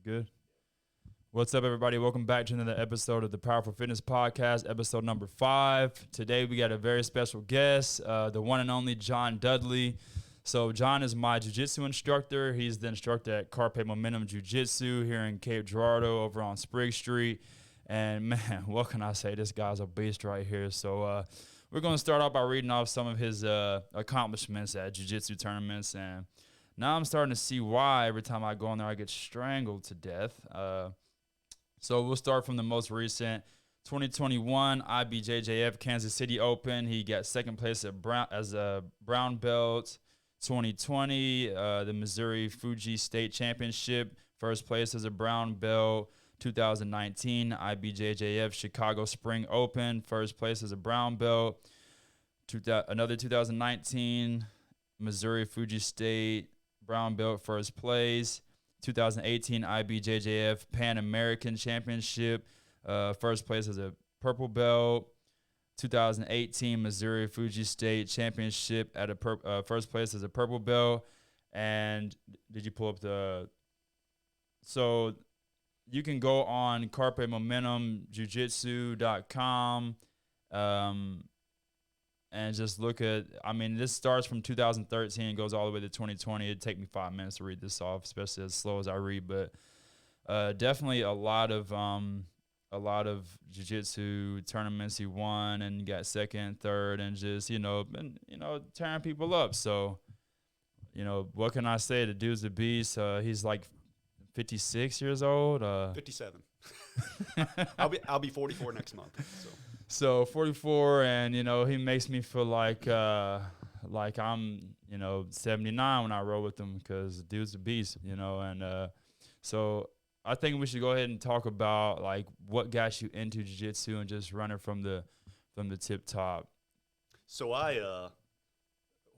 Good. What's up, everybody? Welcome back to another episode of the Powerful Fitness Podcast, episode number 5. Today, we got a very special guest, the one and only John Dudley. So, John is my Jiu-Jitsu instructor. He's the instructor at Carpe Momentum Jiu-Jitsu here in Cape Girardeau over on Sprigg Street. And, man, what can I say? This guy's a beast right here. So, we're going to start off by reading off some of his accomplishments at Jiu-Jitsu tournaments. And now I'm starting to see why every time I go in there, I get strangled to death. So we'll start from the most recent 2021 IBJJF Kansas City Open. He got second place at as a brown belt. 2020, the Missouri Fuji State Championship, first place as a brown belt. 2019 IBJJF Chicago Spring Open, first place as a brown belt. Another 2019 Missouri Fuji State brown belt, first place. 2018 IBJJF Pan American Championship, first place as a purple belt. 2018 Missouri Fuji State Championship at a first place as a purple belt. And did you pull up the? So you can go on Carpe Momentum Jujitsu.com. And just look at, I mean, this starts from 2013 and goes all the way to 2020. It'd take me 5 minutes to read this off, especially as slow as I read. But definitely a lot of jiu-jitsu tournaments he won and got second, third, and just, tearing people up. So, what can I say? The dude's a beast. He's like 56 years old. 57. I'll be 44 next month. So 44, and he makes me feel like I'm 79 when I roll with him, because the dude's a beast, and so I think we should go ahead and talk about like what got you into jiu-jitsu and just running from the tip top. So I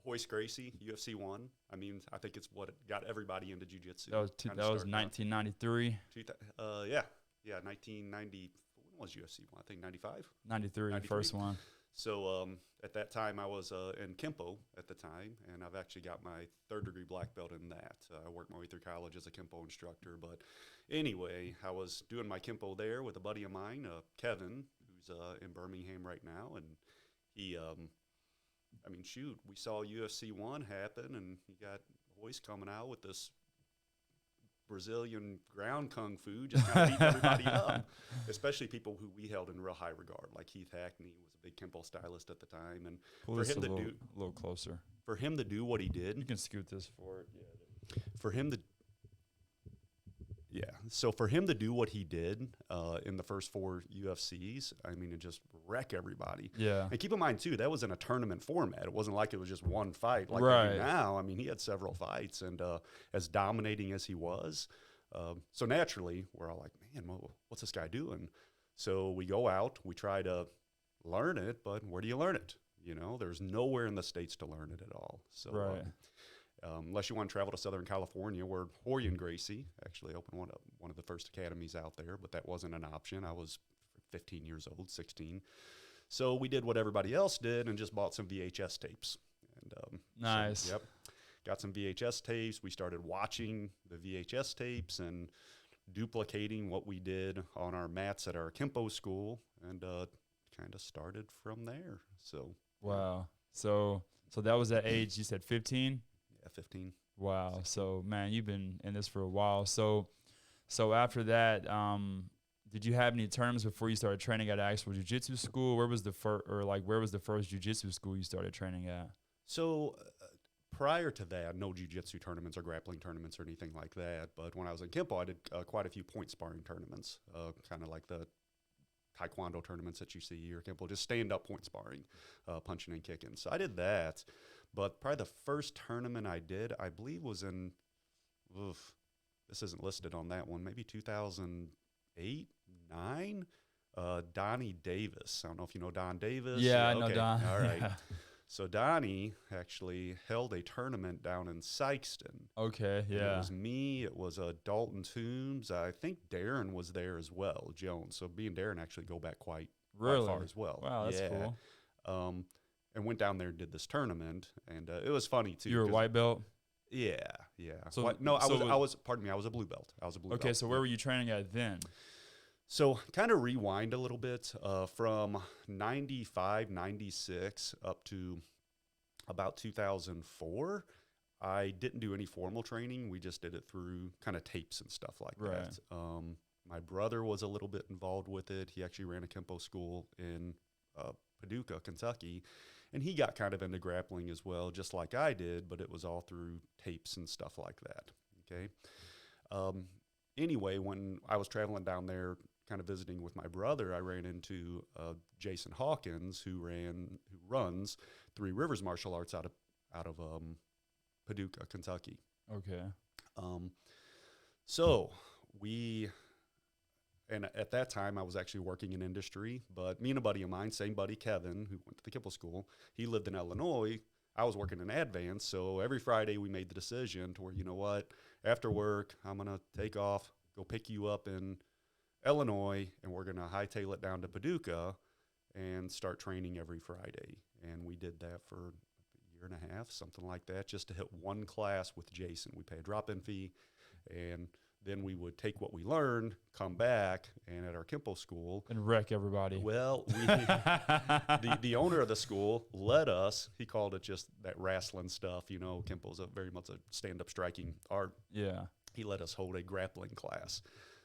Hodger Gracie, UFC 1. I mean, I think it's what got everybody into jiu-jitsu. That was 1993. Yeah, 1990. When was UFC 1? I think 95? 93, the first one. So at that time, I was in Kempo at the time, and I've actually got my third-degree black belt in that. I worked my way through college as a Kempo instructor. But anyway, I was doing my Kempo there with a buddy of mine, Kevin, who's in Birmingham right now. And he, we saw UFC 1 happen, and he got Hodger coming out with this Brazilian ground kung fu, just kind of beating everybody up, especially people who we held in real high regard, like Heath Hackney was a big Kempo stylist at the time, and Pull for this him a little closer. For him to do what he did, you can scoot this forward. So for him to do what he did in the first 4 UFCs, I mean, it just wreck everybody. Yeah. And keep in mind too, that was in a tournament format. It wasn't like it was just one fight like right now. I mean, he had several fights, and as dominating as he was, so naturally we're all like, man, what's this guy doing? So we go out, we try to learn it, but where do you learn it? There's nowhere in the States to learn it at all. So. Right. Unless you want to travel to Southern California, where Hodger Gracie actually opened one of the first academies out there, but that wasn't an option. I was 15 years old, 16. So we did what everybody else did and just bought some VHS tapes. And nice. So, yep. Got some VHS tapes. We started watching the VHS tapes and duplicating what we did on our mats at our Kempo school, and kind of started from there. So wow. So that was at age, you said 15? Yeah, 15. Wow. 16. So, man, you've been in this for a while. So after that, did you have any tournaments before you started training at actual jiu-jitsu school? Where was the first jiu-jitsu school you started training at? So prior to that, no jiu-jitsu tournaments or grappling tournaments or anything like that. But when I was in Kempo, I did quite a few point sparring tournaments, kind of like the taekwondo tournaments that you see here, Kempo, just stand-up point sparring, punching and kicking. So I did that. But probably the first tournament I did, I believe, was in, this isn't listed on that one, maybe 2008, 9. Donnie Davis. I don't know if you know Don Davis. Yeah, I know Don. All right. Yeah. So Donnie actually held a tournament down in Sykeston. Okay, yeah. And it was me. It was Dalton Toombs. I think Darren was there as well, Jones. So me and Darren actually go back quite far as well. Wow, that's cool. And went down there and did this tournament, and it was funny too. You were a white belt? Yeah, yeah. So- What? No, so I was. Pardon me. I was a blue belt. I was a blue belt. Okay, so where were you training at then? So kind of rewind a little bit from 95, 96 up to about 2004. I didn't do any formal training. We just did it through kind of tapes and stuff like Right. that. My brother was a little bit involved with it. He actually ran a Kempo school in Paducah, Kentucky, and he got kind of into grappling as well, just like I did, but it was all through tapes and stuff like that. Okay. Anyway, when I was traveling down there, kind of visiting with my brother, I ran into Jason Hawkins, who runs Three Rivers Martial Arts out of Paducah, Kentucky. Okay. So and at that time I was actually working in industry, but me and a buddy of mine, same buddy, Kevin, who went to the Kipple School, he lived in Illinois. I was working in Advance, so every Friday we made the decision to where, you know what, after work, I'm going to take off, go pick you up in Illinois, and we're going to hightail it down to Paducah and start training every Friday. And we did that for a year and a half, something like that, just to hit one class with Jason. We pay a drop-in fee, and then we would take what we learned, come back, and at our Kempo school, And wreck everybody. well, the owner of the school let us. He called it just that wrestling stuff. You know, Kempo's very much a stand-up striking art. Yeah. He let us hold a grappling class.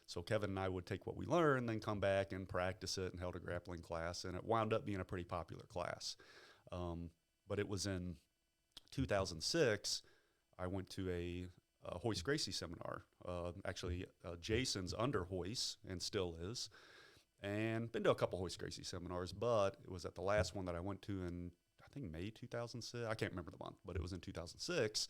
So Kevin and I would take what we learned, then come back and practice it, and held a grappling class, and it wound up being a pretty popular class. But it was in 2006. I went to a Hodger Gracie seminar. Actually, Jason's under Hoist and still is, and been to a couple Hodger Gracie seminars, but it was at the last one that I went to in, I think, May 2006. I can't remember the month, but it was in 2006.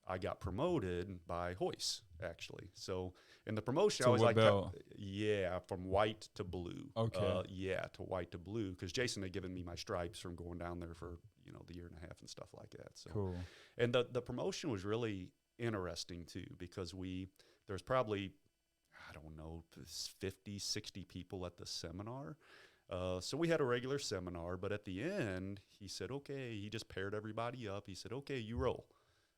I got promoted by Hoist, actually. So in the promotion, To I was what like, belt? yeah, from white to blue. Okay. Yeah, to white to blue, because Jason had given me my stripes from going down there for, the year and a half and stuff like that. So Cool. And the promotion was really interesting too, because there's probably, I don't know, 50, 60 people at the seminar. So we had a regular seminar, but at the end, he said, okay, he just paired everybody up. He said, okay, you roll.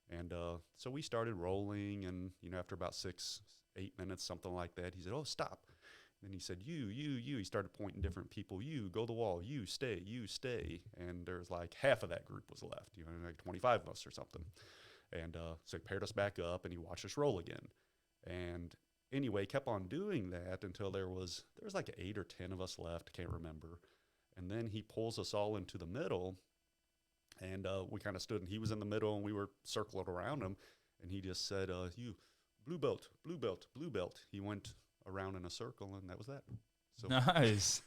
And so we started rolling, and, after about 6, 8 minutes, something like that, he said, oh, stop. Then he said, you. He started pointing different people. You, go to the wall. You, stay. And there's like half of that group was left, like 25 of us or something. And so he paired us back up, and he watched us roll again. And anyway, kept on doing that until there was like 8 or 10 of us left, can't remember. And then he pulls us all into the middle, and we kind of stood, and he was in the middle, and we were circling around him. And he just said, you, blue belt, blue belt, blue belt. He went around in a circle, and that was that. So Nice.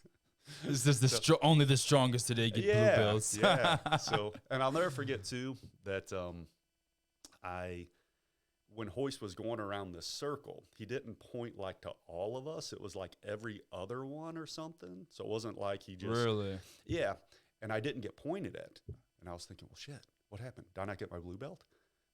Is this only the strongest today get blue belts? Yeah. So, and I'll never forget too that when Hoist was going around this circle, he didn't point like to all of us. It was like every other one or something. So it wasn't like he just Really? Yeah. And I didn't get pointed at, and I was thinking, well, shit, what happened? Did I not get my blue belt?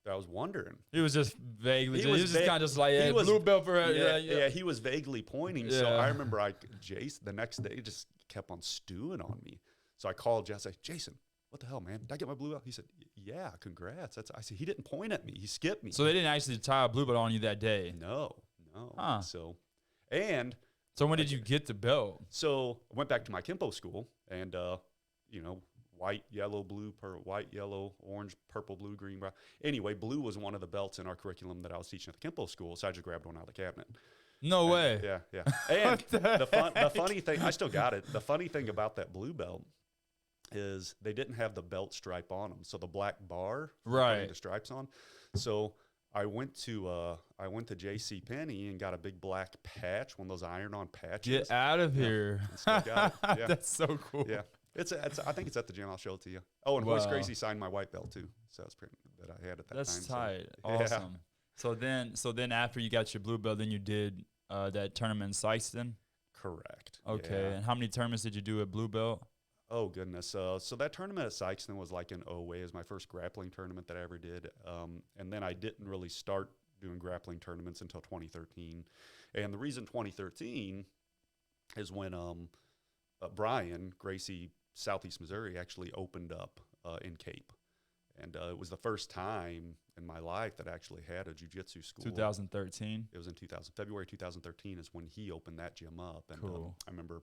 I was wondering. He was just vaguely. He was just va- kind of just like, he hey, was- blue belt for Yeah, he was vaguely pointing. So Yeah. I remember Jason, the next day, just kept on stewing on me. So I called Jason. I said, Jason, what the hell, man? Did I get my blue belt? He said, yeah, congrats. I said, he didn't point at me. He skipped me. So they didn't actually tie a blue belt on you that day. No. Huh. So when did you get the belt? So I went back to my Kempo school, and, white, yellow, blue, white, yellow, orange, purple, blue, green, brown. Anyway, blue was one of the belts in our curriculum that I was teaching at the Kempo school, so I just grabbed one out of the cabinet. No way. Yeah. And the funny thing, I still got it. The funny thing about that blue belt is they didn't have the belt stripe on them, so the black bar, Right. the stripes on. So I went to J.C. Penney and got a big black patch, one of those iron-on patches. Get out of here. And still got it. Yeah. That's so cool. Yeah. I think it's at the gym. I'll show it to you. Oh, and Wow. Hoist Gracie signed my white belt too. So that's pretty that I had at that That's time. tight. So, yeah. Awesome. So then after you got your blue belt, then you did that tournament in Sykeston. Correct. Okay. Yeah. And how many tournaments did you do at blue belt? Oh goodness. So that tournament at Sykeston was like an OA. It was my first grappling tournament that I ever did. And then I didn't really start doing grappling tournaments until 2013. And the reason 2013 is when Brian Gracie, Southeast Missouri, actually opened up in Cape. And it was the first time in my life that I actually had a jiu-jitsu school. 2013. It was in February 2013 is when he opened that gym up. And Cool. I remember,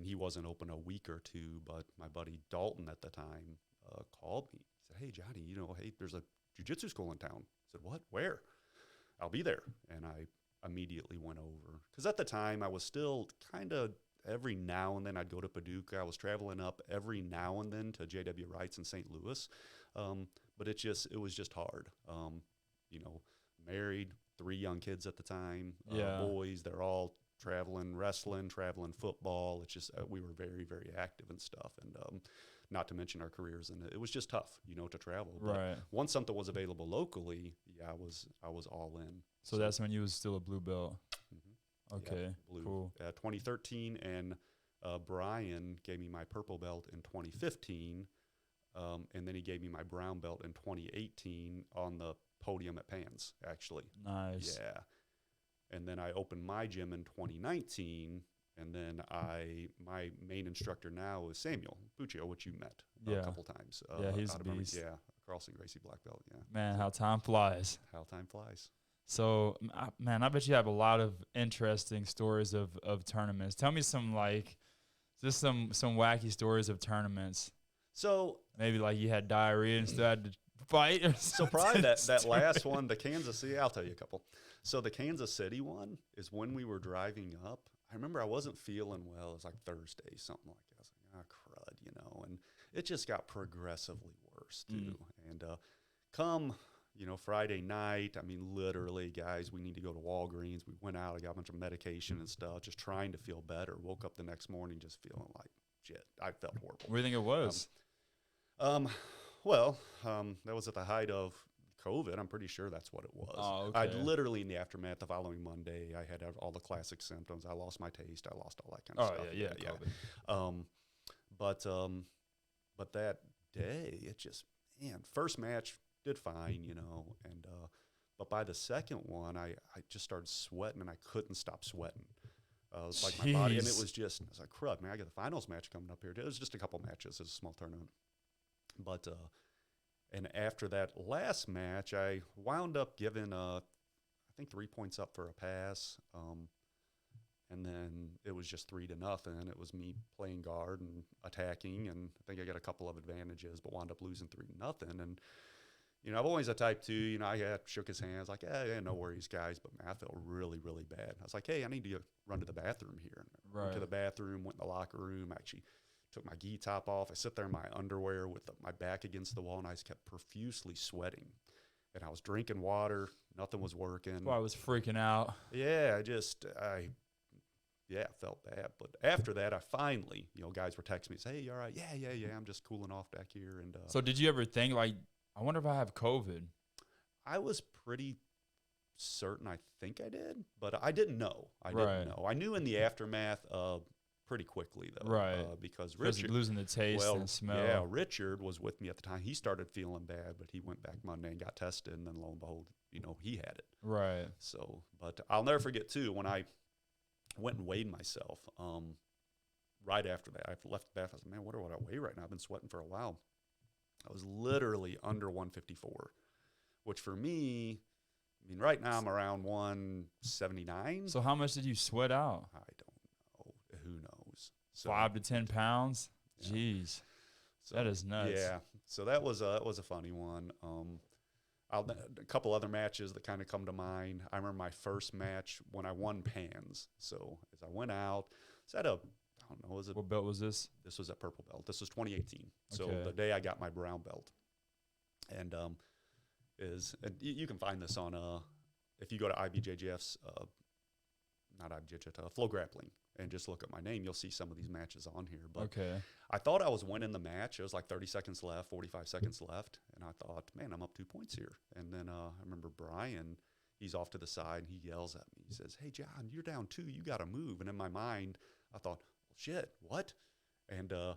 he wasn't open a week or two, but my buddy Dalton at the time called me. He said, "Hey, Johnny, hey, there's a jiu-jitsu school in town." I said, "What? Where?" "I'll be there." And I immediately went over. Because at the time, I was still kind of every now and then I'd go to Paducah. I was traveling up every now and then to J.W. Wright's in St. Louis. But it was just hard. Married, 3 young kids at the time, boys, they're all traveling wrestling, traveling football. It's just, we were very, very active and stuff. And not to mention our careers. And it was just tough, to travel. But Right. once something was available locally, I was all in. So that's when you was still a blue belt. Mm-hmm. Okay, Yeah, blue. cool. 2013, and Brian gave me my purple belt in 2015, and then he gave me my brown belt in 2018 on the podium at Pans, actually. Nice. Yeah. And then I opened my gym in 2019, and then my main instructor now is Samuel Puccio, which you met a couple times. He's a beast. Yeah, Carlson Gracie black belt, yeah. Man, how time flies. How time flies. So, man, I bet you have a lot of interesting stories of tournaments. Tell me some, just some wacky stories of tournaments. So maybe you had diarrhea and still had to fight or so probably that last one, the Kansas City, I'll tell you a couple. So the Kansas City one is when we were driving up. I remember I wasn't feeling well. It was like Thursday, something like that. I was like, crud, and it just got progressively worse too. And come Friday night, literally, guys, we need to go to Walgreens. We went out, I got a bunch of medication and stuff, just trying to feel better. Woke up the next morning just feeling like shit. I felt horrible. What do you think it was? That was at the height of COVID. I'm pretty sure that's what it was. Oh, okay. I'd literally, in the aftermath, the following Monday, I had all the classic symptoms. I lost my taste. I lost all that kind of stuff. Yeah. But that day, it just, first match did fine, and but by the second one, I just started sweating, and I couldn't stop sweating. It was like my body, and it was just, I was like, crud, man, I got the finals match coming up here. It was just a couple matches. It was a small tournament. But, and after that last match, I wound up giving, I think 3 points up for a pass. And then it was just 3-0. It was me playing guard and attacking, and I think I got a couple of advantages, but wound up losing 3-0. And, I've always a type 2, I shook his hands like, yeah, no worries, guys. But man, I felt really, really bad. I was like, hey, I need to run to the bathroom here. And I went to the bathroom, went in the locker room, actually took my gi top off. I sit there in my underwear with my back against the wall, and I just kept profusely sweating. And I was drinking water. Nothing was working. Well, I was freaking out. Yeah, I felt bad. But after that, I finally, guys were texting me, say, hey, you all right? Yeah, I'm just cooling off back here. And so did you ever think, I wonder if I have COVID? I was pretty certain I think I did, but I didn't know. I didn't know. I knew in the aftermath pretty quickly, though. Right. Because Richard. Losing the taste and smell. Yeah, Richard was with me at the time. He started feeling bad, but he went back Monday and got tested, and then lo and behold, he had it. Right. So, but I'll never forget, too, when I went and weighed myself, right after that, I left the bath. I was like, man, what do I weigh right now? I've been sweating for a while. I was literally under 154, which for me, right now I'm around 179. So how much did you sweat out? I don't know. Who knows? So, 5 to 10 pounds? Yeah. Jeez. So, that is nuts. Yeah. So that was a funny one. A couple other matches that kind of come to mind. I remember my first match when I won Pans. So as I went out, I don't know, what belt was this? This was a purple belt. This was 2018. So Okay. the day I got my brown belt. And you can find this on if you go to IBJJF's not IBJJF, Flow Grappling, and just look at my name, you'll see some of these matches on here. But okay. I thought I was winning the match. It was like 30 seconds left, 45 seconds left, and I thought, man, I'm up 2 points here. And then I remember Brian, he's off to the side, and he yells at me. He says, hey, John, you're down 2. You got to move. And in my mind, I thought, shit, what? And I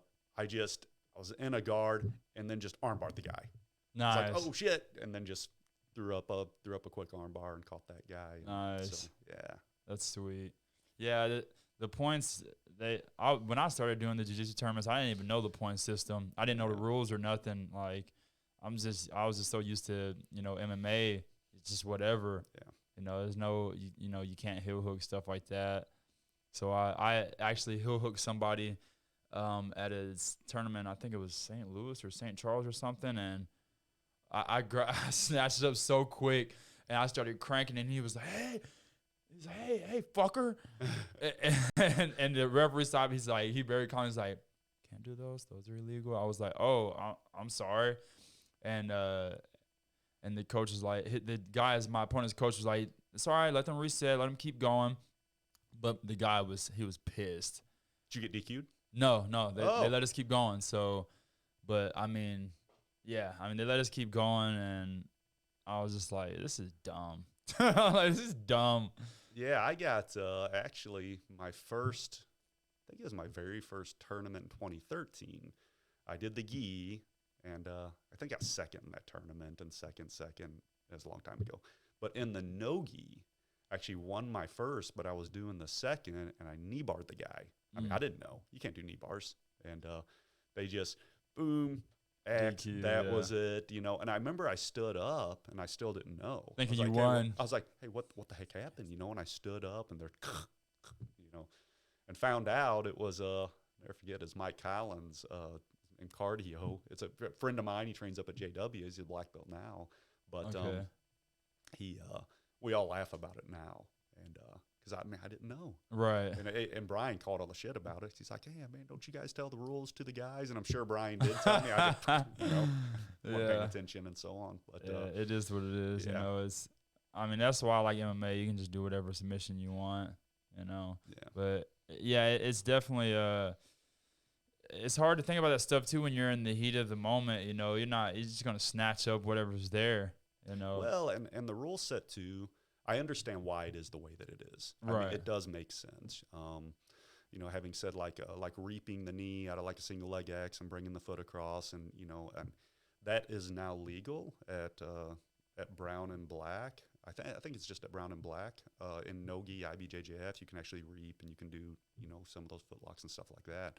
was in a guard and then just armbarred the guy. Nice. It's like, oh shit, and then just threw up a quick armbar and caught that guy. Nice. So, yeah. That's sweet. Yeah, the points when I started doing the jiu-jitsu tournaments, I didn't even know the point system. I didn't know the rules or nothing. I was just so used to, MMA, it's just whatever. Yeah. There's no, you can't heel hook, stuff like that. So I actually heel hooked somebody at a tournament. I think it was St. Louis or St. Charles or something. And I snatched it up so quick and I started cranking and he was like, hey, fucker. and the referee stopped. He's like, he very calm. He's like, can't do those. Those are illegal. I was like, oh, I'm sorry. And the coach was like, my opponent's coach was like, it's all right, let them reset, let them keep going. But the guy was pissed. Did you get DQ'd? No, they let us keep going. So, but I mean, they let us keep going, and I was just like, this is dumb. Like, this is dumb. Yeah, I got actually my first, I think it was my very first tournament in 2013. I did the gi, and I think I got second in that tournament, and second. It was a long time ago. But in the no gi, I actually won my first, but I was doing the second, and I knee barred the guy. I mean, I didn't know. You can't do knee bars. And they just, boom, X, that was it, And I remember I stood up, and I still didn't know. Thinking you won. Hey, I was like, hey, what the heck happened, And I stood up, and they're, and found out it was, never forget, it's Mike Collins in cardio. It's a friend of mine. He trains up at JW. He's a black belt now. But we all laugh about it now. And because I didn't know. Right. And Brian called all the shit about it. He's like, hey, man, don't you guys tell the rules to the guys? And I'm sure Brian did tell me. I wasn't paying attention and so on. But it is what it is. That's why I like MMA. You can just do whatever submission you want, Yeah. But it's definitely it's hard to think about that stuff too when you're in the heat of the moment. You're just gonna snatch up whatever's there. Well, and the rule set too. I understand why it is the way that it is. Right. I mean, it does make sense. Having said like reaping the knee out of like a single leg X and bringing the foot across, and and that is now legal at Brown and Black. I think it's just at Brown and Black. In no-gi IBJJF, you can actually reap and you can do some of those foot locks and stuff like that.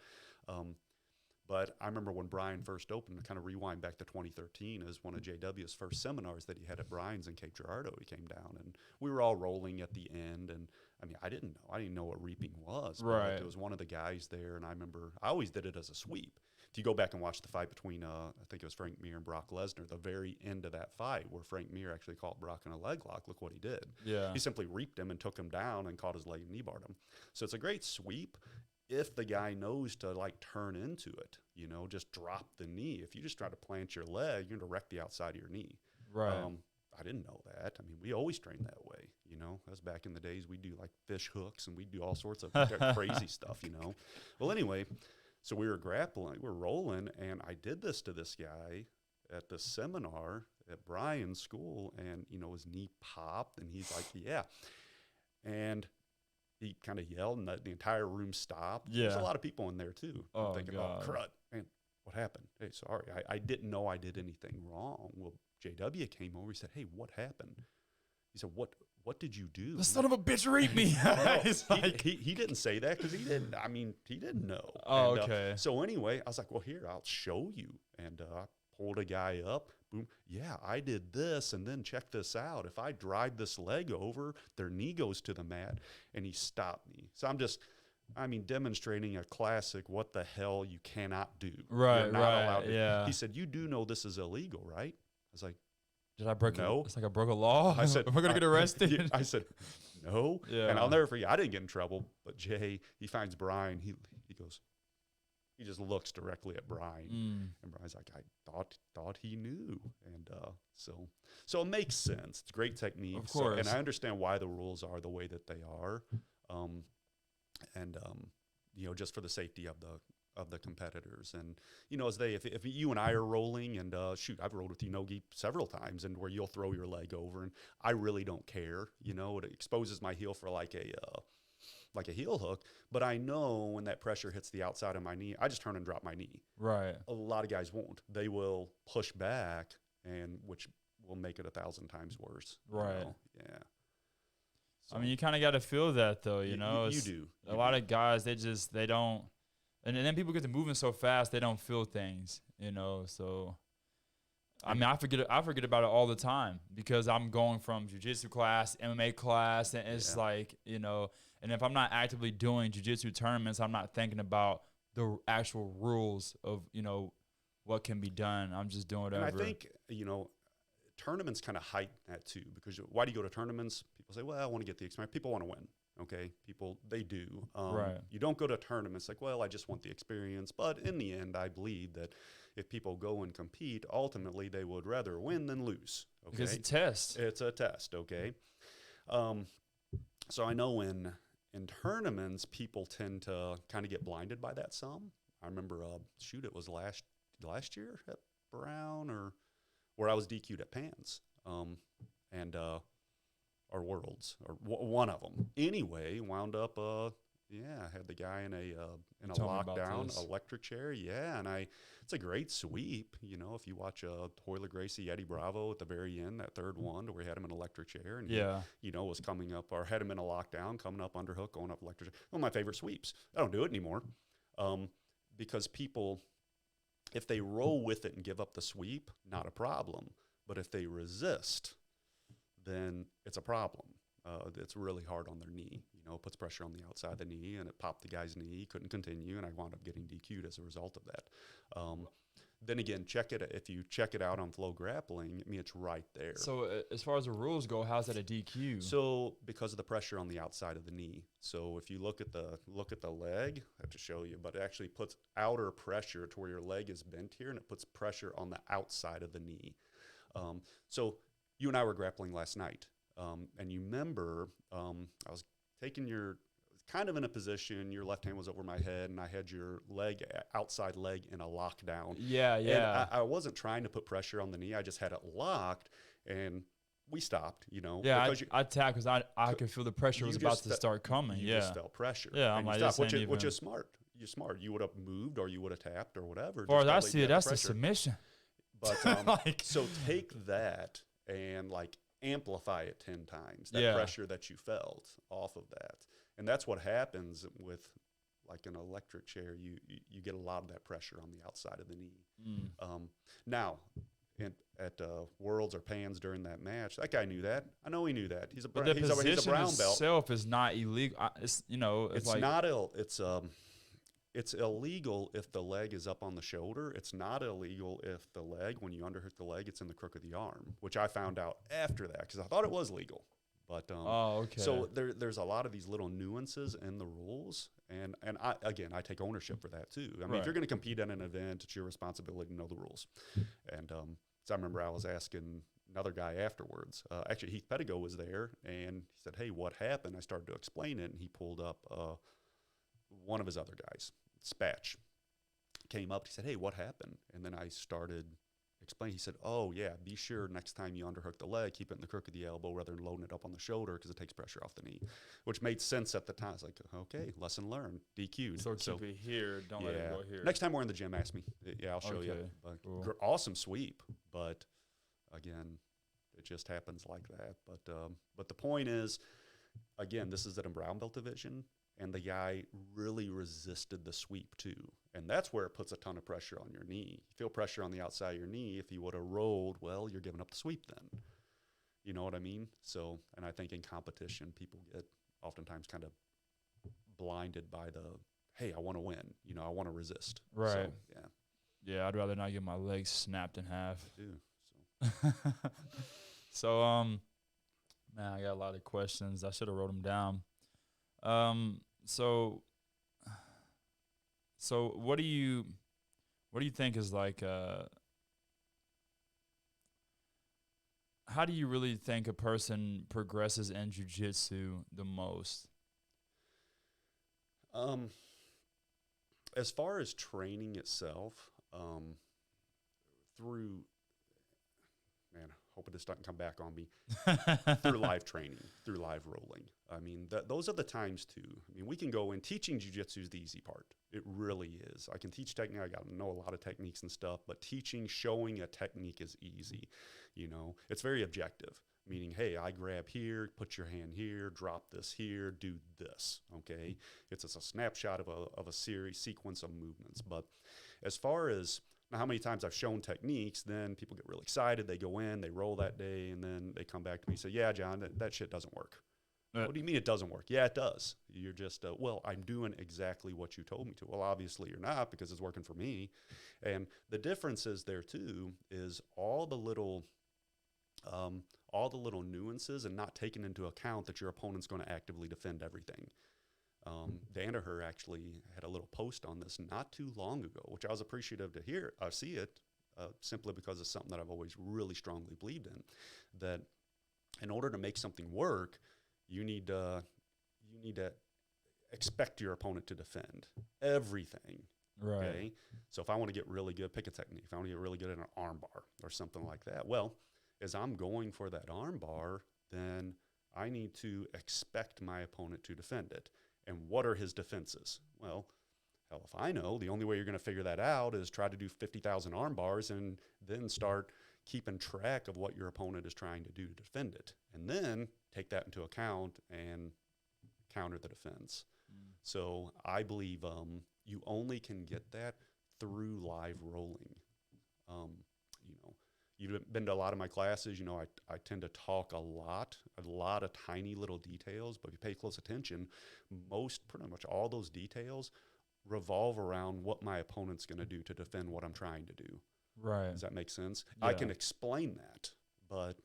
But I remember when Brian first opened, to kind of rewind back to 2013, is one of JW's first seminars that he had at Brian's in Cape Girardeau. He came down, and we were all rolling at the end. And, I didn't know what reaping was. Right. It was one of the guys there, and I remember I always did it as a sweep. If you go back and watch the fight between, I think it was Frank Mir and Brock Lesnar, the very end of that fight where Frank Mir actually caught Brock in a leg lock, look what he did. Yeah. He simply reaped him and took him down and caught his leg and knee barred him. So it's a great sweep if the guy knows to turn into it, just drop the knee. If you just try to plant your leg, you're going to wreck the outside of your knee. Right. I didn't know that. We always trained that way, That's back in the days we do like fish hooks and we do all sorts of crazy stuff, Well, anyway, so we were grappling, we were rolling, and I did this to this guy at the seminar at Brian's school, and, his knee popped, and he's like, yeah. And he kind of yelled, and the entire room stopped. Yeah. There's a lot of people in there, too. Oh, I'm thinking, God. crud, man, what happened? Hey, sorry, I didn't know I did anything wrong. Well, JW came over. He said, hey, what happened? He said, what did you do? The son of a bitch reaped me. He didn't say that because he didn't know. Oh, and, okay. So anyway, I was like, well, here, I'll show you. And I pulled a guy up. Boom. Yeah, I did this, and then check this out. If I drive this leg over, their knee goes to the mat, and he stopped me. So I'm demonstrating a classic, what the hell you cannot do. Right, You're not right, allowed to. yeah. He said, you do know this is illegal, right? I was like, did I break no. It's like I broke a law. I said, am I going to get arrested? I said, no. Yeah. And I'll never forget, I didn't get in trouble, but Jay, he finds Brian, he goes, he just looks directly at Brian, and Brian's like, I thought he knew, and so it makes sense. It's great technique, of course, and I understand why the rules are the way that they are, just for the safety of the competitors, and as if you and I are rolling, and I've rolled with no-gi several times, and where you'll throw your leg over, and I really don't care, it exposes my heel for like a heel hook, but I know when that pressure hits the outside of my knee, I just turn and drop my knee. Right. A lot of guys won't. They will push back, and which will make it 1,000 times worse. Right. Yeah. So, you kind of got to feel that, though, you know. You do. A lot of guys, they don't. And then people get to moving so fast, they don't feel things, so. I mean, I forget about it all the time because I'm going from jiu-jitsu class, MMA class, and it's like, you know, and if I'm not actively doing jiu-jitsu tournaments, I'm not thinking about the actual rules of, you know, what can be done. I'm just doing whatever. And I think, you know, tournaments kind of heighten that too, because why do you go to tournaments? People say, well, I want to get the experience. People want to win. Okay. People, they do. Right. You don't go to tournaments like, well, I just want the experience. But in the end, I believe that if people go and compete, ultimately they would rather win than lose. Okay. Because it's a test. It's a test. Okay. So I know in tournaments, people tend to kind of get blinded by that some. I remember, it was last year at Brown or where I was DQ'd at Pans, or Worlds, or one of them. Anyway, wound up, had the guy in a lockdown electric chair. Yeah, and it's a great sweep. You know, if you watch Hodger Gracie, Eddie Bravo at the very end, that third one, where he had him in an electric chair, and he, you know, was coming up, or had him in a lockdown, coming up underhook, going up electric chair. One of my favorite sweeps. I don't do it anymore, because people, if they roll with it and give up the sweep, not a problem. But if they resist, then it's a problem. It's really hard on their knee. You know, it puts pressure on the outside of the knee, and it popped the guy's knee. He couldn't continue, and I wound up getting DQ'd as a result of that. Then again, if you check it out on Flow Grappling, I mean, it's right there. So as far as the rules go, how's that a DQ? So because of the pressure on the outside of the knee. So if you look at the leg, I have to show you, but it actually puts outer pressure to where your leg is bent here, and it puts pressure on the outside of the knee. So you and I were grappling last night, and you remember I was taking kind of in a position, your left hand was over my head, and I had your outside leg in a lockdown. Yeah. And I wasn't trying to put pressure on the knee. I just had it locked, and we stopped, you know. Yeah, I tapped because I could feel the pressure was about to start coming. You just felt pressure. Yeah, I'm like, which is smart. You're smart. You would have moved, or you would have tapped, or whatever. As far as I see it, that's a submission. But so take that and like amplify it 10 times, that pressure that you felt off of that. And that's what happens with like an electric chair. You get a lot of that pressure on the outside of the knee. Now, at Worlds or Pans during that match, that guy knew that. I know he knew that. He's a brown belt. Itself is not illegal. It's it's illegal if the leg is up on the shoulder. It's not illegal if the leg, when you underhook the leg, it's in the crook of the arm, which I found out after that because I thought it was legal. But okay. So there's a lot of these little nuances in the rules, and I take ownership for that too. I mean, if you're going to compete at an event, it's your responsibility to know the rules. And so I remember I was asking another guy afterwards. Actually, Heath Pedigo was there, and he said, "Hey, what happened?" I started to explain it, and he pulled up one of his other guys, Spatch, came up. He said, "Hey, what happened?" And then I started explaining. He said, "Oh, yeah, be sure next time you underhook the leg, keep it in the crook of the elbow rather than loading it up on the shoulder because it takes pressure off the knee," which made sense at the time. It's like, okay, lesson learned, DQ'd. So keep it here, don't let it go here. Next time we're in the gym, ask me. Yeah, I'll show you. Cool. Awesome sweep, but again, it just happens like that. But the point is, again, this is at a brown belt division, and the guy really resisted the sweep too. And that's where it puts a ton of pressure on your knee. You feel pressure on the outside of your knee. If you would have rolled, well, you're giving up the sweep then. You know what I mean? So, and I think in competition, people get oftentimes kind of blinded by hey, I want to win. You know, I want to resist. Right. So, yeah, I'd rather not get my legs snapped in half. I do. So, man, I got a lot of questions. I should have wrote them down. So what do you think is like, how do you really think a person progresses in jiu-jitsu the most? As far as training itself, hoping this doesn't come back on me, through live training, through live rolling. I mean, those are the times too. I mean, we can go in. Teaching jiu-jitsu is the easy part. It really is. I can teach technique. I got to know a lot of techniques and stuff, but showing a technique is easy. You know, it's very objective, meaning, hey, I grab here, put your hand here, drop this here, do this, okay? It's a snapshot of a sequence of movements. But as far as Now, how many times I've shown techniques, then people get really excited. They go in, they roll that day, and then they come back to me and say, yeah, John, that shit doesn't work. What do you mean it doesn't work? Yeah, it does. You're just, well, I'm doing exactly what you told me to. Well, obviously you're not, because it's working for me. And the difference is there too is all the little nuances and not taking into account that your opponent's going to actively defend everything. Danaher actually had a little post on this not too long ago, which I was appreciative to see it, simply because it's something that I've always really strongly believed in, that in order to make something work, you need to expect your opponent to defend everything. Right. Okay. So if I want to get really good, pick a technique. If I want to get really good at an arm bar or something like that, well, as I'm going for that arm bar, then I need to expect my opponent to defend it. And what are his defenses? Well, hell, if I know, the only way you're going to figure that out is try to do 50,000 arm bars and then start keeping track of what your opponent is trying to do to defend it. And then take that into account and counter the defense. So I believe you only can get that through live rolling. You've been to a lot of my classes. I tend to talk a lot of tiny little details, but if you pay close attention, pretty much all those details revolve around what my opponent's going to do to defend what I'm trying to do. Right. Does that make sense? Yeah. I can explain that, but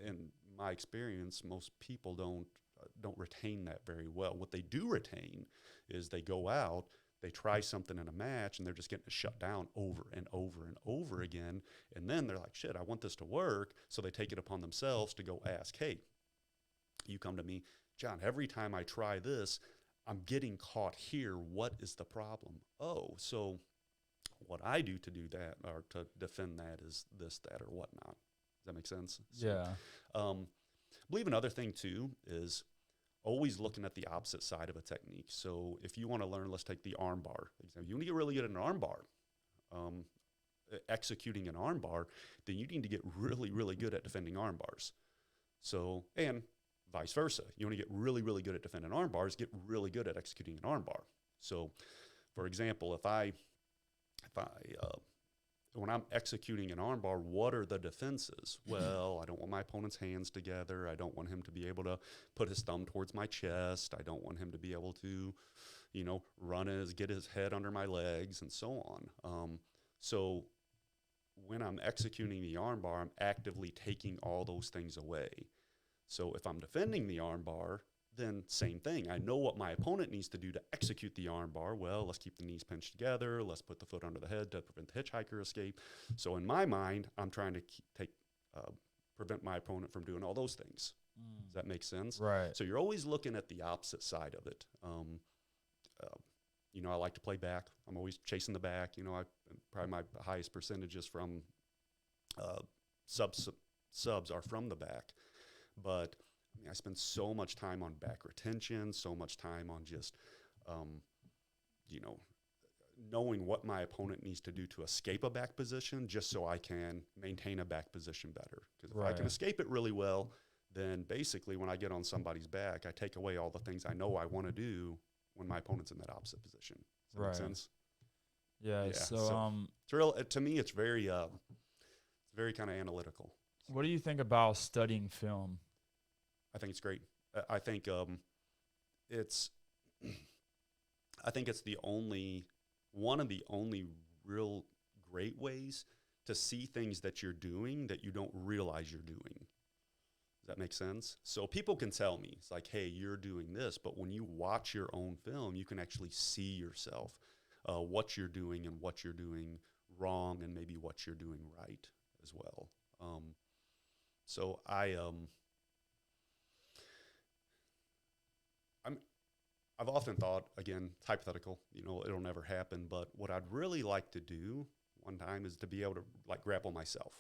in my experience, most people don't retain that very well. What they do retain is they go out, they try something in a match, and they're just getting it shut down over and over and over again. And then they're like, shit, I want this to work. So they take it upon themselves to go ask, hey, you come to me, John, every time I try this, I'm getting caught here. What is the problem? Oh, so what I do to do that or to defend that is this, that, or whatnot. Does that make sense? Yeah. I believe another thing too is always looking at the opposite side of a technique. So if you want to learn, let's take the arm bar example. You want to get really good at an arm bar, executing an arm bar, then you need to get really, really good at defending arm bars. So, and vice versa. You want to get really, really good at defending arm bars, get really good at executing an arm bar. So for example, when I'm executing an arm bar, what are the defenses? Well, I don't want my opponent's hands together. I don't want him to be able to put his thumb towards my chest. I don't want him to be able to, get his head under my legs and so on. So when I'm executing the arm bar, I'm actively taking all those things away. So if I'm defending the arm bar, then same thing. I know what my opponent needs to do to execute the arm bar. Well, let's keep the knees pinched together. Let's put the foot under the head to prevent the hitchhiker escape. So in my mind, I'm trying to prevent my opponent from doing all those things. Does that make sense? Right. So you're always looking at the opposite side of it. I like to play back. I'm always chasing the back. Probably my highest percentages from subs are from the back. But I spend so much time on back retention, so much time on just, knowing what my opponent needs to do to escape a back position just so I can maintain a back position better. Because if I can escape it really well, then basically when I get on somebody's back, I take away all the things I know I want to do when my opponent's in that opposite position. Does that make sense? Yeah. So it's real, to me, it's very kind of analytical. What do you think about studying film? I think it's great. I think it's one of the only real great ways to see things that you're doing that you don't realize you're doing. Does that make sense? So people can tell me, it's like, hey, you're doing this, but when you watch your own film, you can actually see yourself, what you're doing and what you're doing wrong and maybe what you're doing right as well. So I've often thought, again, it's hypothetical, it'll never happen, but what I'd really like to do one time is to be able to grapple myself.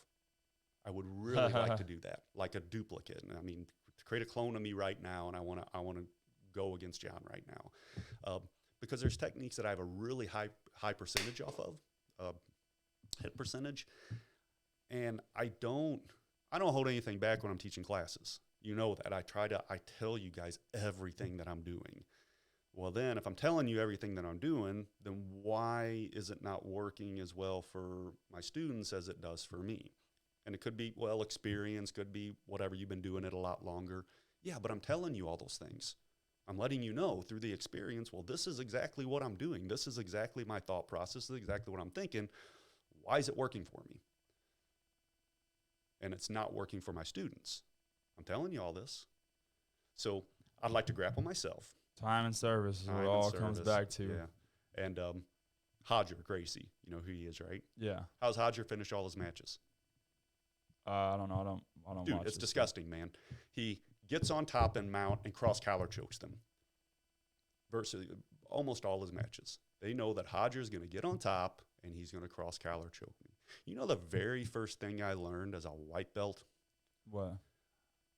I would really like to do that, like a duplicate. And to create a clone of me right now, and I want to go against John right now, because there's techniques that I have a really high percentage off of, hit percentage, and I don't hold anything back when I'm teaching classes. You know that I tell you guys everything that I'm doing. Well, then if I'm telling you everything that I'm doing, then why is it not working as well for my students as it does for me? And it could be, well, experience, could be whatever, you've been doing it a lot longer. Yeah, but I'm telling you all those things. I'm letting you know through the experience, well, this is exactly what I'm doing. This is exactly my thought process. This is exactly what I'm thinking. Why is it working for me? And it's not working for my students. I'm telling you all this. So I'd like to grapple myself. Time and service is what it all comes back to. Yeah. And Hodger Gracie, you know who he is, right? Yeah. How's Hodger finish all his matches? I don't know. I don't Dude, watch it's this disgusting, man. He gets on top and mount and cross collar chokes them. Versus almost all his matches. They know that Hodger is going to get on top and he's going to cross collar choke me. You know the very first thing I learned as a white belt? What?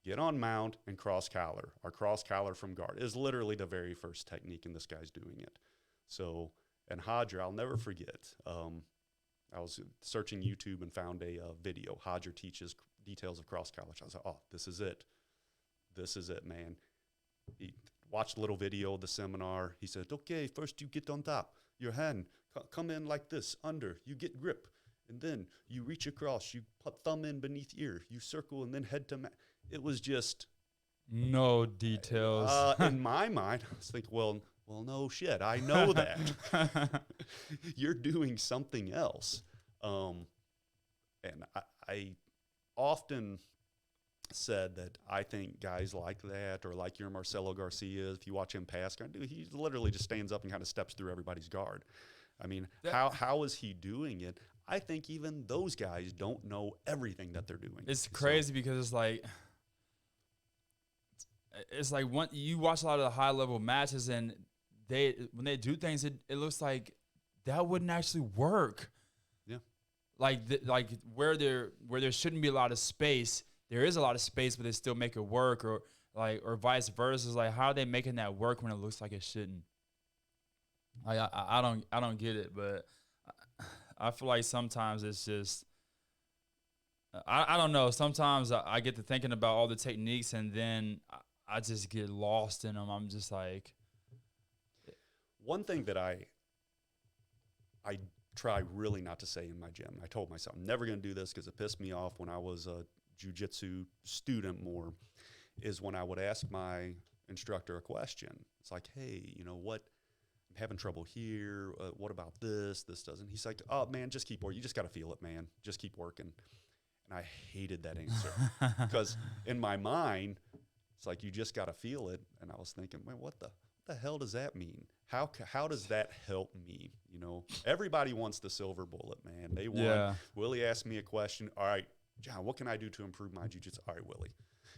Get on mount and cross collar, or cross collar from guard, is literally the very first technique, and this guy's doing it. So, and Hodger, I'll never forget. I was searching YouTube and found a video. Hodger teaches details of cross collar. I was like, oh, this is it. This is it, man. He watched a little video of the seminar. He said, okay, first you get on top. Your hand, come in like this, under. You get grip. And then you reach across. You put thumb in beneath ear. You circle and then head to it was just no details. In my mind, I was thinking, well, no shit. I know that. You're doing something else. And I often said that I think guys like that, or like your Marcelo Garcia, if you watch him pass, he literally just stands up and kind of steps through everybody's guard. I mean, how is he doing it? I think even those guys don't know everything that they're doing. It's crazy because it's like when you watch a lot of the high level matches and when they do things, it looks like that wouldn't actually work. Yeah. Like where there shouldn't be a lot of space, there is a lot of space, but they still make it work, or vice versa. It's like, how are they making that work when it looks like it shouldn't? I don't get it, but I feel like sometimes it's just I don't know. Sometimes I get to thinking about all the techniques and then I just get lost in them. I'm just like, one thing that I try really not to say in my gym. I told myself I'm never going to do this because it pissed me off when I was a jiu-jitsu student more, is when I would ask my instructor a question. It's like, hey, you know what? I'm having trouble here. What about this? This doesn't. He's like, oh, man, just keep working. You just got to feel it, man. Just keep working. And I hated that answer because in my mind, it's like, you just got to feel it. And I was thinking, man, what the hell does that mean? How does that help me? You know, everybody wants the silver bullet, man. They want. Yeah. Willie asked me a question. All right, John, what can I do to improve my jiu-jitsu? All right, Willie,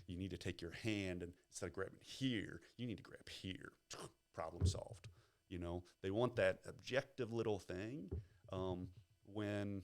you need to take your hand and instead of grabbing here, you need to grab here. Problem solved. You know, they want that objective little thing. When,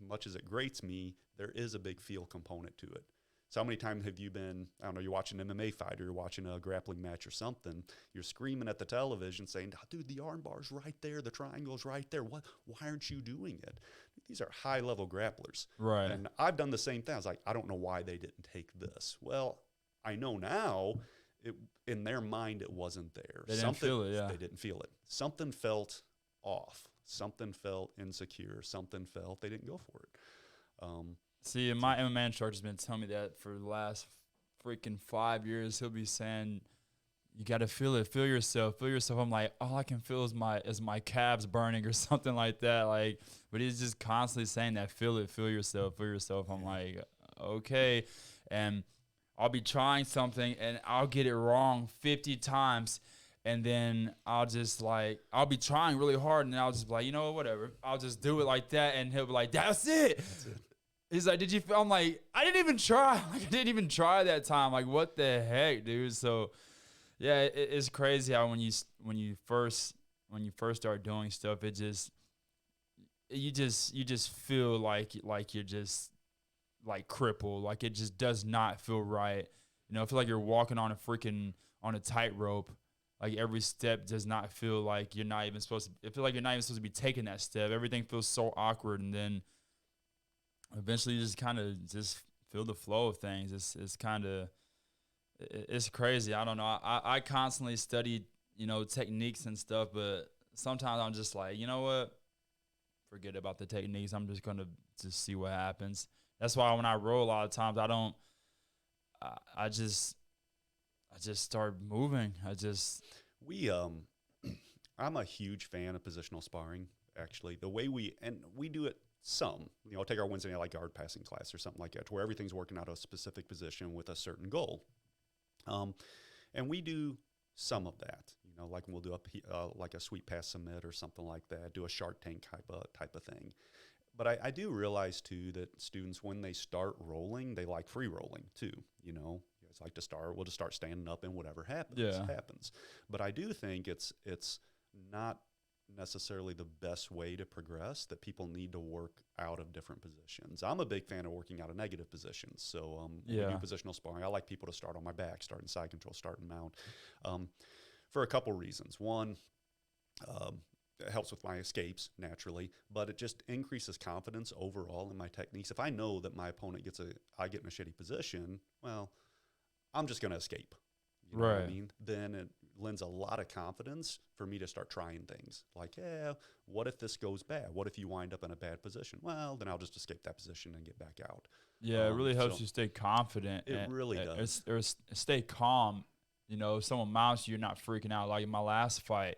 much as it grates me, there is a big feel component to it. So how many times have you been, I don't know, you're watching an MMA fight or you're watching a grappling match or something, you're screaming at the television saying, dude, the arm bar's right there, the triangle's right there. Why aren't you doing it? These are high-level grapplers. right. And I've done the same thing. I was like, I don't know why they didn't take this. Well, I know now, in their mind, it wasn't there. They didn't feel it, yeah. They didn't feel it. Something felt off. Something felt insecure. Something felt they didn't go for it. See, my MMA instructor has been telling me that for the last freaking 5 years. He'll be saying, you got to feel it. Feel yourself. Feel yourself. I'm like, all I can feel is my calves burning or something like that. Like, but he's just constantly saying that, feel it, feel yourself, feel yourself. I'm like, okay. And I'll be trying something and I'll get it wrong 50 times. And then I'll be trying really hard and I'll just be like, you know what, whatever. I'll just do it like that. And he'll be like, that's it. That's it. He's like, did you feel? I'm like, I didn't even try. Like, I didn't even try that time. Like, what the heck, dude? So, yeah, it's crazy how when you first start doing stuff, you just feel like you're just like crippled. Like, it just does not feel right. You know, I feel like you're walking on a tightrope. Like, every step does not feel like you're not even supposed to. I feel like you're not even supposed to be taking that step. Everything feels so awkward, and then eventually you just kind of just feel the flow of things. It's crazy. I don't know. I constantly study, techniques and stuff, but sometimes I'm just like, you know what? Forget about the techniques. I'm just gonna just see what happens. That's why when I roll, a lot of times I just start moving. We I'm a huge fan of positional sparring. Actually, the way we do it some, take our Wednesday night like guard passing class or something like that, to where everything's working out a specific position with a certain goal. And we do some of that, like we'll do like a sweep pass submit or something like that, do a Shark Tank type of thing. But I do realize too that students, when they start rolling, they like free rolling too. It's like we'll just start standing up and whatever happens. But I do think it's not necessarily the best way to progress, that people need to work out of different positions. I'm a big fan of working out of negative positions. So when we do positional sparring, I like people to start on my back, start in side control, start in mount, for a couple reasons. One, it helps with my escapes naturally, but it just increases confidence overall in my techniques. If I know that my opponent I get in a shitty position, well, I'm just going to escape. You know what I mean? Then it lends a lot of confidence for me to start trying things. Like, what if this goes bad? What if you wind up in a bad position? Well, then I'll just escape that position and get back out. Yeah, it really helps you stay confident. It really does. Or stay calm. If someone mounts you, you're not freaking out. Like in my last fight,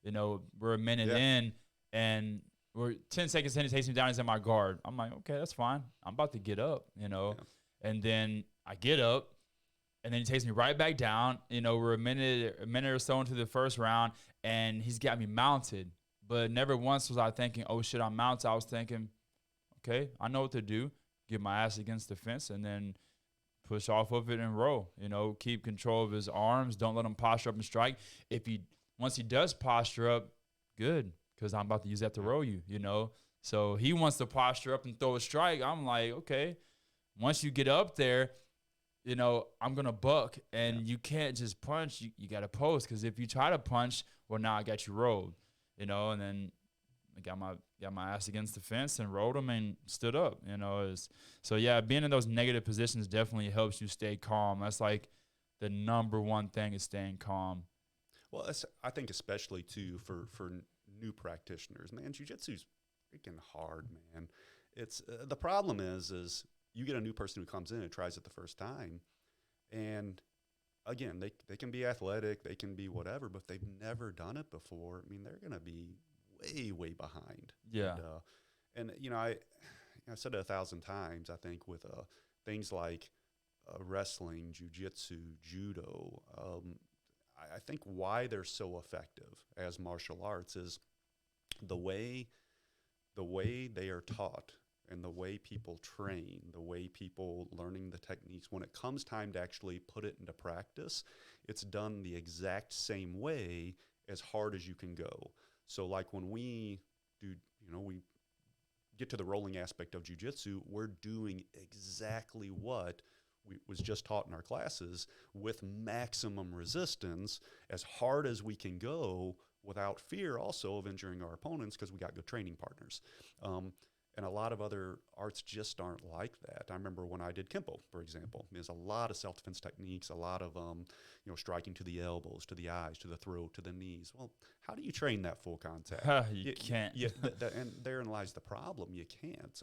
we're a minute in, and we're 10 seconds in, he takes me down, he's in my guard. I'm like, okay, that's fine. I'm about to get up, And then I get up, and then he takes me right back down. We're a minute or so into the first round, and he's got me mounted. But never once was I thinking, oh, shit, I'm mounted. I was thinking, okay, I know what to do. Get my ass against the fence and then push off of it and roll. Keep control of his arms. Don't let him posture up and strike. Once he does posture up, good, because I'm about to use that to roll you, So he wants to posture up and throw a strike. I'm like, okay, once you get up there, I'm going to buck, and you can't just punch. You got to post, because if you try to punch, well, now I got you rolled, and then I got my ass against the fence and rolled him and stood up, So, yeah, being in those negative positions definitely helps you stay calm. That's like the number one thing, is staying calm. Well, I think especially, too, for new practitioners, man, jiu-jitsu's freaking hard, man. It's the problem is you get a new person who comes in and tries it the first time, and again, they can be athletic, they can be whatever, but if they've never done it before, I mean, they're going to be way behind. Yeah. And I've said it 1,000 times, I think, with things like wrestling, jiu-jitsu, judo. I think why they're so effective as martial arts is the way they are taught, and the way people train, the way people learning the techniques. When it comes time to actually put it into practice, it's done the exact same way, as hard as you can go. So like when we do, we get to the rolling aspect of jiu-jitsu, we're doing exactly what was just taught in our classes, with maximum resistance, as hard as we can go, without fear also of injuring our opponents, because we got good training partners. And a lot of other arts just aren't like that. I remember when I did Kempo, for example, there's a lot of self-defense techniques, a lot of striking to the elbows, to the eyes, to the throat, to the knees. Well, how do you train that full contact? You can't. And therein lies the problem. You can't.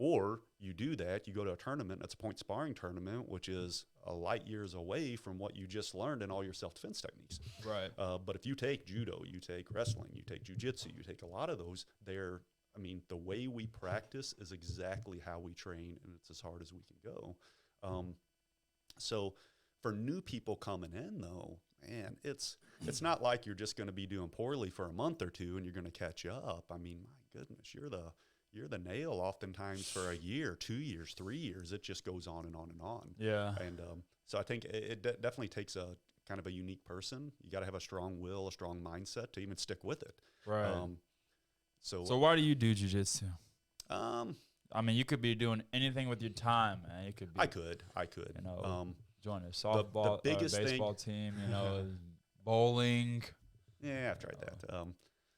Or you do that, you go to a tournament, it's a point sparring tournament, which is a light years away from what you just learned in all your self-defense techniques. Right. But if you take judo, you take wrestling, you take jiu-jitsu, you take a lot of those, the way we practice is exactly how we train, and it's as hard as we can go. So for new people coming in, though, man, it's not like you're just going to be doing poorly for a month or two and you're going to catch up. I mean, my goodness, you're the nail oftentimes for a year, 2 years, 3 years. It just goes on and on and on. Yeah. And so I think it definitely takes a kind of a unique person. You got to have a strong will, a strong mindset to even stick with it. Right. So why do you do jiu-jitsu? I mean, you could be doing anything with your time, man. You could be. I could. Join a softball, the biggest baseball team. Bowling. Yeah, I've tried that.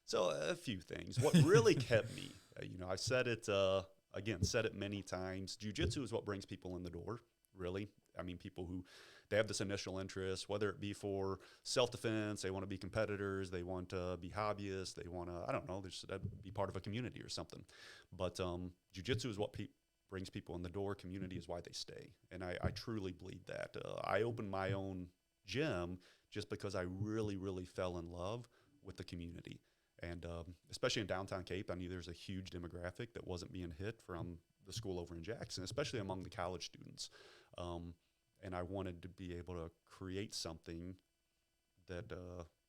So a few things. What really kept me, I've said it again, said it many times. Jiu-jitsu is what brings people in the door. Really, I mean, people who they have this initial interest, whether it be for self-defense, they want to be competitors, they want to be hobbyists, they want to, I don't know, they just be part of a community or something. But jiu-jitsu is what brings people in the door. Community is why they stay. And I truly believe that. I opened my own gym just because I really, really fell in love with the community. And especially in downtown Cape, I knew there's a huge demographic that wasn't being hit from the school over in Jackson, especially among the college students. And I wanted to be able to create something that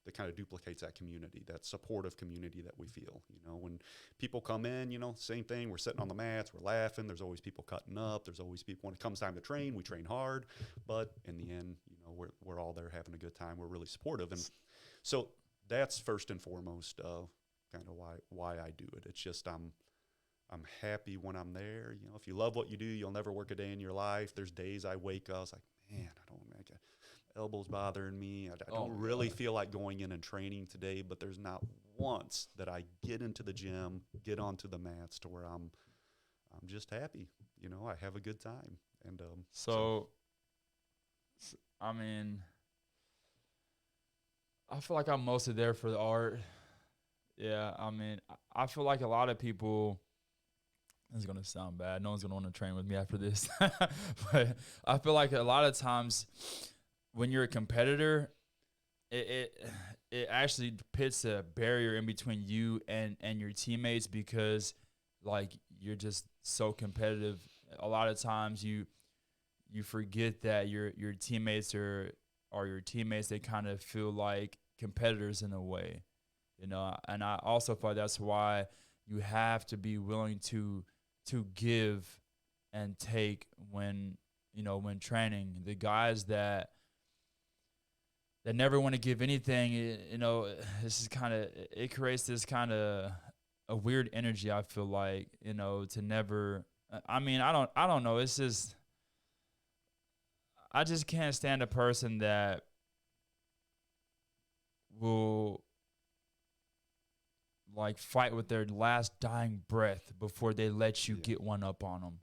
that kind of duplicates that community, that supportive community that we feel. You know, when people come in, you know, same thing. We're sitting on the mats, we're laughing. There's always people cutting up. There's always people, when it comes time to train, we train hard. But in the end, you know, we're all there having a good time. We're really supportive. And so that's first and foremost kind of why I do it. It's just I'm happy when I'm there. You know, if you love what you do, you'll never work a day in your life. There's days I wake up, I was like, man, I don't make it. Elbows bothering me. I don't really feel like going in and training today, but there's not once that I get into the gym, get onto the mats to where I'm just happy. You know, I have a good time. And so I mean, I feel like I'm mostly there for the art. Yeah, I mean, I feel like a lot of people, this is going to sound bad. No one's going to want to train with me after this. But I feel like a lot of times when you're a competitor, it actually puts a barrier in between you and your teammates, because like you're just so competitive. A lot of times you forget that your teammates are your teammates. They kind of feel like competitors in a way, you know. And I also feel like that's why you have to be willing to give and take when, you know, when training. The guys that never want to give anything, you know, this is kind of, it creates this kind of a weird energy, I feel like, you know, to never, I mean, I don't know. It's just, I just can't stand a person that will like fight with their last dying breath before they let you get one up on them.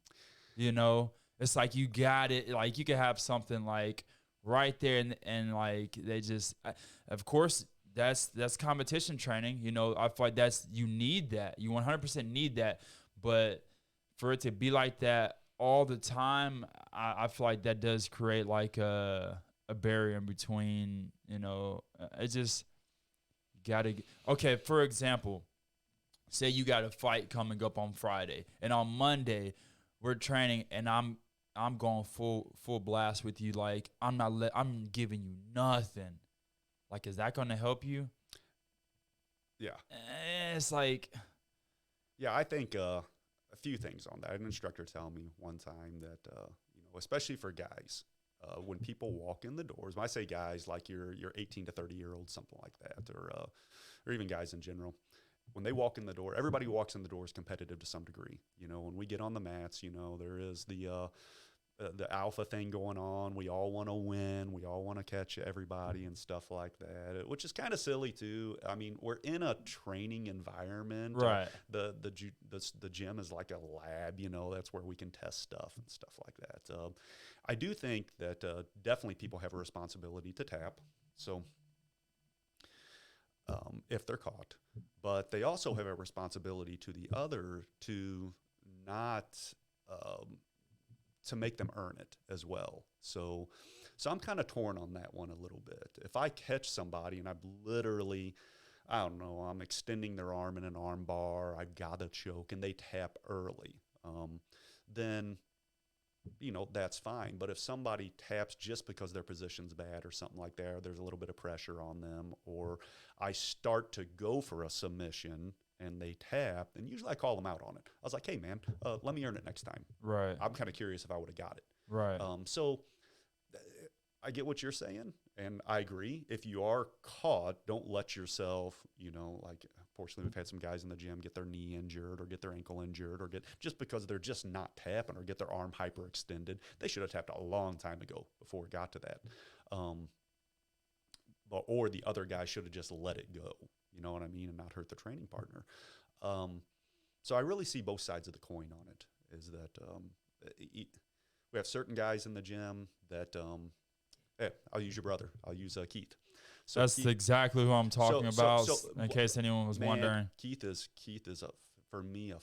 You know, it's like you got it. Like you could have something like right there, and like they just, of course, that's competition training. You know, I feel like you need that. You 100% need that. But for it to be like that all the time, I feel like that does create like a barrier in between. You know, it just gotta. Okay, for example, say you got a fight coming up on Friday, and on Monday we're training, and I'm going full blast with you. Like I'm giving you nothing. Like, is that going to help you? Yeah. It's like, yeah, I think a few things on that. An instructor told me one time that you know, especially for guys, when people walk in the doors, when I say guys, like your 18 to 30-year-olds, something like that, or even guys in general, when they walk in the door, everybody who walks in the door is competitive to some degree. You know, when we get on the mats, you know, there is the alpha thing going on. We all want to win. We all want to catch everybody and stuff like that, which is kind of silly too. I mean, we're in a training environment. right. The gym is like a lab, you know, that's where we can test stuff and stuff like that. I do think that definitely people have a responsibility to tap. So if they're caught, but they also have a responsibility to the other to not, to make them earn it as well. So I'm kind of torn on that one a little bit. If I catch somebody and I've literally, I don't know, I'm extending their arm in an arm bar, I've got a choke, and they tap early, then, you know, that's fine. But if somebody taps just because their position's bad or something like that, or there's a little bit of pressure on them, or I start to go for a submission and they tap, and usually I call them out on it. I was like, hey, man, let me earn it next time. Right. I'm kind of curious if I would have got it. Right. So I get what you're saying, and I agree. If you are caught, don't let yourself, you know, like, fortunately, we've had some guys in the gym get their knee injured or get their ankle injured or get, just because they're just not tapping, or get their arm hyperextended. They should have tapped a long time ago before it got to that. Or the other guy should have just let it go, you know what I mean, and not hurt the training partner. So I really see both sides of the coin on it, is that we have certain guys in the gym that, I'll use your brother. I'll use Keith. So That's Keith, exactly who I'm talking about. In case anyone was man, wondering, Keith is for me a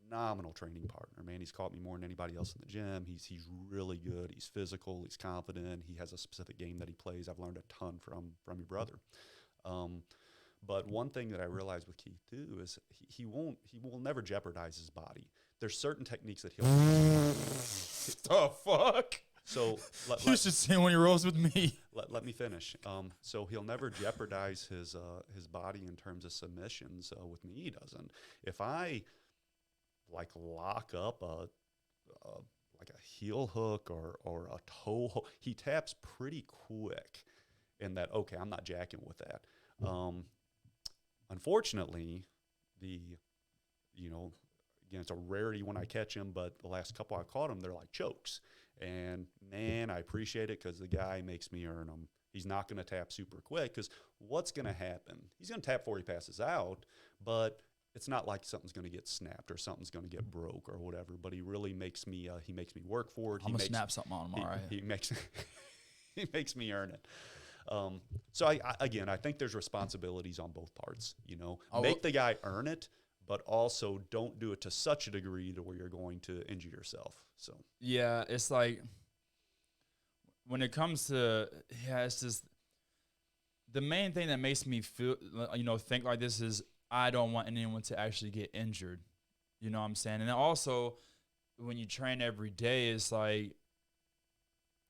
phenomenal training partner. Man, he's caught me more than anybody else in the gym. He's really good. He's physical. He's confident. He has a specific game that he plays. I've learned a ton from your brother. But one thing that I realized with Keith too is he will never jeopardize his body. There's certain techniques that he'll. The fuck. So you should see when he rolls with me. Let me finish. So he'll never jeopardize his body in terms of submissions. With me, he doesn't. If I like lock up like a heel hook or a toe hook, he taps pretty quick. In that, okay, I'm not jacking with that. Unfortunately, again, it's a rarity when I catch him, but the last couple I caught him, they're like chokes. And man, I appreciate it because the guy makes me earn them. He's not going to tap super quick because what's going to happen? He's going to tap before he passes out, but it's not like something's going to get snapped or something's going to get broke or whatever. But he really makes me work for it. I'm gonna snap something on him. All right. He makes me earn it. So I think there's responsibilities on both parts. Make the guy earn it, but also don't do it to such a degree to where you're going to injure yourself. So yeah, it's like when it comes to it's just the main thing that makes me feel think like this is I don't want anyone to actually get injured. You know what I'm saying? And then also when you train every day, it's like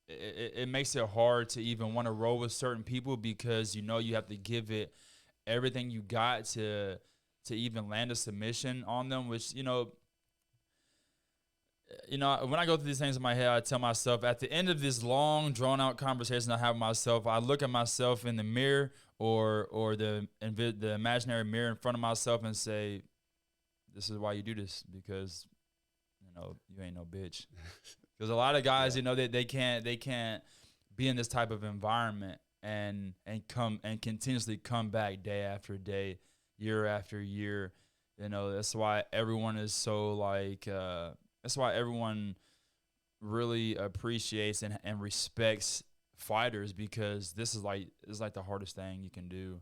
it makes it hard to even want to roll with certain people because you have to give it everything you got to even land a submission on them, which when I go through these things in my head, I tell myself at the end of this long drawn out conversation I have with myself, I look at myself in the mirror or the imaginary mirror in front of myself and say, this is why you do this, because you ain't no bitch. Because a lot of guys, they can't be in this type of environment and continuously come back day after day, year after year. That's why everyone is so like. That's why everyone really appreciates and respects fighters, because this is like the hardest thing you can do.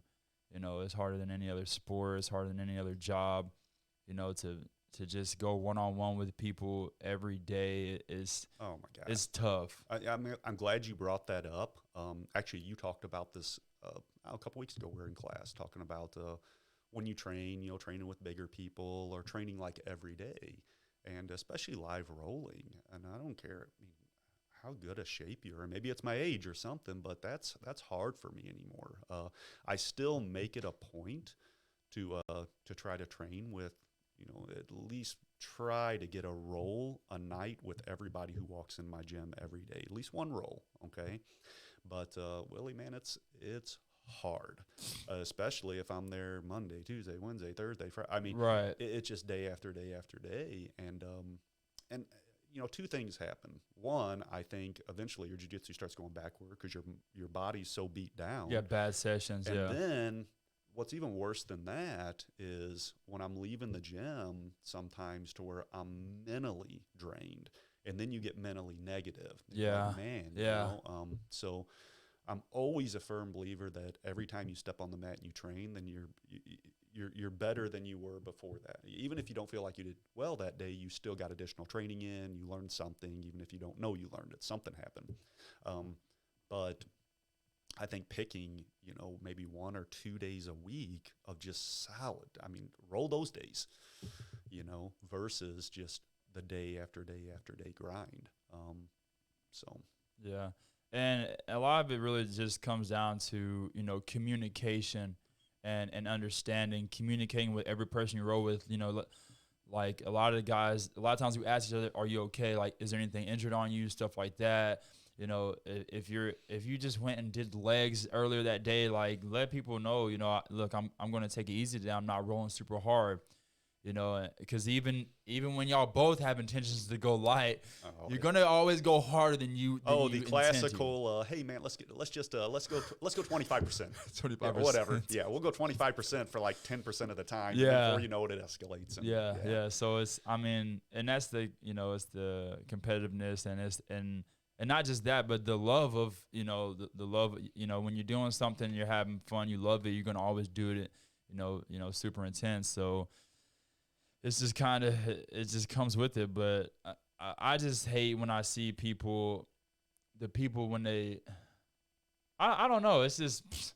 It's harder than any other sport. It's harder than any other job. To just go one-on-one with people every day is, oh my God, it's tough. I'm glad you brought that up. Actually, you talked about this a couple weeks ago. We were in class talking about when you train, training with bigger people or training like every day, and especially live rolling. And I don't care how good a shape you're in. Maybe it's my age or something, but that's hard for me anymore. I still make it a point to try to train with, at least try to get a roll a night with everybody who walks in my gym every day, at least one roll. Okay. But, Willie, man, it's hard, especially if I'm there Monday, Tuesday, Wednesday, Thursday, Friday. Right. It's just day after day after day. And two things happen. One, I think eventually your jiu-jitsu starts going backward because your body's so beat down. Yeah. Bad sessions. And yeah. then what's even worse than that is when I'm leaving the gym sometimes to where I'm mentally drained, and then you get mentally negative. Yeah. Like, man. Yeah. So I'm always a firm believer that every time you step on the mat and you train, then you're better than you were before that. Even if you don't feel like you did well that day, you still got additional training in. You learned something, even if you don't know you learned it. Something happened. But I think picking, maybe 1 or 2 days a week of just solid, roll those days, versus just the day after day after day grind. Yeah. And a lot of it really just comes down to, communication and understanding, communicating with every person you roll with. Like a lot of times we ask each other, are you okay? Like, is there anything injured on you? Stuff like that. If you just went and did legs earlier that day, like let people know, look, I'm going to take it easy today. I'm not rolling super hard. You know, because even when y'all both have intentions to go light, you're yeah. gonna always go harder than you. The classical. Hey man, let's go 25%. 25%. Whatever. Yeah, we'll go 25% for like 10% of the time. Yeah. And before you know it, it escalates. And yeah. So it's, I mean, and that's the, you know, it's the competitiveness, and it's and not just that, but the love of, you know, the love, you know, when you're doing something, you're having fun, you love it, you're gonna always do it, you know, super intense. So it's just kind of, it just comes with it. But I just hate when I see people, when they, I don't know, it's just,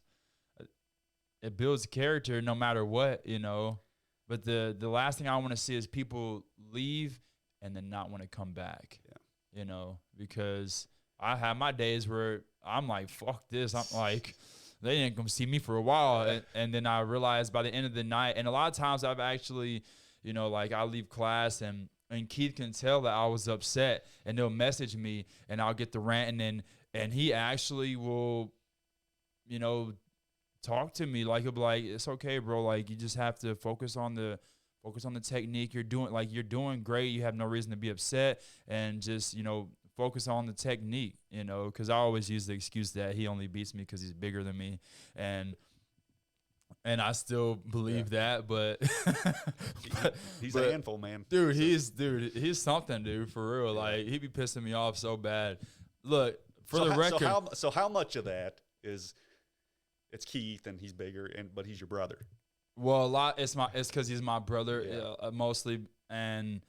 it builds character no matter what, you know. But the last thing I want to see is people leave and then not want to come back. Yeah. You know, because I have my days where I'm like, fuck this. I'm like, they ain't gonna see me for a while. And then I realized by the end of the night, and a lot of times I've actually, you know, like I leave class and Keith can tell that I was upset, and they'll message me and I'll get the rant, and he actually will, you know, talk to me. Like, he'll be like, it's okay, bro. Like, you just have to focus on the technique. You're doing great. You have no reason to be upset, and just, you know, focus on the technique, you know, because I always use the excuse that he only beats me because he's bigger than me. And I still believe that, but, he's a handful, man. Dude, he's something, dude, for real. Yeah. Like, he be pissing me off so bad. Look, for the record. So how much of that is, it's Keith and he's bigger, but he's your brother? Well, a lot. It's because he's my brother, mostly. And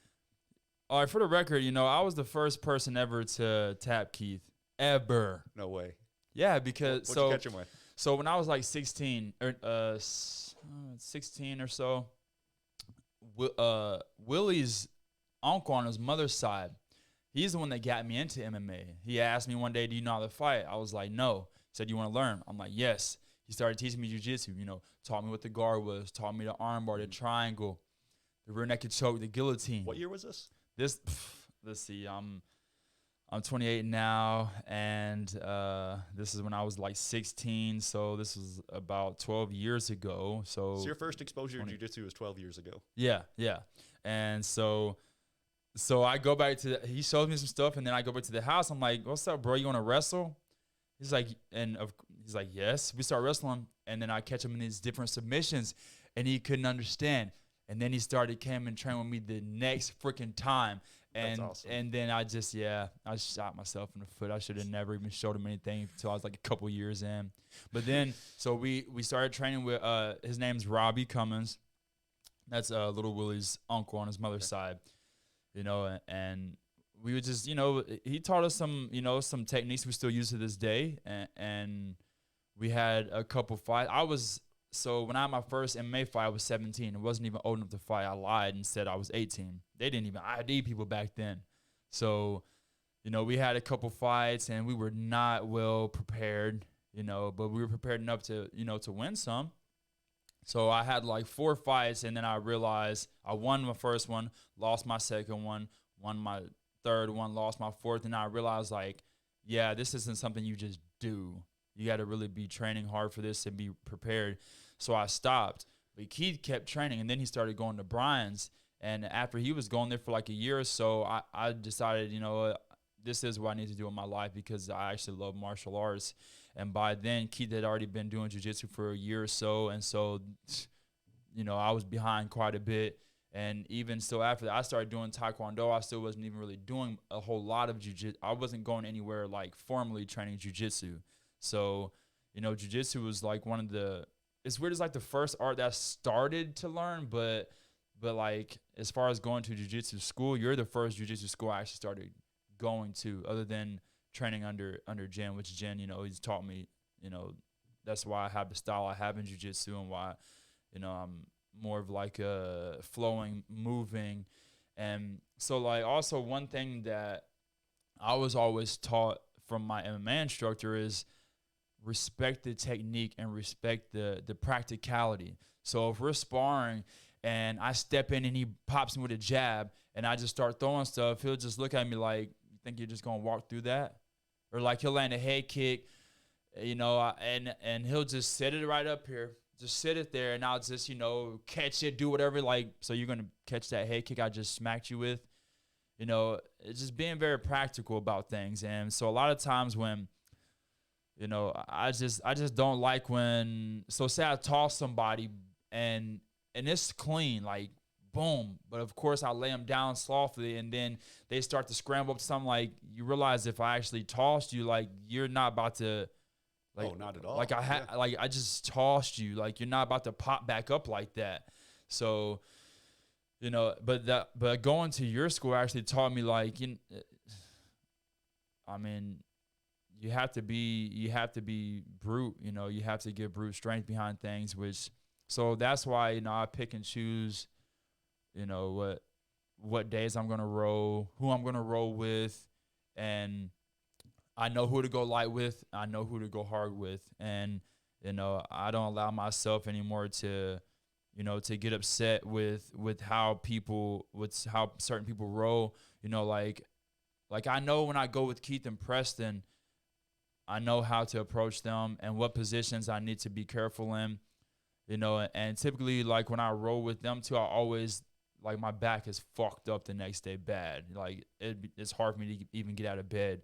all right, for the record, you know, I was the first person ever to tap Keith ever. No way. Yeah, because what'd you catch him with? So when I was like 16 or 16 or so, Willie's uncle on his mother's side, he's the one that got me into MMA. He asked me one day, "Do you know how to fight?" I was like, "No." He said, "You want to learn?" I'm like, "Yes." He started teaching me jiu-jitsu, you know, taught me what the guard was, taught me the arm bar, the triangle, the rear naked choke, the guillotine. What year was this? Let's see, I'm 28 now, and this is when I was like 16, so this was about 12 years ago. So your first exposure to jiu-jitsu was 12 years ago. Yeah. And so I go back to, he shows me some stuff, and then I go back to the house. I'm like, "What's up, bro? You want to wrestle?" He's like, he's like, "Yes." We start wrestling, and then I catch him in these different submissions, and he couldn't understand. And then he came and trained with me the next freaking time. And That's awesome. And then I shot myself in the foot. I should have never even showed him anything until I was like a couple years in. But then, so we started training with, his name's Robbie Cummins. That's little Willie's uncle on his mother's side, you know, and we would just, you know, he taught us some, you know, some techniques we still use to this day. And we had a couple fights. So when I had my first MMA fight, I was 17. I wasn't even old enough to fight. I lied and said I was 18. They didn't even ID people back then. So, you know, we had a couple fights, and we were not well prepared, you know, but we were prepared enough to, you know, to win some. So I had like 4 fights, and then I realized I won my first one, lost my second one, won my third one, lost my fourth, and I realized, like, yeah, this isn't something you just do. You got to really be training hard for this and be prepared. So I stopped. But Keith kept training, and then he started going to Brian's. And after he was going there for like a year or so, I decided, you know, this is what I need to do in my life, because I actually love martial arts. And by then, Keith had already been doing jiu-jitsu for a year or so. And so, you know, I was behind quite a bit. And even still after that, I started doing taekwondo. I still wasn't even really doing a whole lot of jiu-jitsu. I wasn't going anywhere like formally training jiu-jitsu. So, you know, jiu-jitsu was like one of the, it's weird, it's like the first art that I started to learn, but like, as far as going to jiu-jitsu school, you're the first jiu-jitsu school I actually started going to, other than training under Jen, which Jen, you know, he's taught me, you know, that's why I have the style I have in jiu-jitsu, and why, you know, I'm more of like a flowing, moving. And so, like, also one thing that I was always taught from my MMA instructor is respect the technique and respect the practicality. So if we're sparring and I step in and he pops me with a jab and I just start throwing stuff, he'll just look at me like, "You think you're just gonna walk through that?" Or like, he'll land a head kick, you know, and he'll just set it right up here, just sit it there and I'll just, catch it, do whatever. Like, so you're going to catch that head kick I just smacked you with. It's just being very practical about things. And so a lot of times when, I just don't like when, so say I toss somebody and it's clean, like boom. But of course I lay them down softly and then they start to scramble up to something, like you realize if I actually tossed you, like you're not about to, like, not at all. Like like I just tossed you, like you're not about to pop back up like that. So, but going to your school actually taught me, like, I mean, you have to be brute, you have to give brute strength behind things, so that's why, I pick and choose, what days I'm going to roll, who I'm going to roll with, and I know who to go light with, I know who to go hard with, and, I don't allow myself anymore to, to get upset with how certain people roll, like I know when I go with Keith and Preston, I know how to approach them and what positions I need to be careful in, and typically, like, when I roll with them too, I always, like, my back is fucked up the next day bad. Like, it's hard for me to even get out of bed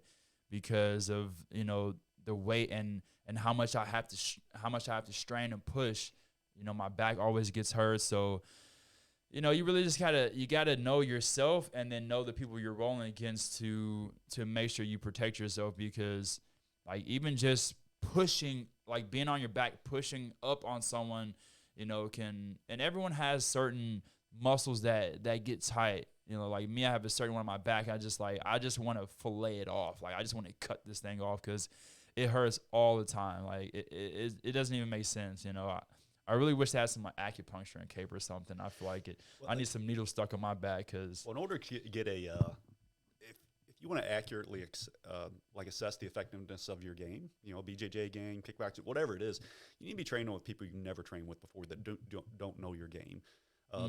because of, the weight and how much I have to strain and push. My back always gets hurt. So, you really just gotta know yourself and then know the people you're rolling against to make sure you protect yourself, because, like, even just pushing, like being on your back, pushing up on someone, and everyone has certain muscles that get tight. Like me, I have a certain one on my back. I just want to fillet it off. Like, I just want to cut this thing off because it hurts all the time. Like, it doesn't even make sense. I really wish I had some, like, acupuncture and cape or something. I feel like it. Well, I need some needles stuck in my back because. Well, in order to get if you want to accurately assess the effectiveness of your game, BJJ game, kickboxing, whatever it is, you need to be training with people you've never trained with before that don't know your game.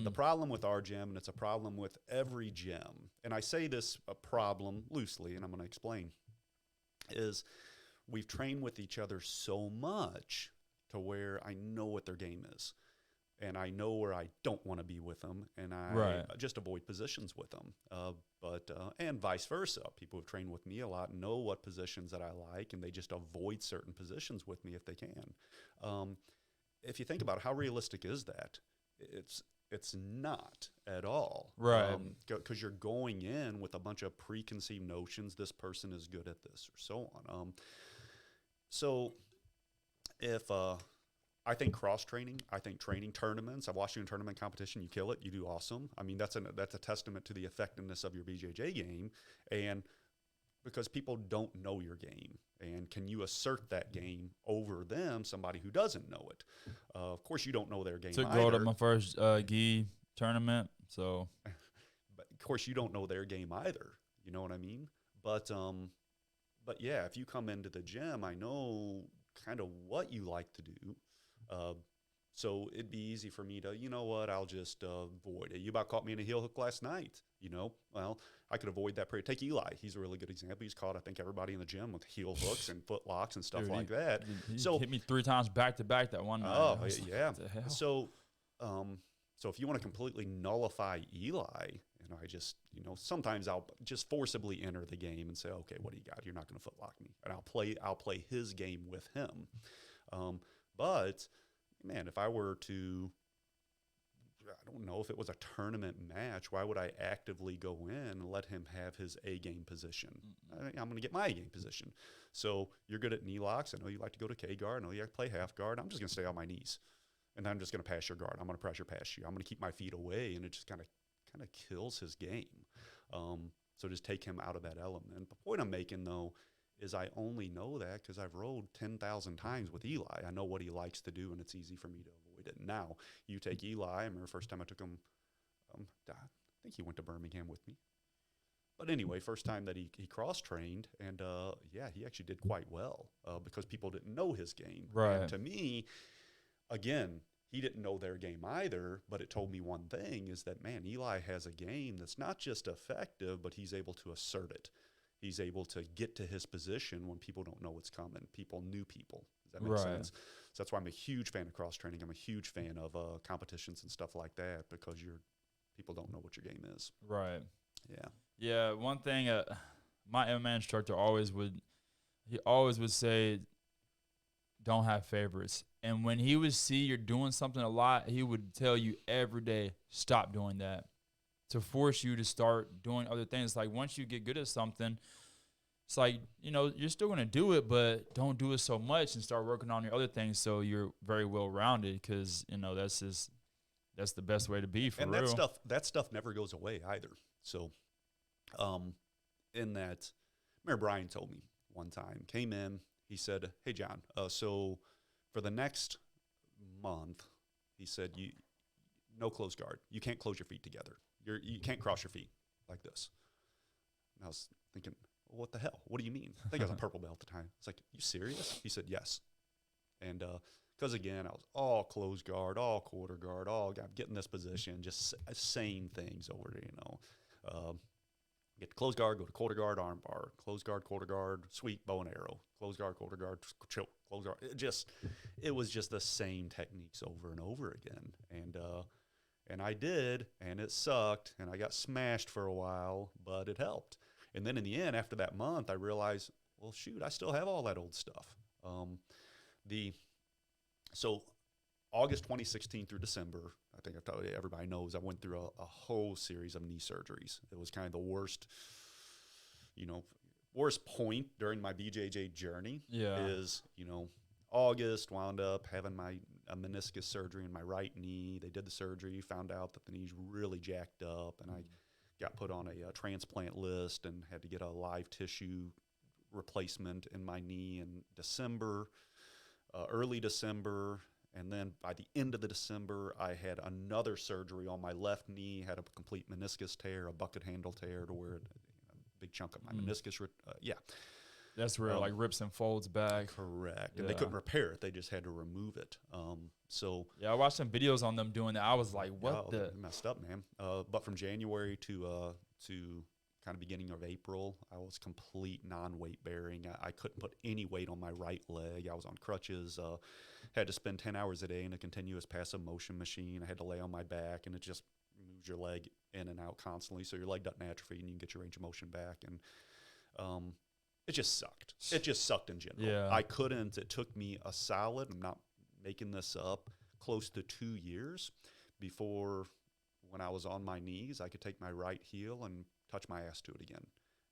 The problem with our gym, and it's a problem with every gym, and I say this a problem loosely, and I'm going to explain, is we've trained with each other so much to where I know what their game is. And I know where I don't want to be with them, and I just avoid positions with them. And vice versa. People who've trained with me a lot know what positions that I like, and they just avoid certain positions with me if they can. If you think about it, how realistic is that? It's not at all. Right. Because you're going in with a bunch of preconceived notions. This person is good at this, or so on. So if I think cross-training, I think training tournaments. I've watched you in tournament competition. You kill it. You do awesome. I mean, that's a testament to the effectiveness of your BJJ game, and because people don't know your game. And can you assert that game over them, somebody who doesn't know it? Of course, you don't know their game Took either. gold at my first gi tournament, so. But of course, you don't know their game either. You know what I mean? But yeah, if you come into the gym, I know kind of what you like to do. So it'd be easy for me to, I'll just avoid it. You about caught me in a heel hook last night, Well, I could avoid that. Take Eli. He's a really good example. He's caught, I think, everybody in the gym with heel hooks and foot locks and stuff like that. He hit me 3 times back to back that one night. Oh, yeah. So if you want to completely nullify Eli, I just, sometimes I'll just forcibly enter the game and say, okay, what do you got? You're not going to foot lock me. And I'll play his game with him. But, man, if I were to, I don't know, if it was a tournament match, why would I actively go in and let him have his A-game position? I'm going to get my A-game position. So you're good at knee locks. I know you like to go to K-guard. I know you like to play half guard. I'm just going to stay on my knees. And I'm just going to pass your guard. I'm going to pressure pass you. I'm going to keep my feet away, and it just kind of kills his game. So just take him out of that element. The point I'm making, though, is I only know that because I've rolled 10,000 times with Eli. I know what he likes to do, and it's easy for me to avoid it. Now, you take Eli. I remember the first time I took him, I think he went to Birmingham with me. But anyway, first time that he cross-trained, and he actually did quite well because people didn't know his game. Right. And to me, again, he didn't know their game either, but it told me one thing is that, man, Eli has a game that's not just effective, but he's able to assert it. he's able to get to his position when people don't know what's coming. People, new people. Does that make Right. sense? So that's why I'm a huge fan of cross training. I'm a huge fan of competitions and stuff like that, because people don't know what your game is. Right. Yeah. Yeah. One thing, my MMA instructor always would say, don't have favorites. And when he would see you're doing something a lot, he would tell you every day, stop doing that, to force you to start doing other things. Like once you get good at something, it's like, you're still going to do it, but don't do it so much and start working on your other things so you're very well rounded, because, that's the best way to be, for And real. that stuff never goes away either. So, in that, remember Brian told me one time, came in, he said, "Hey John, so for the next month," he said, no closed guard. You can't close your feet together. You can't cross your feet like this." And I was thinking, well, what the hell? What do you mean? I think I was a purple belt at the time. It's like, you serious? He said, yes. And because again, I was all closed guard, all quarter guard, all getting this position, just saying things over, get to close guard, go to quarter guard, arm bar, close guard, quarter guard, sweep, bow and arrow, close guard, quarter guard, choke, close guard. It was just the same techniques over and over again. And I did, and it sucked, and I got smashed for a while, but it helped. And then in the end, after that month, I realized, well, shoot, I still have all that old stuff. So August 2016 through December, I think I've told you, everybody knows, I went through a whole series of knee surgeries. It was kind of the worst point during my BJJ journey. Yeah. Is, August, wound up having a meniscus surgery in my right knee. They did the surgery, found out that the knee's really jacked up, and I got put on a transplant list and had to get a live tissue replacement in my knee in December, early December. And then by the end of the December, I had another surgery on my left knee, had a complete meniscus tear, a bucket handle tear, to where a big chunk of my meniscus, That's where it like rips and folds back. Correct. Yeah. And they couldn't repair it. They just had to remove it. Yeah, I watched some videos on them doing that. I was like, what the? They messed up, man. But from January to kind of beginning of April, I was complete non-weight bearing. I couldn't put any weight on my right leg. I was on crutches. Had to spend 10 hours a day in a continuous passive motion machine. I had to lay on my back, and it just moves your leg in and out constantly, so your leg doesn't atrophy, and you can get your range of motion back. And it just sucked. It just sucked in general. Yeah. I couldn't. It took me a solid, I'm not making this up, close to 2 years before, when I was on my knees, I could take my right heel and touch my ass to it again.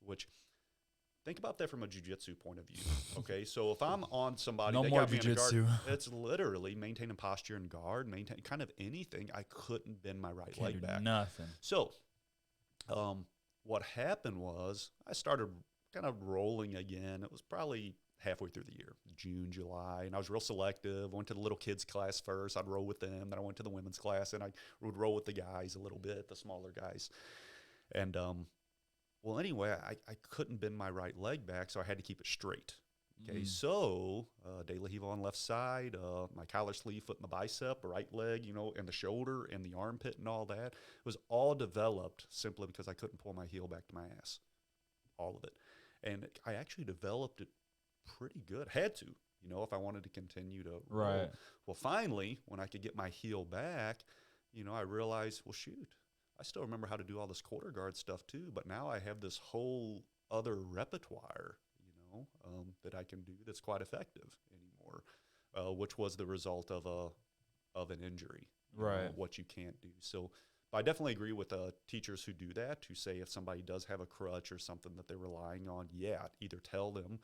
Which, think about that from a jiu-jitsu point of view. Okay, so if I'm on somebody, No they more got me in a guard, jiu-jitsu. it's literally maintaining posture and guard, maintain kind of anything. I couldn't bend my right Can't leg do back. nothing. So, what happened was I started kind of rolling again. It was probably halfway through the year, June, July, and I was real selective. Went to the little kids class first. I'd roll with them. Then I went to the women's class, and I would roll with the guys a little bit, the smaller guys. And well, anyway, I couldn't bend my right leg back, so I had to keep it straight. Okay, so de la Hiva on left side, my collar sleeve, foot in the bicep, right leg, and the shoulder and the armpit and all that was all developed simply because I couldn't pull my heel back to my ass, all of it. And I actually developed it pretty good. Had to, if I wanted to continue to roll. Right. Well, finally, when I could get my heel back, I realized, well, shoot, I still remember how to do all this quarter guard stuff too, but now I have this whole other repertoire, that I can do that's quite effective anymore, which was the result of an injury. Right. What you can't do. So I definitely agree with teachers who do that, who say if somebody does have a crutch or something that they're relying on, either tell them,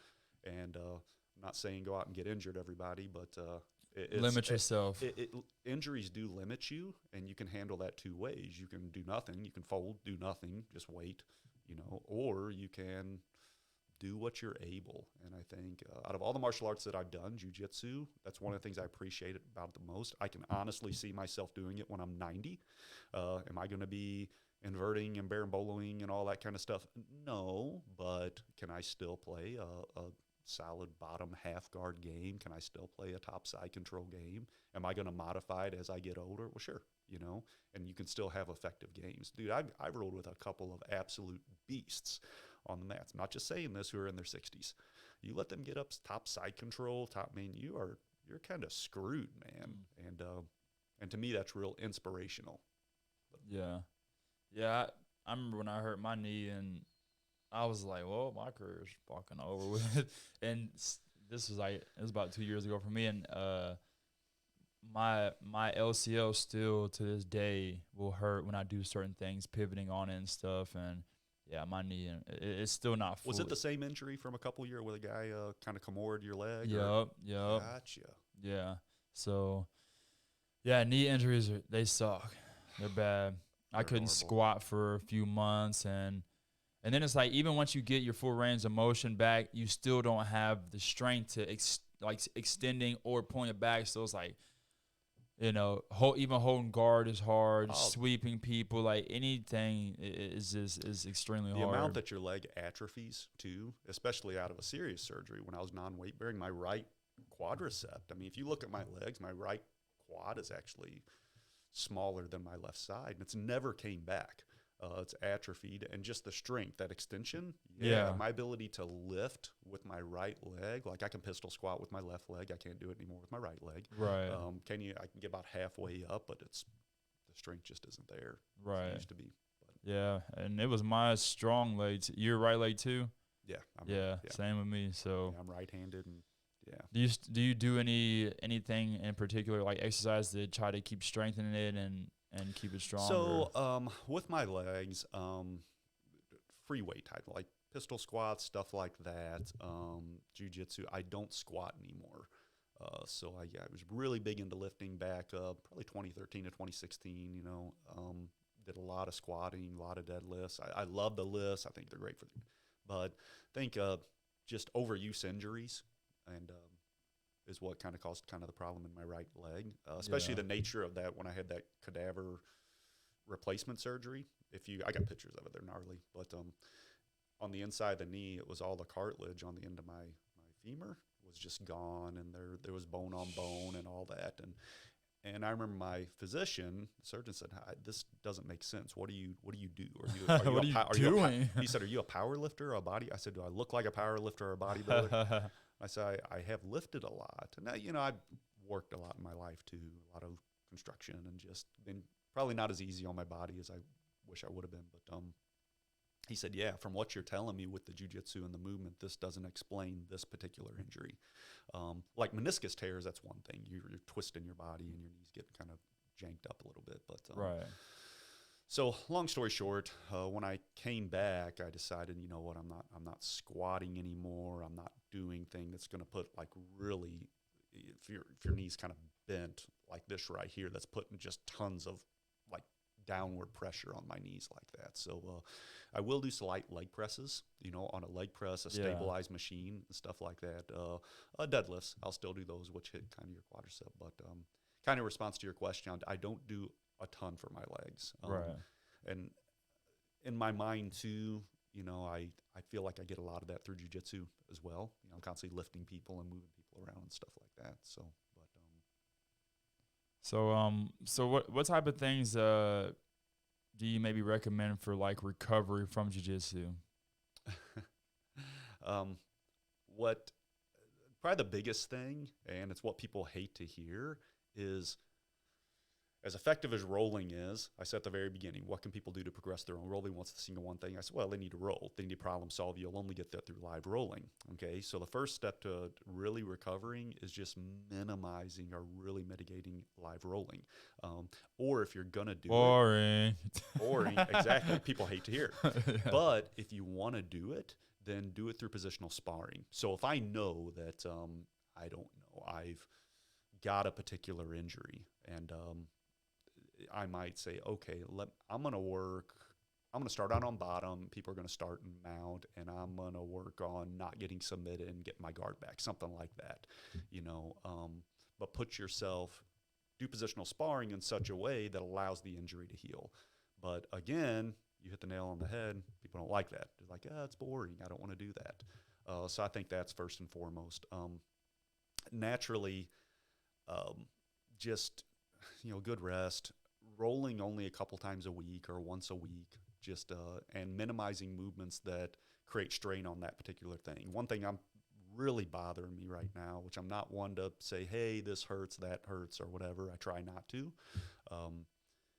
and I'm not saying go out and get injured, everybody, but Limit yourself. Injuries do limit you, and you can handle that two ways. You can do nothing. You can fold, do nothing, just wait, or you can do what you're able. And I think out of all the martial arts that I've done, jiu-jitsu, that's one of the things I appreciate about it the most. I can honestly see myself doing it when I'm 90. Am I going to be inverting and berimboloing and all that kind of stuff? No, but can I still play a solid bottom half guard game? Can I still play a top side control game? Am I going to modify it as I get older? Well, sure, and you can still have effective games. Dude, I've rolled with a couple of absolute beasts on the mats. I'm not just saying this, who are in their 60s. You let them get up top side control, you're kind of screwed, man. And to me, that's real inspirational. Yeah. Yeah. I remember when I hurt my knee and I was like, well, my career's fucking over with. And this was it was about 2 years ago for me. And my LCL still to this day will hurt when I do certain things, pivoting on it and stuff. And yeah, my knee, it's still not fully. Was it the same injury from a couple years where the guy kind of comored your leg? Yep. Gotcha. Yeah. So, yeah, knee injuries, they suck. They're bad. I couldn't squat for a few months. And then it's like, even once you get your full range of motion back, you still don't have the strength to extending or pulling it back. So it's like, even holding guard is hard. Sweeping people, like anything is extremely hard. The amount that your leg atrophies too, especially out of a serious surgery. When I was non-weight bearing, my right quadricep. I mean, if you look at my legs, my right quad is actually smaller than my left side, and it's never came back. It's atrophied, and just the strength, that extension, my ability to lift with my right leg, like I can pistol squat with my left leg, I can't do it anymore with my right leg. Right. I can get about halfway up, but the strength just isn't there. Right. It used to be. But yeah, and it was my strong leg. Your right leg too? Yeah. Same with me. So I'm right-handed, and Do you do anything in particular, like exercise, to try to keep strengthening it and keep it strong? So with my legs, free weight type, like pistol squats, stuff like that, jiu-jitsu, I don't squat anymore. So I was really big into lifting back probably 2013 to 2016, did a lot of squatting, a lot of deadlifts. I love the lifts. I think they're great but I think just overuse injuries and is what kind of caused kind of the problem in my right leg, especially the nature of that when I had that cadaver replacement surgery. I got pictures of it, they're gnarly, but on the inside of the knee, it was all the cartilage on the end of my femur was just gone, and there was bone on bone and all that. And I remember my physician, the surgeon, said, "This doesn't make sense. What do you do? Are you doing?" He said, "Are you a power lifter or a body?" I said, "Do I look like a power lifter or a bodybuilder?" I said, I have lifted a lot. And, I've worked a lot in my life, too, a lot of construction, and just been probably not as easy on my body as I wish I would have been. But he said, yeah, from what you're telling me with the jiu-jitsu and the movement, this doesn't explain this particular injury. Like meniscus tears, that's one thing. You're twisting your body and your knees get kind of janked up a little bit. But right. So long story short, when I came back, I decided, you know what, I'm not squatting anymore. I'm not doing thing that's going to put like really, if your knee's kind of bent like this right here, that's putting just tons of like downward pressure on my knees like that. So I will do slight leg presses, on a leg press, a stabilized machine and stuff like that. Deadlifts, I'll still do those, which hit kind of your quadricep. But kind of response to your question, I don't do a ton for my legs. Right. And in my mind too, I feel like I get a lot of that through jiu-jitsu as well. I'm constantly lifting people and moving people around and stuff like that. So, so what type of things do you maybe recommend for like recovery from jiu-jitsu? What probably the biggest thing, and it's what people hate to hear, is as effective as rolling is, I said at the very beginning, what can people do to progress their own rolling? What's the single one thing? I said, well, they need to roll. They need to problem solve. You'll only get that through live rolling. Okay, so the first step to really recovering is just minimizing or really mitigating live rolling. Or if you're going to do boring, exactly. People hate to hear. Yeah. But if you want to do it, then do it through positional sparring. So if I know that, I don't know, I've got a particular injury and I might say, okay, I'm going to start out on bottom. People are going to start and mount, and I'm going to work on not getting submitted and get my guard back, something like that, but do positional sparring in such a way that allows the injury to heal. But again, you hit the nail on the head. People don't like that. They're like, it's boring. I don't want to do that. So I think that's first and foremost. Naturally, just, good rest, rolling only a couple times a week or once a week, just and minimizing movements that create strain on that particular thing. One thing I'm really bothering me right now, which I'm not one to say, hey, this hurts, that hurts, or whatever. I try not to.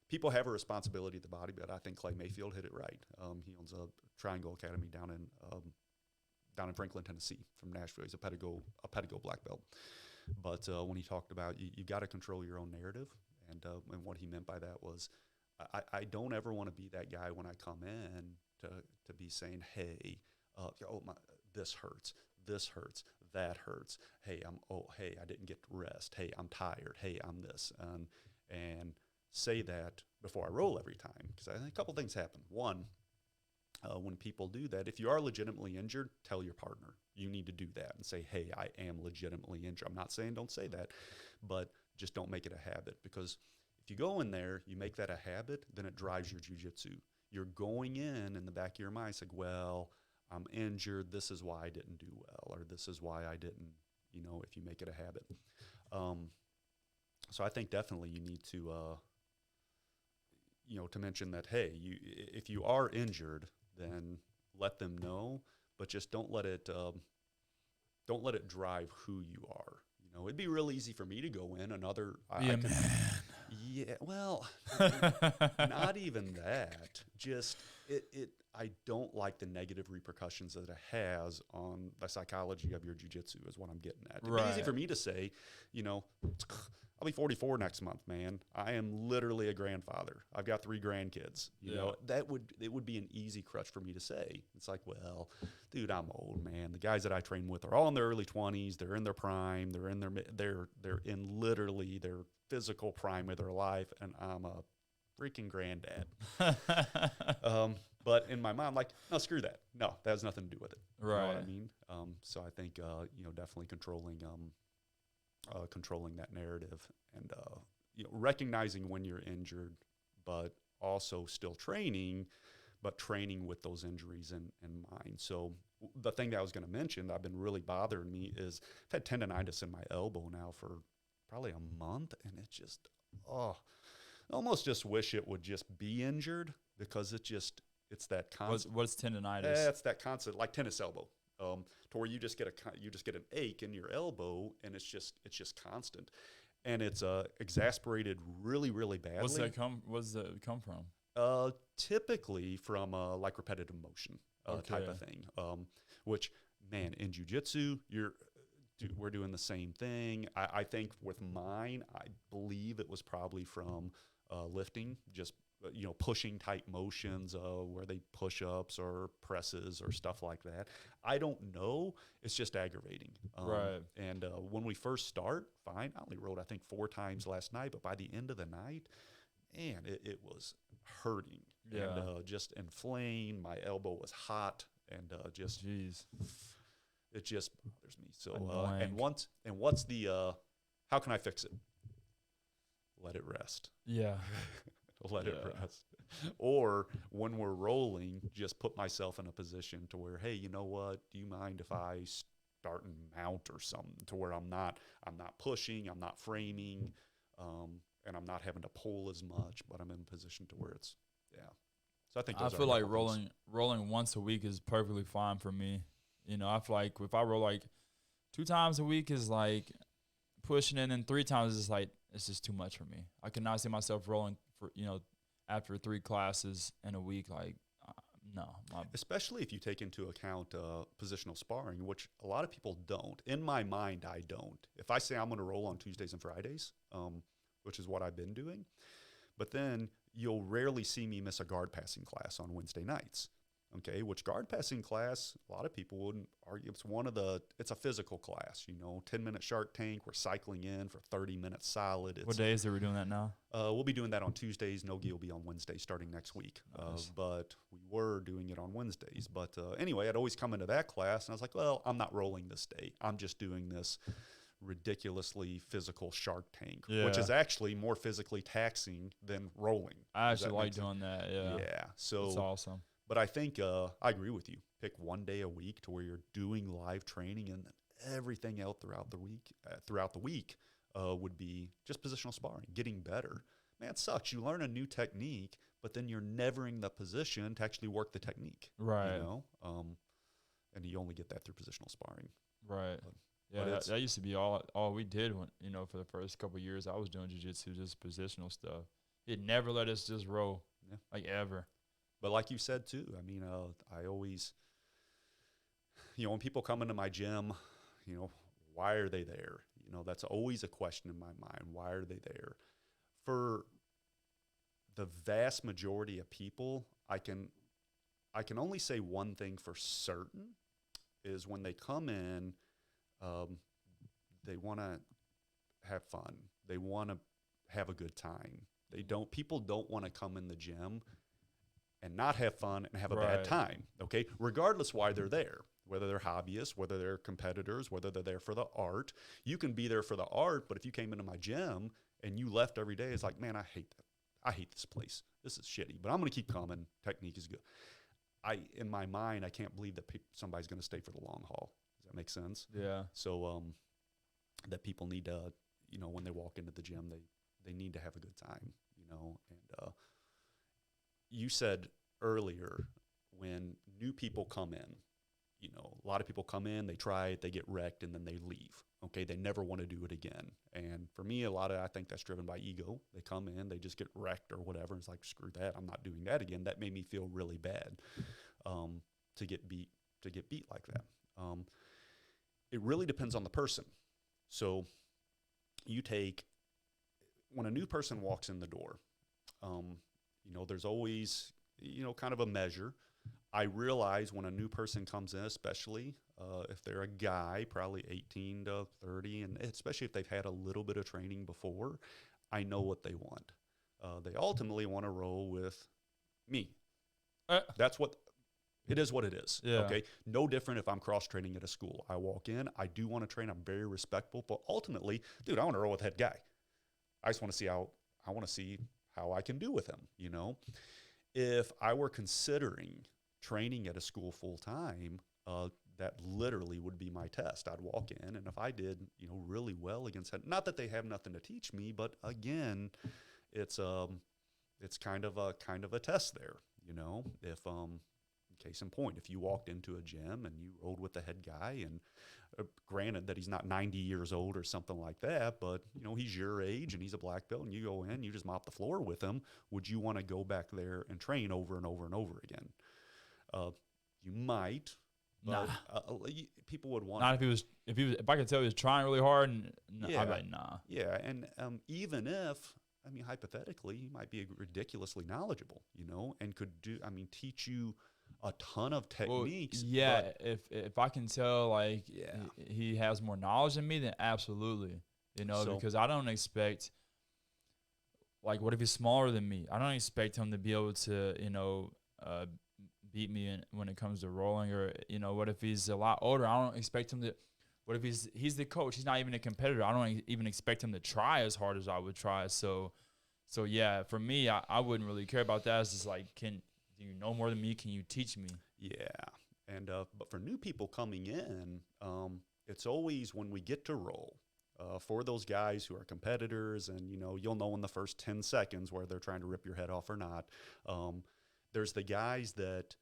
People have a responsibility to the body, but I think Clay Mayfield hit it right. He owns a Triangle Academy down in Franklin, Tennessee, from Nashville. He's a pedigo black belt. But when he talked about you got to control your own narrative, and what he meant by that was, I don't ever want to be that guy when I come in to be saying, hey, this hurts, that hurts. Hey, I didn't get rest. Hey, I'm tired. Hey, I'm this, and say that before I roll every time, because I think a couple things happen. One, when people do that, if you are legitimately injured, tell your partner. You need to do that and say, hey, I am legitimately injured. I'm not saying don't say that, but just don't make it a habit, because if you go in there, you make that a habit, then it drives your jiu-jitsu. You're going in the back of your mind, it's like, well, I'm injured. This is why I didn't do well, or this is why I didn't, if you make it a habit. So I think definitely you need to, to mention that, hey, if you are injured, then let them know, but just don't let it drive who you are. It'd be real easy for me to go in another. Yeah, well, not even that. Just I don't like the negative repercussions that it has on the psychology of your jiu-jitsu is what I'm getting at. It'd be easy for me to say, I'll be 44 next month, man. I am literally a grandfather. I've got 3 grandkids. It would be an easy crutch for me to say. It's like, well, dude, I'm old, man. The guys that I train with are all in their early 20s. They're in their prime. They're in literally their physical prime of their life, and I'm a freaking granddad. But in my mind, I'm like, no, screw that. No, that has nothing to do with it. Right. You know what I mean? So I think definitely controlling that narrative, and recognizing when you're injured, but also still training, but training with those injuries in mind. So the thing that I was going to mention that I've been really bothering me is I've had tendonitis in my elbow now for probably a month, and it's just, I almost just wish it would just be injured, because it's that constant. What's tendonitis? It's that constant, like tennis elbow. To where you just get an ache in your elbow, and it's just constant, and it's exasperated really, really badly. What's that come from? Typically from like repetitive motion type of thing. Which, man, in jiu-jitsu, we're doing the same thing. I think with mine, I believe it was probably from lifting, just pushing type motions where they push-ups or presses or stuff like that. I don't know. It's just aggravating. Right. And when we first start, fine. I only rode, I think, 4 times last night, but by the end of the night, man, it was hurting. Yeah. And just inflamed. My elbow was hot, and just, jeez, it just bothers me. So, what's the, how can I fix it? Let it rest. Yeah. Let it rest. Or when we're rolling, just put myself in a position to where, hey, you know what? Do you mind if I start and mount or something, to where I'm not pushing, I'm not framing, and I'm not having to pull as much, but I'm in a position to where it's, yeah. So I think I feel like rolling once a week is perfectly fine for me. I feel like if I roll like 2 times a week is like pushing it, and 3 times is like, it's just too much for me. I cannot see myself rolling for, after 3 classes in a week. Like, no. Especially if you take into account positional sparring, which a lot of people don't. In my mind, I don't. If I say I'm going to roll on Tuesdays and Fridays, which is what I've been doing, but then you'll rarely see me miss a guard passing class on Wednesday nights. Okay, which guard passing class, a lot of people wouldn't argue, it's a physical class, 10-minute shark tank. We're cycling in for 30 minutes solid. What days are we doing that now? We'll be doing that on Tuesdays. No-gi will be on Wednesdays starting next week. Nice. But we were doing it on Wednesdays. But anyway, I'd always come into that class, and I was like, well, I'm not rolling this day. I'm just doing this ridiculously physical shark tank, which is actually more physically taxing than rolling. I actually like doing that, yeah. Yeah, so it's awesome. But I think I agree with you. Pick one day a week to where you're doing live training, and everything else throughout the week would be just positional sparring, getting better. Man, it sucks. You learn a new technique, but then you're never in the position to actually work the technique. Right. and you only get that through positional sparring. Right. But, Yeah, but that used to be all we did when, for the first couple of years I was doing jiu-jitsu, just positional stuff. It never let us just roll, yeah. like ever. But like you said too, I mean, I always, when people come into my gym, why are they there? That's always a question in my mind. Why are they there? For the vast majority of people, I can only say one thing for certain is when they come in, they want to have fun. They want to have a good time. People don't want to come in the gym and not have fun and have a bad time, okay? Regardless why they're there, whether they're hobbyists, whether they're competitors, whether they're there for the art. You can be there for the art, but if you came into my gym and you left every day, it's like, man, I hate that. I hate this place. This is shitty, but I'm going to keep coming. Technique is good. In my mind, I can't believe that somebody's going to stay for the long haul. Does that make sense? Yeah. So that people need to, when they walk into the gym, they need to have a good time, and you said earlier when new people come in, a lot of people come in, they try it, they get wrecked, and then they leave. Okay, they never want to do it again. And for me, I think that's driven by ego. They come in, they just get wrecked or whatever. It's like, screw that, I'm not doing that again. That made me feel really bad to get beat like that. It really depends on the person. So when a new person walks in the door, there's always, kind of a measure. I realize when a new person comes in, especially if they're a guy, probably 18 to 30, and especially if they've had a little bit of training before, I know what they want. They ultimately want to roll with me. That's what it is. What it is. Yeah. Okay. No different if I'm cross training at a school. I walk in. I do want to train. I'm very respectful, but ultimately, dude, I want to roll with the head guy. I just want to see how I can do with him. If I were considering training at a school full time, that literally would be my test. I'd walk in, and if I did, really well against it, not that they have nothing to teach me, but again, it's kind of a test there. If case in point, if you walked into a gym and you rolled with the head guy, and granted that he's not 90 years old or something like that, but he's your age and he's a black belt, and you go in, you just mop the floor with him, would you want to go back there and train over and over and over again? You might, but people would want. Not if I could tell he was trying really hard, and yeah, I'd be like, nah. Yeah, and even if, hypothetically, he might be ridiculously knowledgeable, and could teach you a ton of techniques. Well, yeah, if I can tell, he has more knowledge than me, then absolutely, because I don't expect, what if he's smaller than me? I don't expect him to be able to, beat me when it comes to rolling, or what if he's a lot older? I don't expect him to. What if he's the coach? He's not even a competitor. I don't even expect him to try as hard as I would try. So yeah, for me, I wouldn't really care about that. It's just do you know more than me? Can you teach me? Yeah, and but for new people coming in, it's always when we get to roll. For those guys who are competitors, and you'll know in the first 10 seconds where they're trying to rip your head off or not. There's the guys that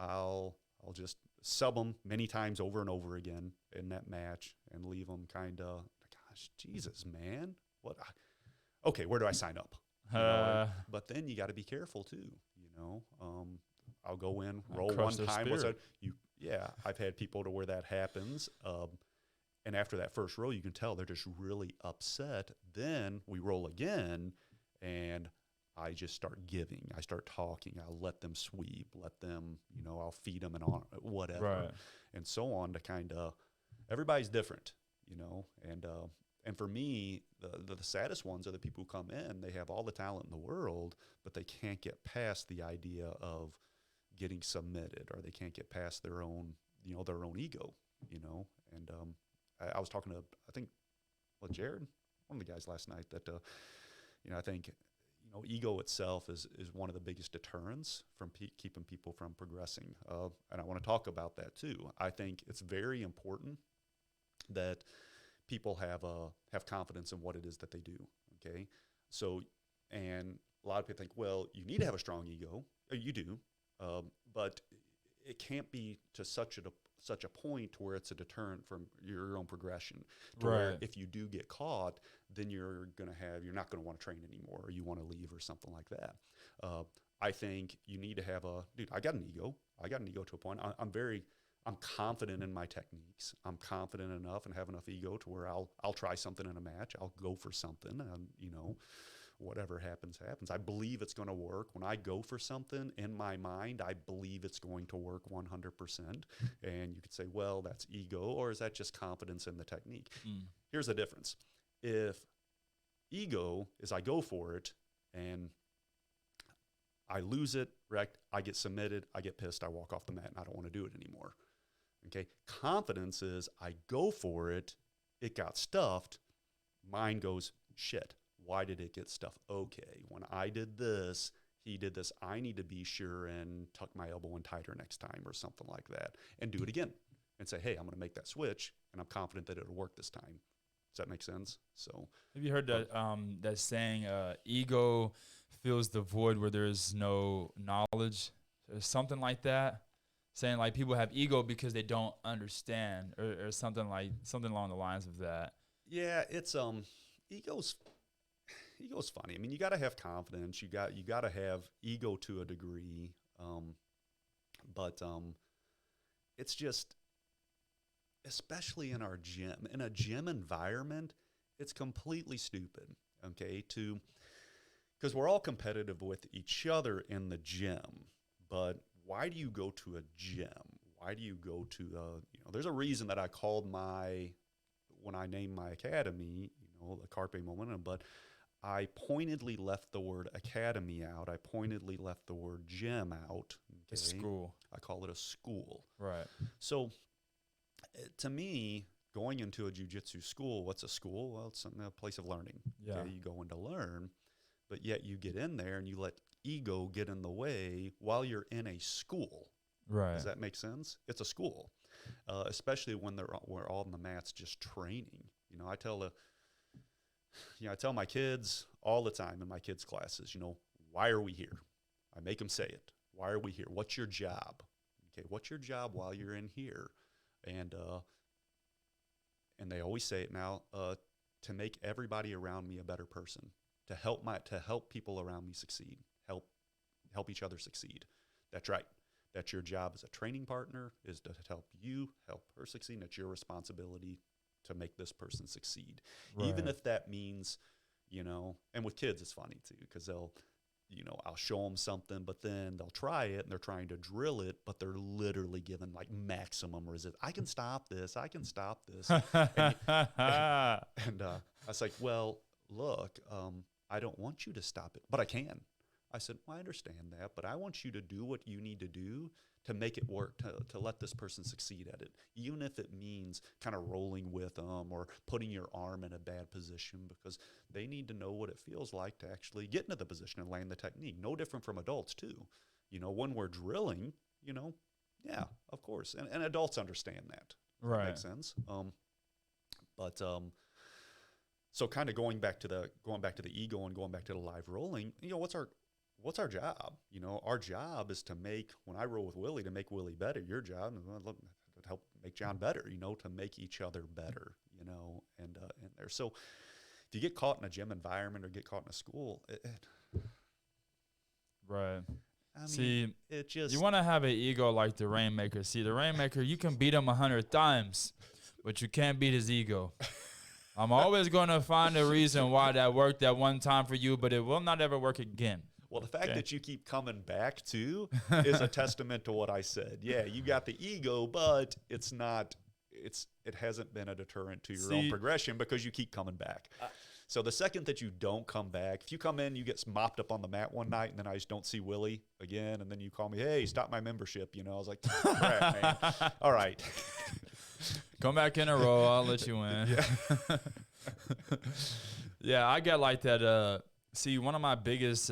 I'll just sub them many times over and over again in that match and leave them kind of, gosh, Jesus, man, what? Okay, where do I sign up? But then you got to be careful too. I'll go in, roll one time. I've had people to where that happens. And after that first roll, you can tell they're just really upset. Then we roll again, and I just start giving. I start talking. I'll let them sweep, let them, I'll feed them and on whatever, and so on to kind of, everybody's different, and for me, the saddest ones are the people who come in, they have all the talent in the world, but they can't get past the idea of getting submitted, or they can't get past their own ego, and I was talking to, I think, Jared, one of the guys last night, that, I think, ego itself is one of the biggest deterrents from keeping people from progressing. And I want to talk about that too. I think it's very important that people have confidence in what it is that they do. Okay. So, and a lot of people think, well, you need to have a strong ego. You do. But it can't be to such such a point to where it's a deterrent from your own progression. To where if you do get caught, then you're not going to want to train anymore, or you want to leave or something like that. I think you need to have I got an ego. I got an ego to a point. I'm confident in my techniques. I'm confident enough and have enough ego to where I'll try something in a match. I'll go for something, and whatever happens. I believe it's going to work. When I go for something in my mind, I believe it's going to work 100%. And you could say, well, that's ego, or is that just confidence in the technique? Here's the difference. If ego is I go for it and I lose it, wrecked, I get submitted, I get pissed, I walk off the mat, and I don't want to do it anymore. Okay. Confidence is I go for it, it got stuffed, mind goes, shit, why did it get stuffed? Okay, when I did this, he did this, I need to be sure and tuck my elbow in tighter next time or something like that, and do it again and say, hey, I'm going to make that switch, and I'm confident that it'll work this time. Does that make sense? So, have you heard that saying, ego fills the void where there's no knowledge, or something like that? Saying like people have ego because they don't understand, or something along the lines of that. Yeah, it's ego's funny. I mean, you got to have confidence. You got to have ego to a degree, but it's just, especially in our gym, in a gym environment, it's completely stupid. Okay, because we're all competitive with each other in the gym, but why do you go to a gym? Why do you go to there's a reason that I called when I named my academy, the Carpe Momentum, but I pointedly left the word academy out. I pointedly left the word gym out. Okay? A school. I call it a school. Right. So to me, going into a jiu-jitsu school, what's a school? Well, it's a place of learning. Yeah. Okay? You go in to learn, but yet you get in there and you let ego get in the way while you're in a school. Right. Does that make sense? It's a school, especially when we're all on the mats just training. I tell my kids all the time in my kids' classes, why are we here? I make them say it. Why are we here? What's your job? Okay, what's your job while you're in here? And they always say it now, to make everybody around me a better person, to help people around me succeed, help each other succeed. That's right. That's your job as a training partner, is to help her succeed. That's your responsibility to make this person succeed. Right. Even if that means, and with kids, it's funny too, because they'll, I'll show them something, but then they'll try it and they're trying to drill it, but they're literally given like maximum resist. I can stop this. and I was like, well, look, I don't want you to stop it, but I can. I said, well, I understand that, but I want you to do what you need to do to make it work, to let this person succeed at it, even if it means kind of rolling with them or putting your arm in a bad position, because they need to know what it feels like to actually get into the position and land the technique. No different from adults too. When we're drilling, yeah, of course. And adults understand that. Right. That makes sense. So kind of going back to the ego and going back to the live rolling, what's our job? Our job is to make, when I roll with Willie, to make Willie better. Your job is to help make John better, to make each other better, and there. So if you get caught in a gym environment or get caught in a school, right. I mean, see, it just, you want to have an ego like the Rainmaker. See, the Rainmaker, you can beat him 100 times, but you can't beat his ego. I'm always going to find a reason why that worked that one time for you, but it will not ever work again. Well, the fact that you keep coming back to is a testament to what I said. Yeah, you got the ego, but it hasn't been a deterrent to your own progression because you keep coming back. So the second that you don't come back, if you come in, you get mopped up on the mat one night, and then I just don't see Willie again, and then you call me, hey, stop my membership. I was like, crap, man. All right. Come back in a row. I'll let you in. Yeah. Yeah, I get like that. See, one of my biggest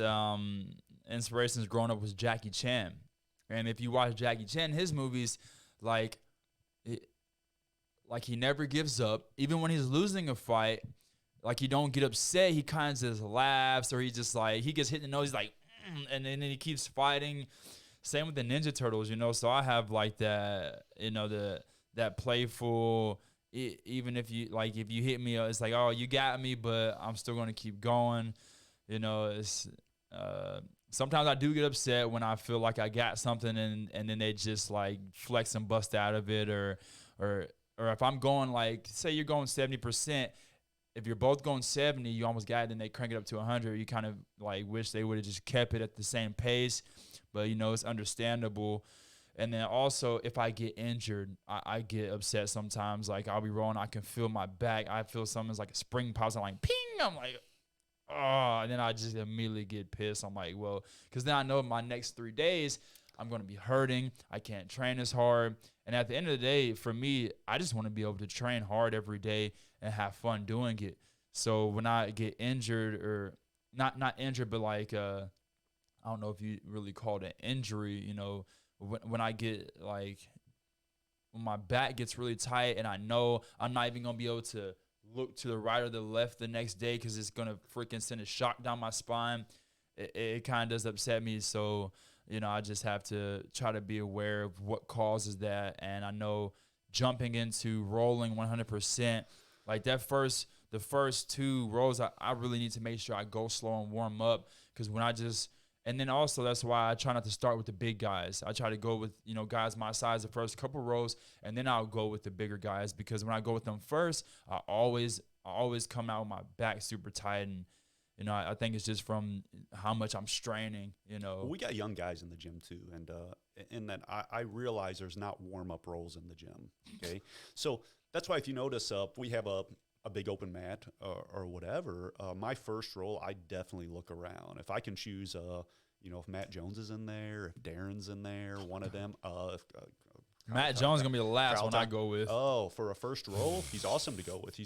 inspirations growing up was Jackie Chan. And if you watch Jackie Chan, his movies, like he never gives up. Even when he's losing a fight, like he don't get upset. He kind of just laughs, or he just like, he gets hit in the nose. He's like, and then he keeps fighting. same with the Ninja Turtles, so I have like that, that playful, even if you hit me, it's like, oh, you got me, but I'm still going to keep going. It's sometimes I do get upset when I feel like I got something and then they just like flex and bust out of it, or if I'm going, like, say you're going 70%, if you're both going 70, you almost got it, and they crank it up to 100. You kind of like wish they would have just kept it at the same pace, but it's understandable. And then also, if I get injured, I get upset sometimes. Like, I'll be rolling, I can feel my back. I feel something's like a spring pops. I'm like, ping. I'm like, oh, and then I just immediately get pissed. I'm like, well, because then I know my next 3 days, I'm going to be hurting. I can't train as hard. And at the end of the day, for me, I just want to be able to train hard every day and have fun doing it. So when I get injured, or not injured, but like, I don't know if you really call it an injury, when I get like, when my back gets really tight and I know I'm not even going to be able to look to the right or the left the next day because it's going to freaking send a shock down my spine, it kind of does upset me. So, I just have to try to be aware of what causes that. And I know jumping into rolling 100%, like the first 2 rolls, I really need to make sure I go slow and warm up, because and then also that's why I try not to start with the big guys. I try to go with, guys my size the first couple rows, and then I'll go with the bigger guys, because when I go with them first, I always come out with my back super tight. And, I think it's just from how much I'm straining, Well, we got young guys in the gym too. And in that, I realize there's not warm-up rolls in the gym, okay? So that's why if you notice, we have a big open mat or whatever, my first roll, I definitely look around. If I can choose, if Matt Jones is in there, if Darren's in there, one of them, if Matt Jones is going to be the last one I go with. Oh, for a first roll, he's awesome to go with.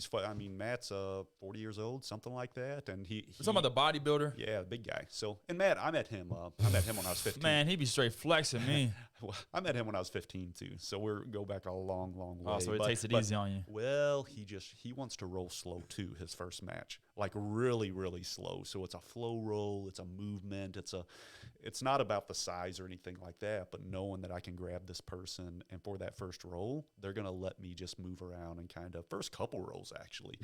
Matt's 40 years old, something like that. And he talking about the bodybuilder? Yeah, the big guy. So, and Matt, I met him when I was 15. Man, he be straight flexing me. Well, I met him when I was 15 too. So go back a long, long way. Oh, so it takes it easy on you. Well, he wants to roll slow too, his first match. Like really, really slow. So it's a flow roll, it's a movement, it's not about the size or anything like that, but knowing that I can grab this person, and for that first roll, they're going to let me just move around and kind of first couple rolls actually,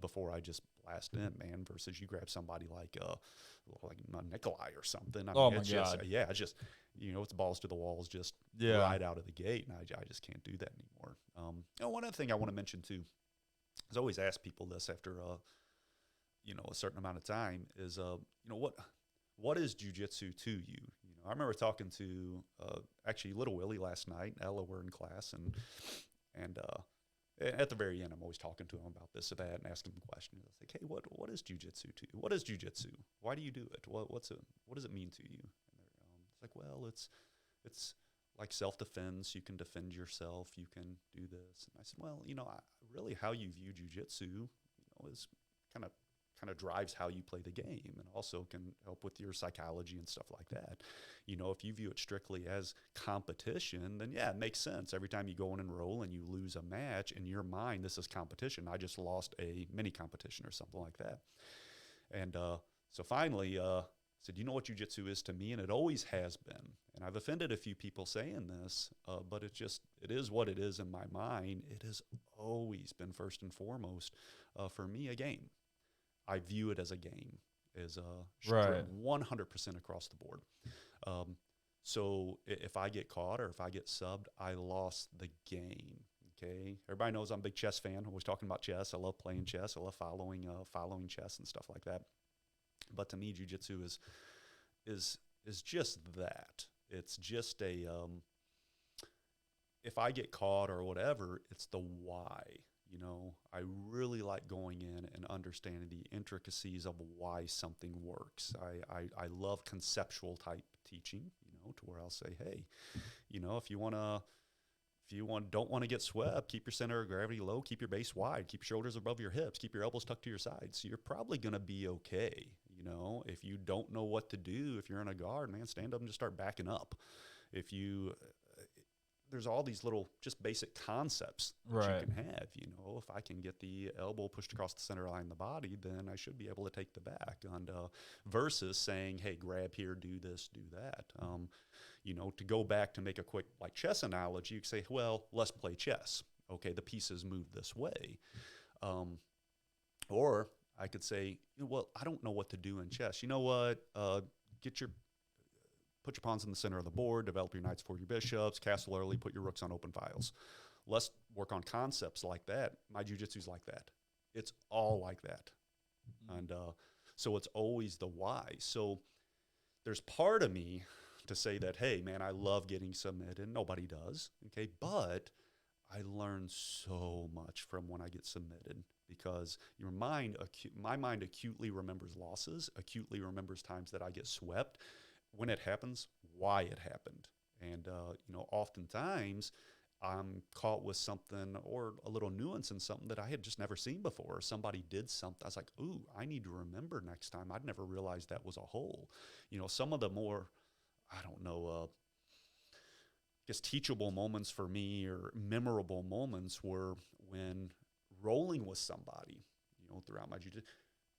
before I just blast in, man, versus you grab somebody like Nikolai or something. I mean, my God. It's balls to the walls, just Yeah. right out of the gate, and I just can't do that anymore. One other thing I want to mention too, is I always ask people this after a certain amount of time is what is jiu-jitsu to you? I remember talking to actually Little Willie last night. Ella were in class, and at the very end, I'm always talking to him about this or that and asking him questions. I was like, hey, what is jiu-jitsu to you? What is jiu-jitsu? Why do you do it? What does it mean to you? And it's like, well, it's like self-defense. You can defend yourself. You can do this. And I said, well, really how you view jiu-jitsu, is kind of drives how you play the game, and also can help with your psychology and stuff like that. If you view it strictly as competition, then yeah, it makes sense. Every time you go in and roll and you lose a match, in your mind, this is competition. I just lost a mini competition or something like that. And so finally, said, you know what jiu-jitsu is to me? And it always has been. And I've offended a few people saying this, but it is what it is in my mind. It has always been first and foremost, for me, a game. I view it as a game, as Right. 100% across the board. So if I get caught or if I get subbed, I lost the game. Okay, everybody knows I'm a big chess fan. I'm always talking about chess. I love playing chess. I love following chess and stuff like that. But to me, jiu-jitsu is just that. It's just if I get caught or whatever, it's the why. I really like going in and understanding the intricacies of why something works. I love conceptual type teaching, to where I'll say, hey, if you don't want to get swept, keep your center of gravity low, keep your base wide, keep your shoulders above your hips, keep your elbows tucked to your sides. So you're probably going to be okay. If you don't know what to do, if you're in a guard, man, stand up and just start backing up. There's all these little just basic concepts that you can have. If I can get the elbow pushed across the center line of the body, then I should be able to take the back. And versus saying, hey, grab here, do this, do that. To go back to make a quick like chess analogy, you could say, well, let's play chess. Okay, the pieces move this way. Or I could say, well, I don't know what to do in chess. You know what? Put your pawns in the center of the board, develop your knights for your bishops, castle early, put your rooks on open files. Let's work on concepts like that. My jiu-jitsu's like that. It's all like that. And so it's always the why. So there's part of me to say that, hey, man, I love getting submitted. Nobody does, okay? But I learn so much from when I get submitted because my mind acutely remembers losses, acutely remembers times that I get swept. When it happens, why it happened. And, oftentimes I'm caught with something or a little nuance in something that I had just never seen before. Somebody did something. I was like, ooh, I need to remember next time. I'd never realized that was a hole. Some of the more, I don't know, I guess teachable moments for me or memorable moments were when rolling with somebody, throughout my jiu-jitsu,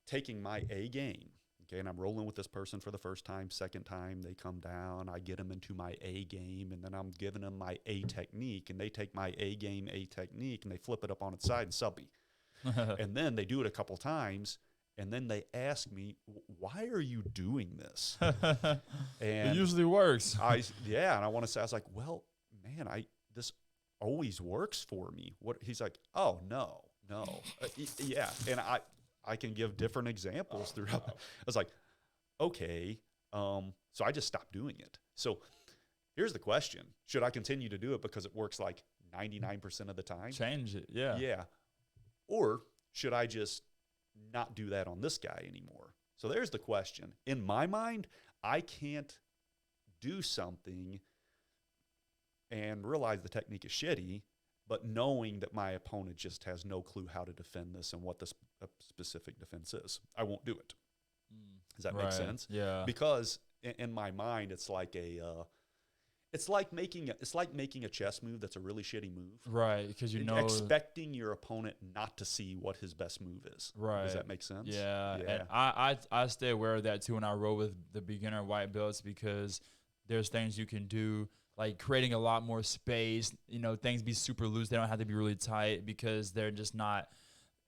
taking my A game. Okay, and I'm rolling with this person for the first time, second time, they come down, I get them into my A game, and then I'm giving them my A technique, and they take my A game, A technique, and they flip it up on its side and sub me. And then they do it a couple times, and then they ask me, why are you doing this? And it usually works. And I want to say, I was like, well, man, this always works for me. What? He's like, oh, no. Yeah, and I can give different examples throughout. I was like, okay. So I just stopped doing it. So here's the question. Should I continue to do it because it works like 99% of the time? Change it, yeah. Yeah. Or should I just not do that on this guy anymore? So there's the question. In my mind, I can't do something and realize the technique is shitty, but knowing that my opponent just has no clue how to defend this and what the specific defense is, I won't do it. Does that make sense? Yeah. Because in my mind, it's like it's like making a chess move that's a really shitty move. Right, because expecting your opponent not to see what his best move is. Right. Does that make sense? Yeah. And I stay aware of that too when I roll with the beginner white belts because there's things you can do, like creating a lot more space, things be super loose. They don't have to be really tight because they're just not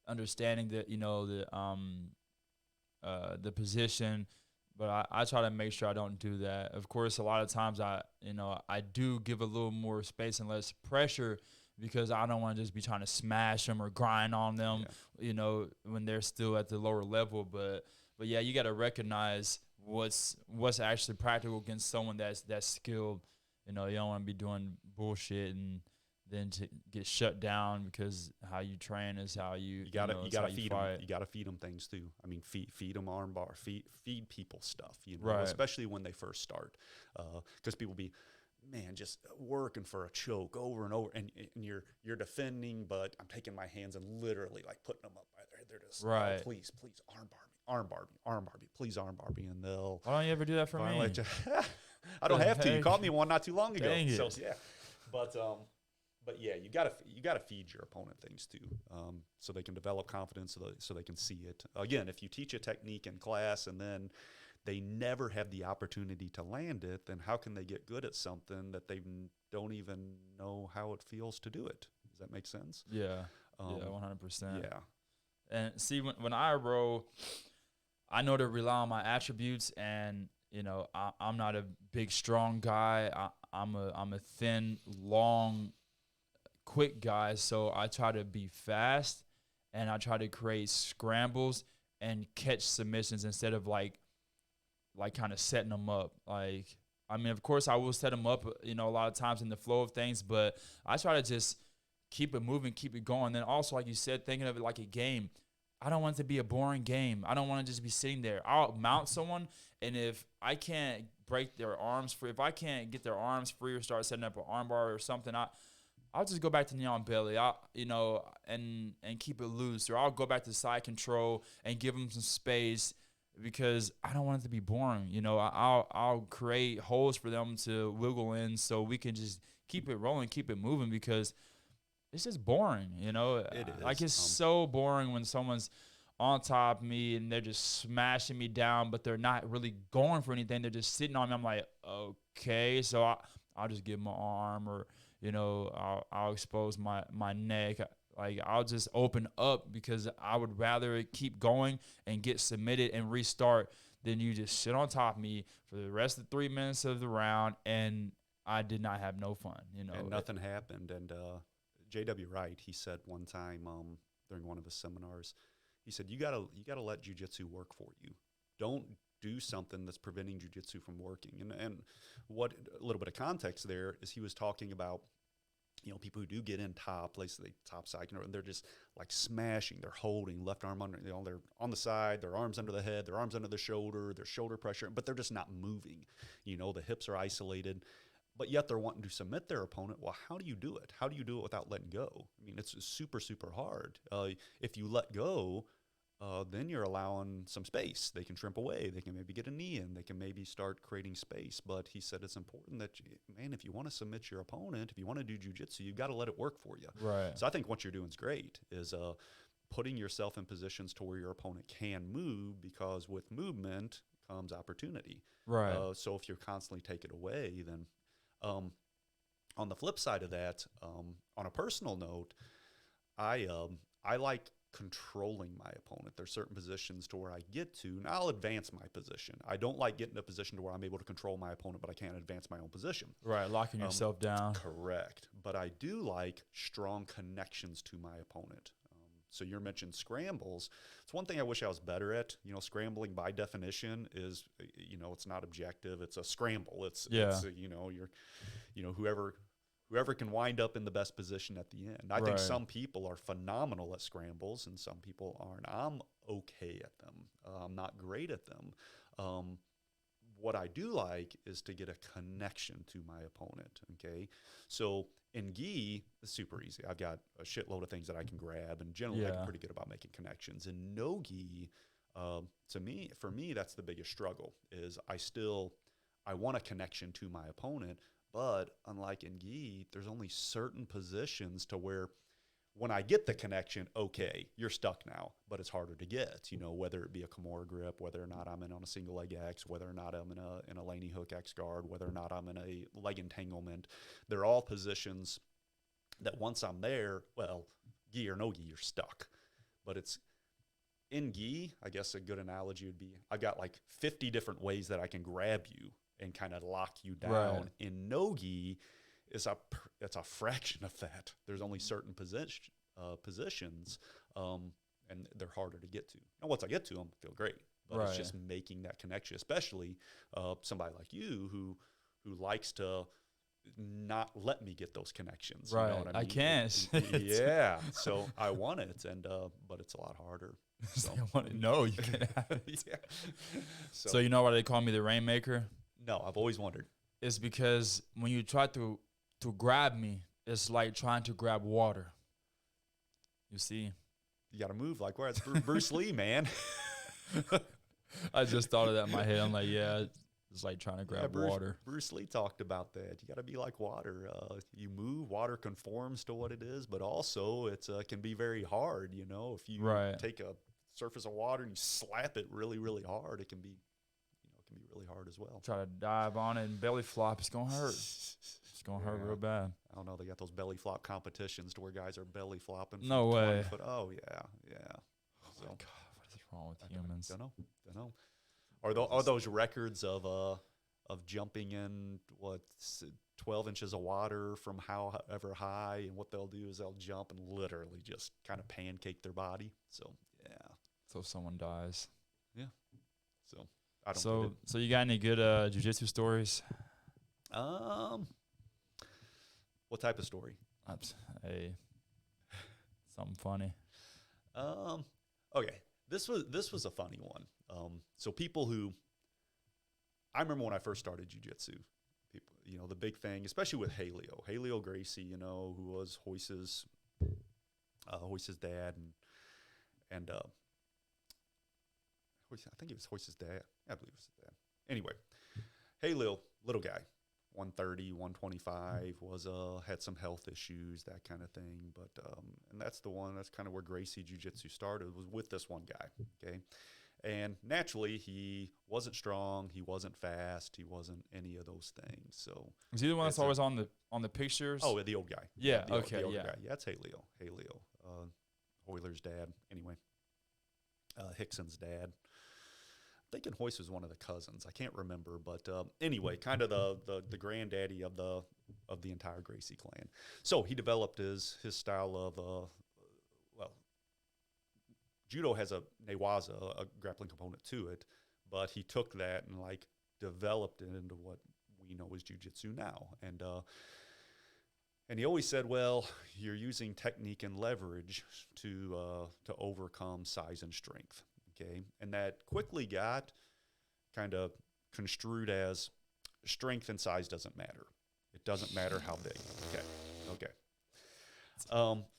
understanding the position. But I try to make sure I don't do that. Of course, a lot of times I do give a little more space and less pressure because I don't want to just be trying to smash them or grind on them, when they're still at the lower level. But yeah, you got to recognize what's actually practical against someone that's skilled. You don't want to be doing bullshit and then to get shut down because how you train is how you gotta feed them. You gotta feed them things too. I mean, feed them arm bar, feed people stuff. Right. Especially when they first start, because people be, man, just working for a choke over and over, and you're defending, but I'm taking my hands and literally like putting them up. They're just right. Oh, please arm bar me, please arm bar me, and they'll. Why don't you ever do that for me? I don't have to. You caught me one not too long ago. Dang it. So yeah, but yeah, you gotta feed your opponent things too, so they can develop confidence, so they can see it. Again, if you teach a technique in class and then they never have the opportunity to land it, then how can they get good at something that they don't even know how it feels to do it? Does that make sense? Yeah, 100%. Yeah. And see, when I roll, I know to rely on my attributes, and I'm not a big, strong guy. I'm a thin, long, quick guy. So I try to be fast, and I try to create scrambles and catch submissions instead of like kind of setting them up. Like, I mean, of course, I will set them up, a lot of times in the flow of things, but I try to just keep it moving, keep it going. Then also, like you said, thinking of it like a game. I don't want it to be a boring game. I don't want to just be sitting there. I'll mount someone, and if I can't break their arms free, if I can't get their arms free or start setting up an arm bar or something, I'll just go back to knee on belly, and keep it loose. Or I'll go back to side control and give them some space because I don't want it to be boring. I'll create holes for them to wiggle in so we can just keep it rolling, keep it moving because it's just boring, It is. Like, it's so boring when someone's on top of me, and they're just smashing me down, but they're not really going for anything. They're just sitting on me. I'm like, okay, so I'll just give my arm, or I'll expose my neck. Like, I'll just open up, because I would rather it keep going and get submitted and restart than you just sit on top of me for the rest of the 3 minutes of the round, and I did not have no fun. And nothing happened. And J.W. Wright, he said one time during one of his seminars, he said, you gotta let jiu-jitsu work for you. Don't do something that's preventing jiu-jitsu from working. And what a little bit of context there is, he was talking about, people who do get in top, they top side, and they're just like smashing, they're holding left arm under, they're on the side, their arms under the head, their arms under the shoulder, their shoulder pressure, but they're just not moving. The hips are isolated, but yet they're wanting to submit their opponent. Well, how do you do it? How do you do it without letting go? I mean, it's super, super hard. If you let go, then you're allowing some space. They can shrimp away. They can maybe get a knee in. They can maybe start creating space. But he said it's important that, if you want to submit your opponent, if you want to do jiu-jitsu, you've got to let it work for you. Right. So I think what you're doing is great, is putting yourself in positions to where your opponent can move, because with movement comes opportunity. Right. So if you're constantly taking it away, then on the flip side of that, on a personal note, I like controlling my opponent. There's certain positions to where I get to, and I'll advance my position. I don't like getting in a position to where I'm able to control my opponent, but I can't advance my own position. Right, locking yourself down. Correct. But I do like strong connections to my opponent. So you mentioned scrambles. It's one thing I wish I was better at. Scrambling by definition is, it's not objective. It's a scramble. It's whoever can wind up in the best position at the end. I think some people are phenomenal at scrambles and some people aren't. I'm okay at them. I'm not great at them. What I do like is to get a connection to my opponent, okay? So in gi, it's super easy. I've got a shitload of things that I can grab, and generally I'm pretty good about making connections. In no gi, for me, that's the biggest struggle, is I want a connection to my opponent, but unlike in gi, there's only certain positions to where when I get the connection, okay, you're stuck now, but it's harder to get, whether it be a Kimura grip, whether or not I'm in on a single leg X, whether or not I'm in a laney hook X guard, whether or not I'm in a leg entanglement. They're all positions that once I'm there, well, gi or no gi, you're stuck. But it's in gi, I guess a good analogy would be, I've got like 50 different ways that I can grab you and kind of lock you down. Right. In no gi, it's a fraction of that. There's only certain positions, and they're harder to get to. And once I get to them, I feel great. But it's just making that connection, especially somebody like you who likes to not let me get those connections. Right. You know what I mean? I can't. Yeah. So I want it, but it's a lot harder. So. No, you can't have it. Yeah. So you know why they call me the Rainmaker? No, I've always wondered. It's because when you try to grab me, it's like trying to grab water. You see? You got to move like where it's Bruce Lee, man. I just thought of that in my head. I'm like, yeah, it's like trying to grab water. Bruce Lee talked about that. You got to be like water. You move, water conforms to what it is, but also it can be very hard. If you take a surface of water and you slap it really, really hard, it can be really hard as well. Try to dive on it and belly flop. It's gonna hurt. It's gonna hurt real bad. I don't know. They got those belly flop competitions to where guys are belly flopping. No way. Oh yeah. Oh my God, what is wrong with humans? Don't know. Are those records of jumping in 12 inches of water from however high, and what they'll do is they'll jump and literally just kind of pancake their body. So yeah. So someone dies. Yeah. So. So you got any good jiu-jitsu stories? What type of story? Hey, something funny. Okay. This was a funny one. So people I remember when I first started jiu-jitsu, people, the big thing, especially with Hodger Gracie, who was Hoyce's dad, and I think it was Hoyce's dad. I believe it was his dad. Anyway, Halil, little guy, 130, 125, was had some health issues, that kind of thing. But and that's kind of where Gracie Jiu-Jitsu started, was with this one guy. Okay. And naturally, he wasn't strong, he wasn't fast, he wasn't any of those things. So is he the one that's always on the pictures? Oh, the old guy. Yeah. The Okay. old Yeah. guy. Yeah, it's Haleo. Euler's dad. Anyway, Hickson's dad. I'm thinking Hoist was one of the cousins. I can't remember, but anyway, kind of the granddaddy of the entire Gracie clan. So he developed his style of judo has a newaza, a grappling component to it, but he took that and like developed it into what we know as jiu-jitsu now. And he always said, well, you're using technique and leverage to overcome size and strength. Okay, and that quickly got kind of construed as strength and size doesn't matter. It doesn't matter how big. Okay.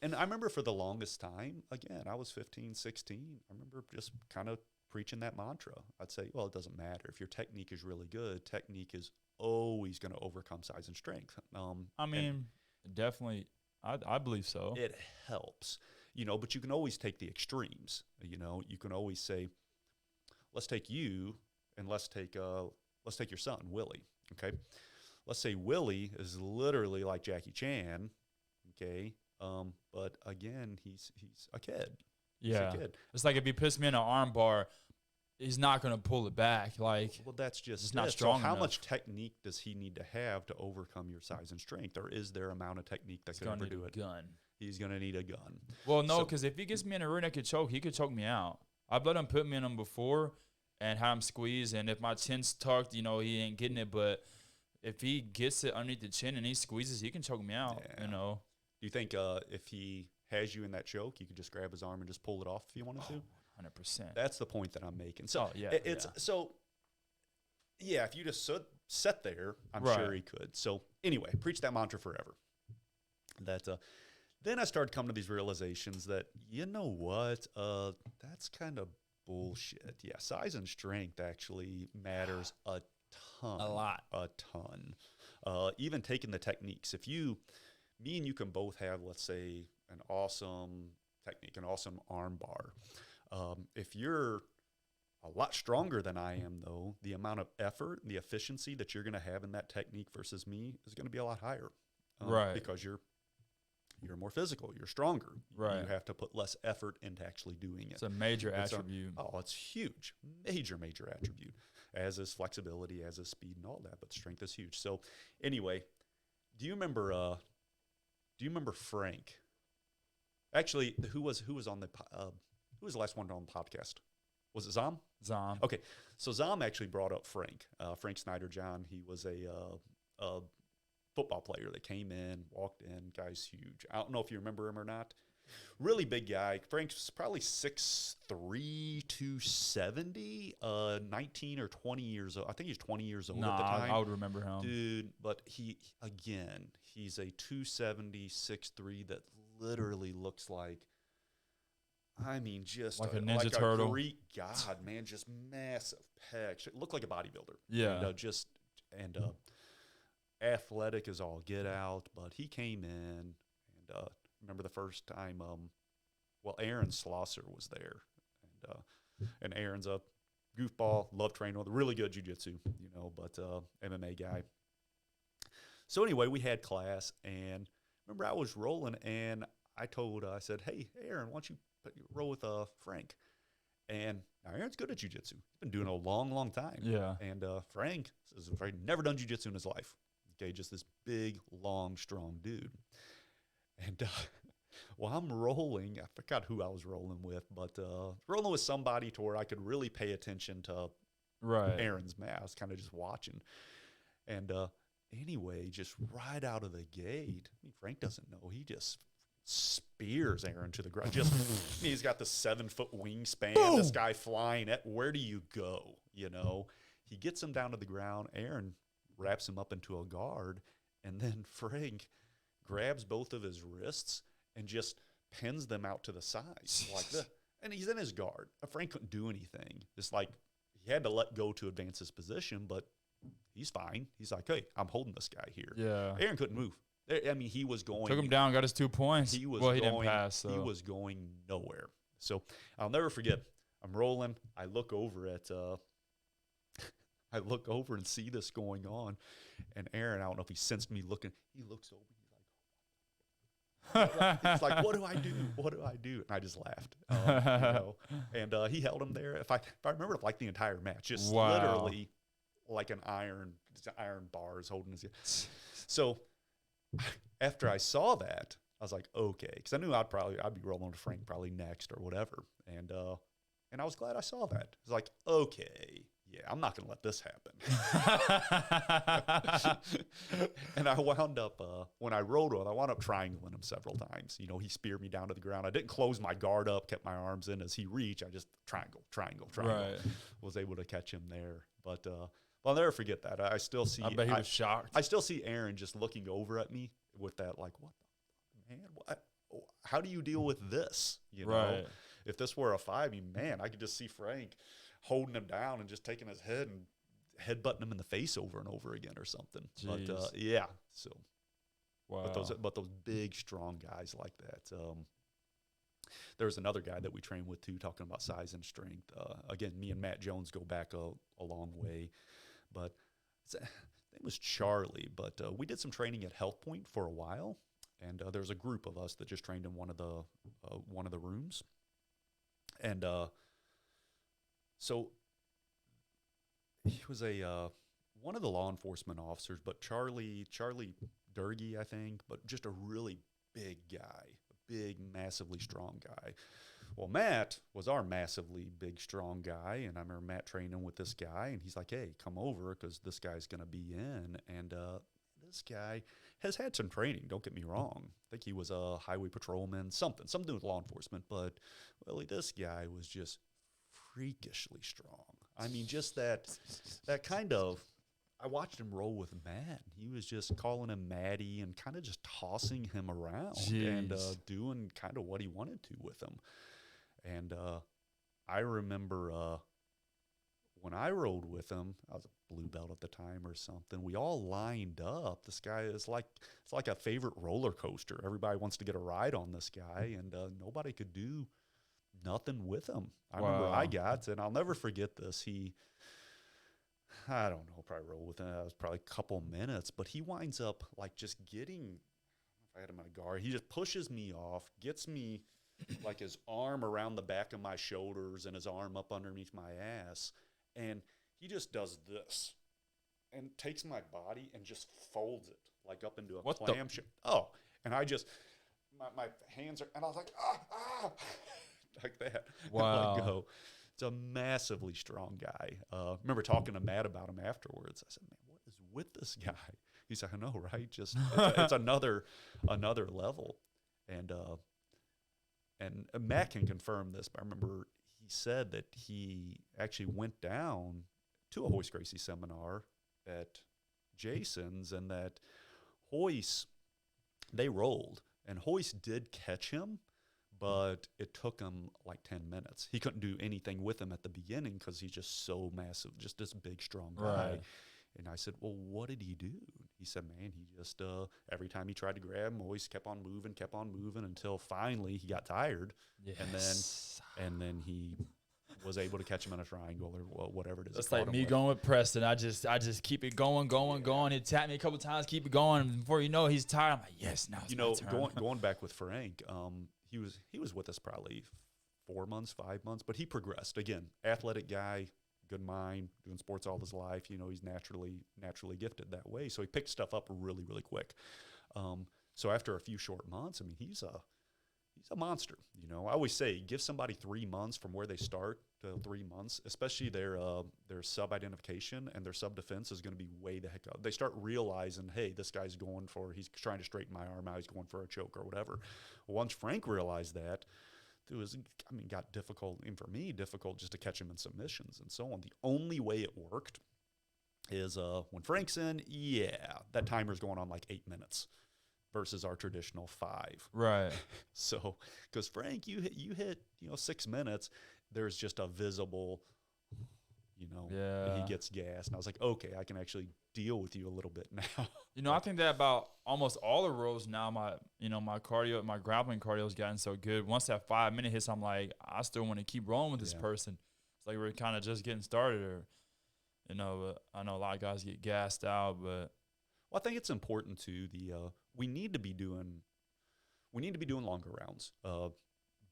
And I remember for the longest time, again, I was 15, 16. I remember just kind of preaching that mantra. I'd say, well, it doesn't matter. If your technique is really good, technique is always going to overcome size and strength. I mean, definitely, I believe so. It helps, but you can always take the extremes. You can always say, let's take you and let's take your son, Willie. Okay. Let's say Willie is literally like Jackie Chan. Okay. But again, he's a kid. Yeah. He's a kid. It's like if he puts me in an arm bar, he's not going to pull it back. Like, well, that's just it's not strong So how enough. much technique does he need to have to overcome your size and strength? Or is there amount of technique that could ever do it? Gun. He's going to need a gun. Well, no, because if he gets me in a rear naked choke, he could choke me out. I've let him put me in them before and have him squeeze. And if my chin's tucked, he ain't getting it. But if he gets it underneath the chin and he squeezes, he can choke me out, Yeah. Do you think if he has you in that choke, you could just grab his arm and just pull it off if you wanted to? 100%. That's the point that I'm making. So if you just sat there, I'm sure he could. So anyway, preach that mantra forever. Then I started coming to these realizations that, that's kind of bullshit. Yeah, size and strength actually matters a ton. A ton. Even taking the techniques. If me and you can both have, let's say, an awesome technique, an awesome arm bar. If you're a lot stronger than I am, though, the amount of effort and the efficiency that you're going to have in that technique versus me is going to be a lot higher. Because you're more physical, you're stronger. Right. You have to put less effort into actually doing it. It's a major attribute. It's huge. Major attribute, as is flexibility, as is speed and all that, but strength is huge. So anyway, do you remember Frank? Actually, who was on the who was the last one on the podcast? Was it Zom? Zom. Okay, so Zom actually brought up Frank Snyder John. He was a football player that came in, walked in. Guy's huge. I don't know if you remember him or not. Really big guy. Frank's probably 6'3", 270, 19 or 20 years old. I think he's 20 years old at the time. I would remember him. Dude, but he's a 270, 6'3" that literally looks like, just like a Ninja Turtle. A Greek god, man, just massive pecs. It looked like a bodybuilder. Yeah. And athletic as all get out, but he came in and remember the first time Aaron Slosser was there, and Aaron's a goofball, love training with really good jiu-jitsu, but MMA guy. So anyway, we had class, and remember I was rolling, and I said, hey Aaron, why don't you roll with Frank? And now Aaron's good at jiu-jitsu. He's been doing it a long, long time. Yeah. And Frank has never done jiu-jitsu in his life. Okay, just this big, long, strong dude. And I'm rolling. I forgot who I was rolling with, but rolling with somebody to where I could really pay attention to Aaron's match. I was kind of just watching. And anyway, just right out of the gate, Frank doesn't know. He just spears Aaron to the ground. He's got the 7-foot wingspan. Boom! This guy flying at, where do you go? He gets him down to the ground. Aaron wraps him up into a guard, and then Frank grabs both of his wrists and just pins them out to the sides like that. And he's in his guard. Frank couldn't do anything. It's like he had to let go to advance his position, but he's fine. He's like, hey, I'm holding this guy here. Yeah. Aaron couldn't move. I mean, he was going. Took him down, got his 2 points. He was He didn't pass. So. He was going nowhere. So I'll never forget. I'm rolling. I look over at. I look over and see this going on, and Aaron, I don't know if he sensed me looking. He looks over. He's like, "What do I do? What do I do?" And I just lauged. And he held him there. If I remember, like the entire match, just literally like an iron bars holding his. So after I saw that, I was like, okay, because I knew I'd be rolling with Frank probably next or whatever, and I was glad I saw that. I was like, okay, yeah, I'm not gonna let this happen. And I wound up when I rolled with, I wound up triangling him several times. He speared me down to the ground. I didn't close my guard up, kept my arms in as he reached. I just triangle. Right. Was able to catch him there, but. I'll never forget that. I still see. I bet he was shocked. I still see Aaron just looking over at me with that, like, what the man? How do you deal with this? Right. If this were a 5, man, I could just see Frank holding him down and just taking his head and headbutting him in the face over and over again or something. Jeez. But yeah, so. Wow. But those big, strong guys like that. There was another guy that we trained with too, talking about size and strength. Again, me and Matt Jones go back a long way. But his name was Charlie. But we did some training at Health Point for a while, and there was a group of us that just trained in one of the rooms. And so he was one of the law enforcement officers, but Charlie Durgy, I think, but just a really big guy, a big, massively strong guy. Well, Matt was our massively big, strong guy, and I remember Matt training with this guy, and he's like, hey, come over because this guy's going to be in. And this guy has had some training, don't get me wrong. I think he was a highway patrolman, something with law enforcement. But, really, this guy was just freakishly strong. I mean, just that kind of – I watched him roll with Matt. He was just calling him Matty and kind of just tossing him around. Jeez. And doing kind of what he wanted to with him. And I remember when I rolled with him, I was a blue belt at the time or something. We all lined up. This guy is it's like a favorite roller coaster. Everybody wants to get a ride on this guy, and nobody could do nothing with him. I remember I got, and I'll never forget this. I don't know, probably roll with him. That was probably a couple minutes, but he winds up like just getting. I had him in a guard. He just pushes me off, gets me. Like his arm around the back of my shoulders and his arm up underneath my ass. And he just does this and takes my body and just folds it like up into a clamshell. Oh, and I just, my hands are, and I was like, like that. Wow. And it's a massively strong guy. Remember talking to Matt about him afterwards. I said, man, what is with this guy? He's like, I know, right? Just, it's another level. And Matt can confirm this, but I remember he said that he actually went down to a Hodger Gracie seminar at Jason's, and that Hoist, they rolled, and Hoist did catch him, but it took him like 10 minutes. He couldn't do anything with him at the beginning because he's just so massive, just this big, strong guy. Right. And I said, well, what did he do? He said, man, he just, every time he tried to grab him, always kept on moving until finally he got tired. Yes. And then he was able to catch him in a triangle or whatever it is. It's like me going with Preston. I just keep it going. He tapped me a couple times, keep it going. And before you know it, he's tired. I'm like, yes, now it's my turn. Going back with Frank, he was with us probably 4 months, 5 months, but he progressed. Again, athletic guy, good mind, doing sports all his life. He's naturally gifted that way. So he picked stuff up really, really quick. So after a few short months, I mean, he's a monster. I always say give somebody 3 months from where they start to 3 months, especially their sub identification and their sub defense is going to be way the heck up. They start realizing, hey, this guy's he's trying to straighten my arm out. He's going for a choke or whatever. Once Frank realized that, got difficult, and for me, difficult just to catch him in submissions and so on. The only way it worked is when Frank's in, that timer's going on like 8 minutes versus our traditional 5. Right. So, because Frank, you hit 6 minutes, there's just a visible and he Yeah. gets gassed. And I was like, okay, I can actually deal with you a little bit now. I think that about almost all the rows now, my cardio, my grappling cardio has gotten so good. Once that 5 minute hits, I'm like, I still want to keep rolling with this Yeah. person. It's like we're kind of just getting started, or, but I know a lot of guys get gassed out, but. Well, I think it's important too. We need to be doing longer rounds.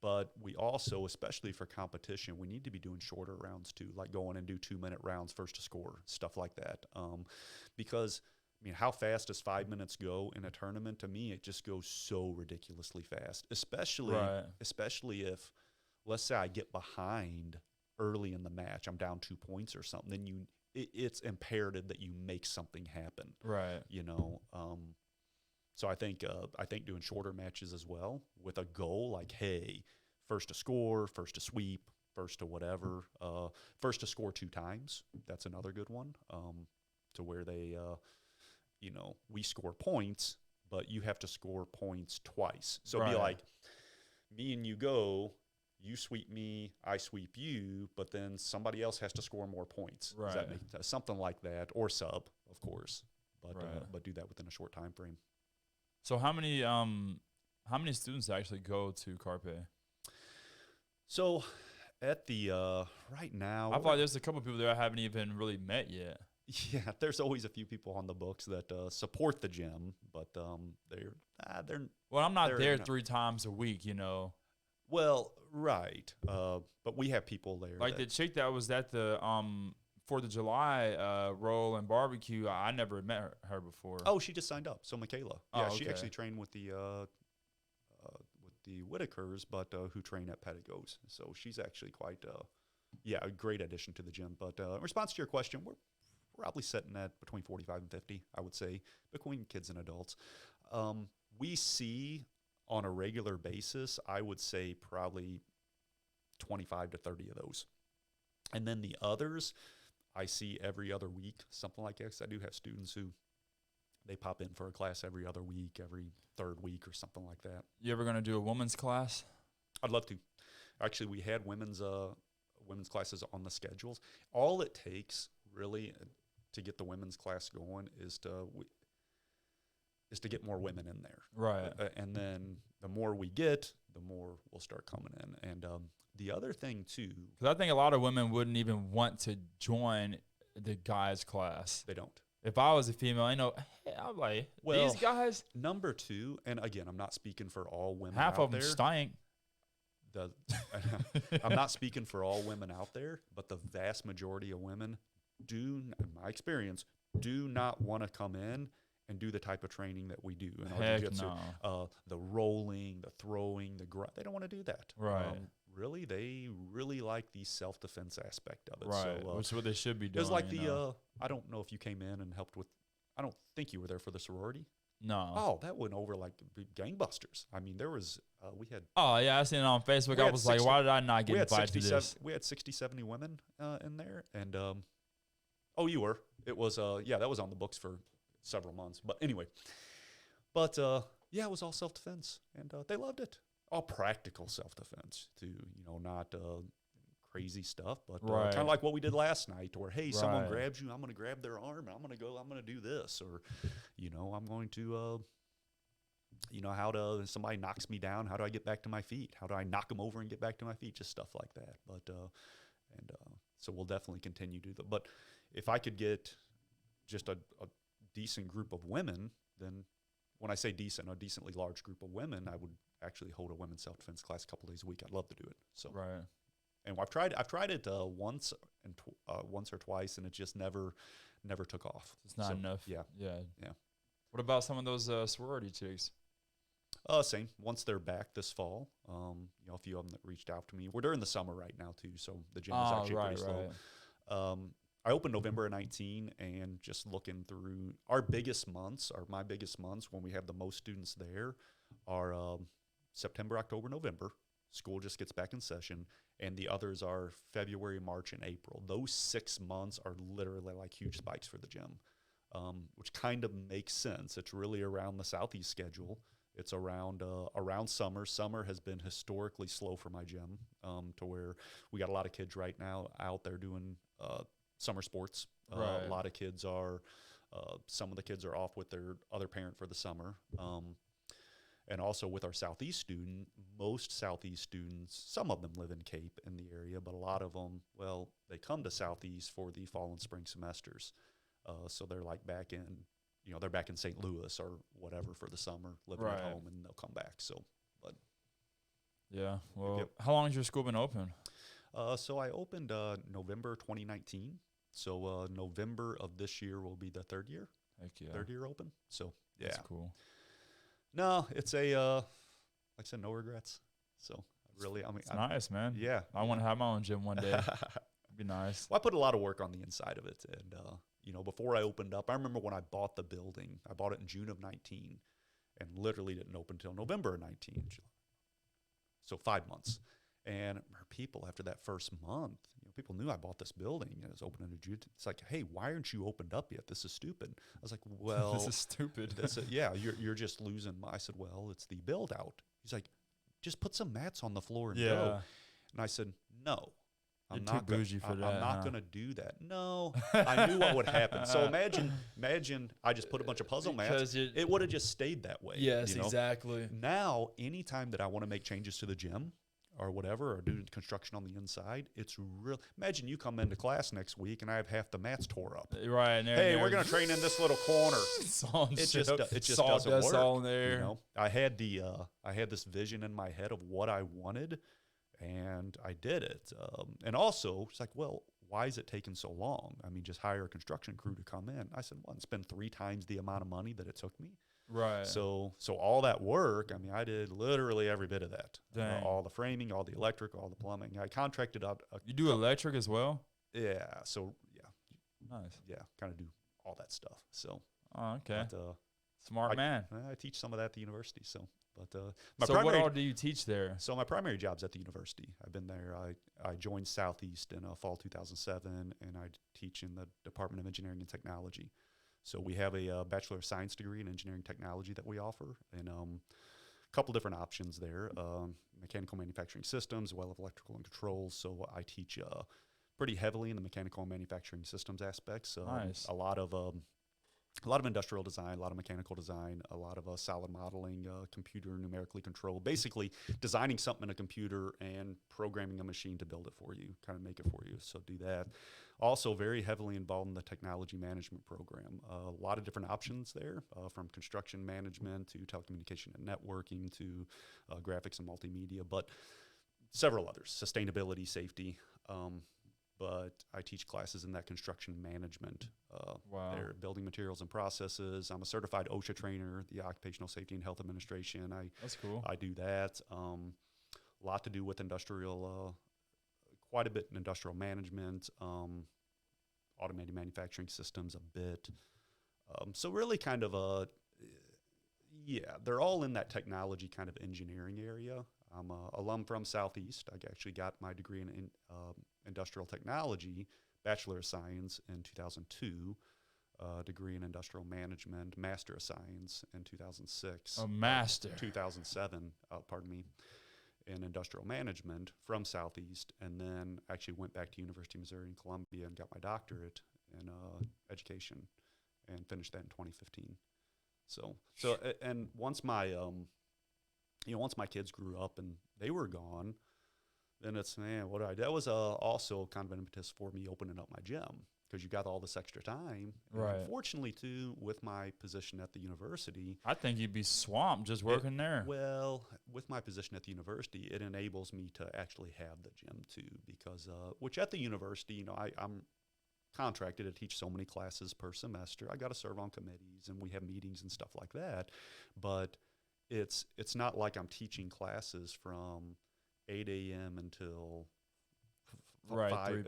But we also, especially for competition, we need to be doing shorter rounds too, like going and do 2-minute rounds first to score, stuff like that. Because how fast does 5 minutes go in a tournament? To me, it just goes so ridiculously fast, especially if, let's say, I get behind early in the match, I'm down 2 points or something. Then it's imperative that you make something happen, Right. So I think doing shorter matches as well with a goal like, hey, first to score, first to sweep, first to whatever, first to score 2 times. That's another good one. To where they, we score points, but you have to score points twice. So it'd be like, me and you go, you sweep me, I sweep you, but then somebody else has to score more points. Right. Does that make something like that, or sub, of course, Right. but do that within a short time frame. So how many students actually go to Carpe? So at the right now, I thought there's a couple people there I haven't even really met yet. Yeah, there's always a few people on the books that support the gym, but they're Well, I'm not there 3 times a week, Well, right, but we have people there. Like the chick that was at the 4th of July roll and barbecue, I never met her before. Oh, she just signed up. So Michaela, she okay. actually trained with the Whitakers, but who train at Pedagogues. So she's actually quite a great addition to the gym. But in response to your question, we're probably sitting at between 45 and 50, I would say, between kids and adults. We see on a regular basis, I would say probably 25 to 30 of those. And then the others, I see every other week, something like that. I do have students who they pop in for a class every other week, every third week or something like that. You ever going to do a women's class? I'd love to. Actually, we had women's classes on the schedules. All it takes really to get the women's class going is to get more women in there. Right. And then the more we get, the more will start coming in. And the other thing, too. Because I think a lot of women wouldn't even want to join the guys' class. They don't. If I was a female, I'm like, these guys. Number 2, and again, I'm not speaking for all women half out of them there. stink. I'm not speaking for all women out there, but the vast majority of women in my experience, do not want to come in and do the type of training that we do in our jiu-jitsu. No. The rolling, the throwing, they don't want to do that. Right. Really, they really like the self-defense aspect of it. Right, So, which is what they should be doing. It was like I don't know if you came in and helped with, I don't think you were there for the sorority. No. Oh, that went over like gangbusters. I mean, there was, we had. Oh, yeah, I seen it on Facebook. I was like, why did I not get invited to this? We had 60, 70 women in there. And, you were. It was, that was on the books for several months. But anyway, it was all self-defense. And they loved it. All practical self-defense too, not crazy stuff, but kind of like what we did last night, where, hey, someone grabs you, I'm going to grab their arm, and I'm going to do this, or, I'm going to, somebody knocks me down, how do I get back to my feet? How do I knock them over and get back to my feet? Just stuff like that. But, so we'll definitely continue to do that. But if I could get just a decent group of women, then when I say decent, a decently large group of women, I would actually hold a women's self-defense class a couple days a week. I'd love to do it. So and I've tried it once or twice, and it just never took off. It's not enough. Yeah. What about some of those sorority chicks? Same. Once they're back this fall, a few of them that reached out to me. We're during the summer right now too, so the gym is actually pretty slow. I opened November of 19, and just looking through my biggest months when we have the most students there are September, October, November. School just gets back in session, and the others are February, March, and April. Those 6 months are literally like huge spikes for the gym, which kind of makes sense. It's really around the Southeast schedule, It's around summer. Summer has been historically slow for my gym, to where we got a lot of kids right now out there doing summer sports. A lot of kids are, some of the kids are off with their other parent for the summer. And also with our Southeast student, most Southeast students, some of them live in Cape in the area, but a lot of them, well, they come to Southeast for the fall and spring semesters. So they're like back in, they're back in St. Louis or whatever for the summer, living at home, and they'll come back. So, but yeah. Well, how long has your school been open? So I opened November 2019. So November of this year will be the third year. Heck yeah. Third year open. So yeah. That's cool. No, it's like I said, no regrets. So really, it's nice, man. Yeah. I want to have my own gym one day. It'd be nice. Well, I put a lot of work on the inside of it. And, before I opened up, I remember when I bought the building, I bought it in June of 19 and literally didn't open until November of 19. So 5 months. And people after that first month, people knew I bought this building and it was open under June. It's like, hey, why aren't you opened up yet? This is stupid. I was like, well, this is stupid. You're just losing. I said, well, it's the build out. He's like, just put some mats on the floor and go. And I said, no. I'm not going to do that. No, I knew what would happen. So imagine I just put a bunch of puzzle mats. It would have just stayed that way. Yes, exactly. Now, anytime that I want to make changes to the gym or whatever, or do construction on the inside, it's real. Imagine you come into class next week and I have half the mats tore up. Right. Hey, we're going to train in this little corner. It just doesn't work. All in there. I had this vision in my head of what I wanted, and I did it. And also, it's like, well, why is it taking so long? I mean, just hire a construction crew to come in. I said, well, spend 3 times the amount of money that it took me. Right. So all that work, I mean, I did literally every bit of that. All the framing, all the electric, all the plumbing. I contracted out. You do electric as well? Yeah. So, yeah. Nice. Yeah, kind of do all that stuff. So. Oh, okay. But, smart man. I teach some of that at the university. So, what all do you teach there? So my primary job's at the university. I've been there. I joined Southeast in fall 2007, and I teach in the Department of Engineering and Technology. So we have a Bachelor of Science degree in Engineering Technology that we offer, and a couple different options there, mechanical manufacturing systems, as well as electrical and controls. So I teach pretty heavily in the mechanical and manufacturing systems aspects. Nice. A lot of industrial design, a lot of mechanical design, a lot of solid modeling, computer numerically controlled, basically designing something in a computer and programming a machine to build it for you, kind of make it for you. So do that. Also very heavily involved in the technology management program. A lot of different options there, from construction management to telecommunication and networking to graphics and multimedia, but several others, sustainability, safety. But I teach classes in that construction management. They're building materials and processes. I'm a certified OSHA trainer, the Occupational Safety and Health Administration. That's cool. I do that. A lot to do with industrial, quite a bit in industrial management, automated manufacturing systems a bit. So really kind of they're all in that technology kind of engineering area. I'm an alum from Southeast. I actually got my degree in industrial technology, Bachelor of Science in 2002, degree in industrial management, Master of Science in 2006. A master. 2007, in industrial management from Southeast, and then actually went back to University of Missouri in Columbia and got my doctorate in education and finished that in 2015. So and once my once my kids grew up and they were gone, then it's, man, what do I do? That was also kind of an impetus for me opening up my gym, because you got all this extra time. Right. Unfortunately, too, with my position at the university, I think you'd be swamped just working there. Well, with my position at the university, it enables me to actually have the gym too, because which at the university, I'm contracted to teach so many classes per semester. I got to serve on committees, and we have meetings and stuff like that. But it's not like I'm teaching classes from 8 a.m. until 5,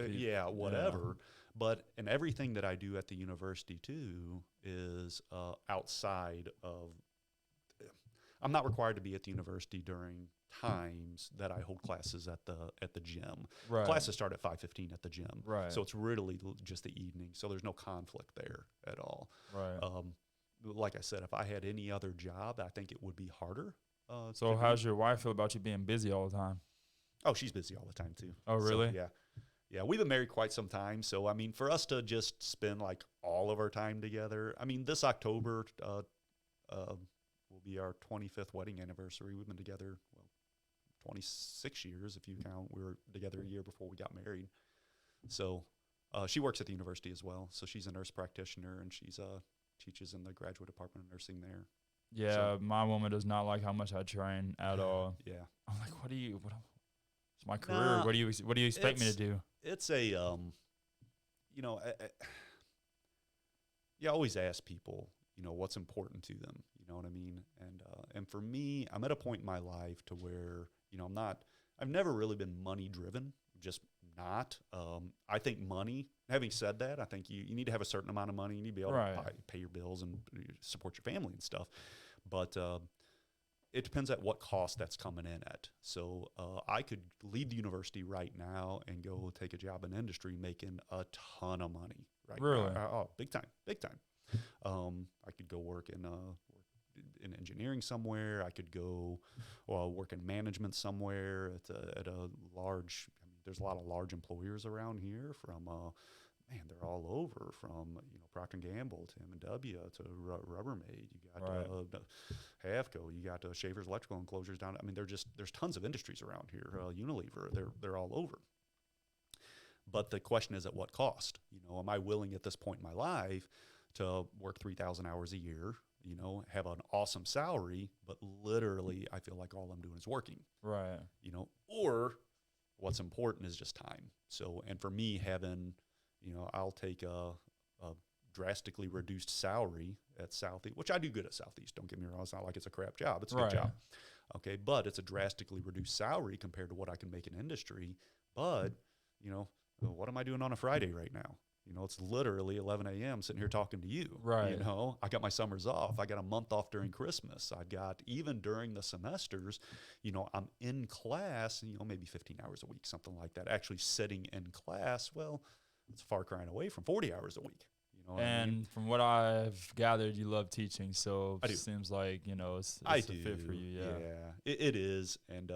whatever. Yeah. But and everything that I do at the university too is outside of. I'm not required to be at the university during times that I hold classes at the gym. Right. Classes start at 5:15 at the gym. Right. So it's really just the evening. So there's no conflict there at all. Right. like I said, if I had any other job, I think it would be harder. So how's your wife feel about you being busy all the time? Oh, she's busy all the time too. Oh, really? So, yeah. We've been married quite some time. So I mean, for us to just spend like all of our time together. I mean, this October will be our 25th wedding anniversary. We've been together 26 years if you count. We were together a year before we got married. So she works at the university as well. So she's a nurse practitioner, and she's teaches in the graduate department of nursing there. Yeah, So, my woman does not like how much I train at all. yeah. I'm like, it's my career. Nah, What do you expect me to do? It's a you know, you always ask people, what's important to them. You know what I mean? And for me, I'm at a point in my life to where I've never really been money driven. Just not. I think money. Having said that, I think you need to have a certain amount of money. You need to be able to pay your bills and support your family and stuff. But it depends at what cost that's coming in at. So I could leave the university right now and go take a job in industry making a ton of money. Right? Really? Oh, big time. I could go work in engineering somewhere. I could go work in management somewhere at a large. I mean, there's a lot of large employers around here. They're all over. From Procter & Gamble to M&W to Rubbermaid. You got Havco. You got Shavers Electrical Enclosures down. I mean, there's tons of industries around here. Unilever. They're all over. But the question is, at what cost? Am I willing at this point in my life to work 3,000 hours a year? Have an awesome salary, but literally I feel like all I'm doing is working. Right. Or what's important is just time. So, and for me, having, I'll take a drastically reduced salary at Southeast, which I do good at Southeast. Don't get me wrong. It's not like it's a crap job. It's a good job. Okay. But it's a drastically reduced salary compared to what I can make in industry. But, what am I doing on a Friday right now? It's literally 11 a.m. sitting here talking to you. Right. I got my summers off. I got a month off during Christmas. I've got, even during the semesters, I'm in class, maybe 15 hours a week, something like that. Actually sitting in class, well, it's a far cry away from 40 hours a week. And from what I've gathered, you love teaching. So it seems like, it's a fit for you. Yeah, it is. And,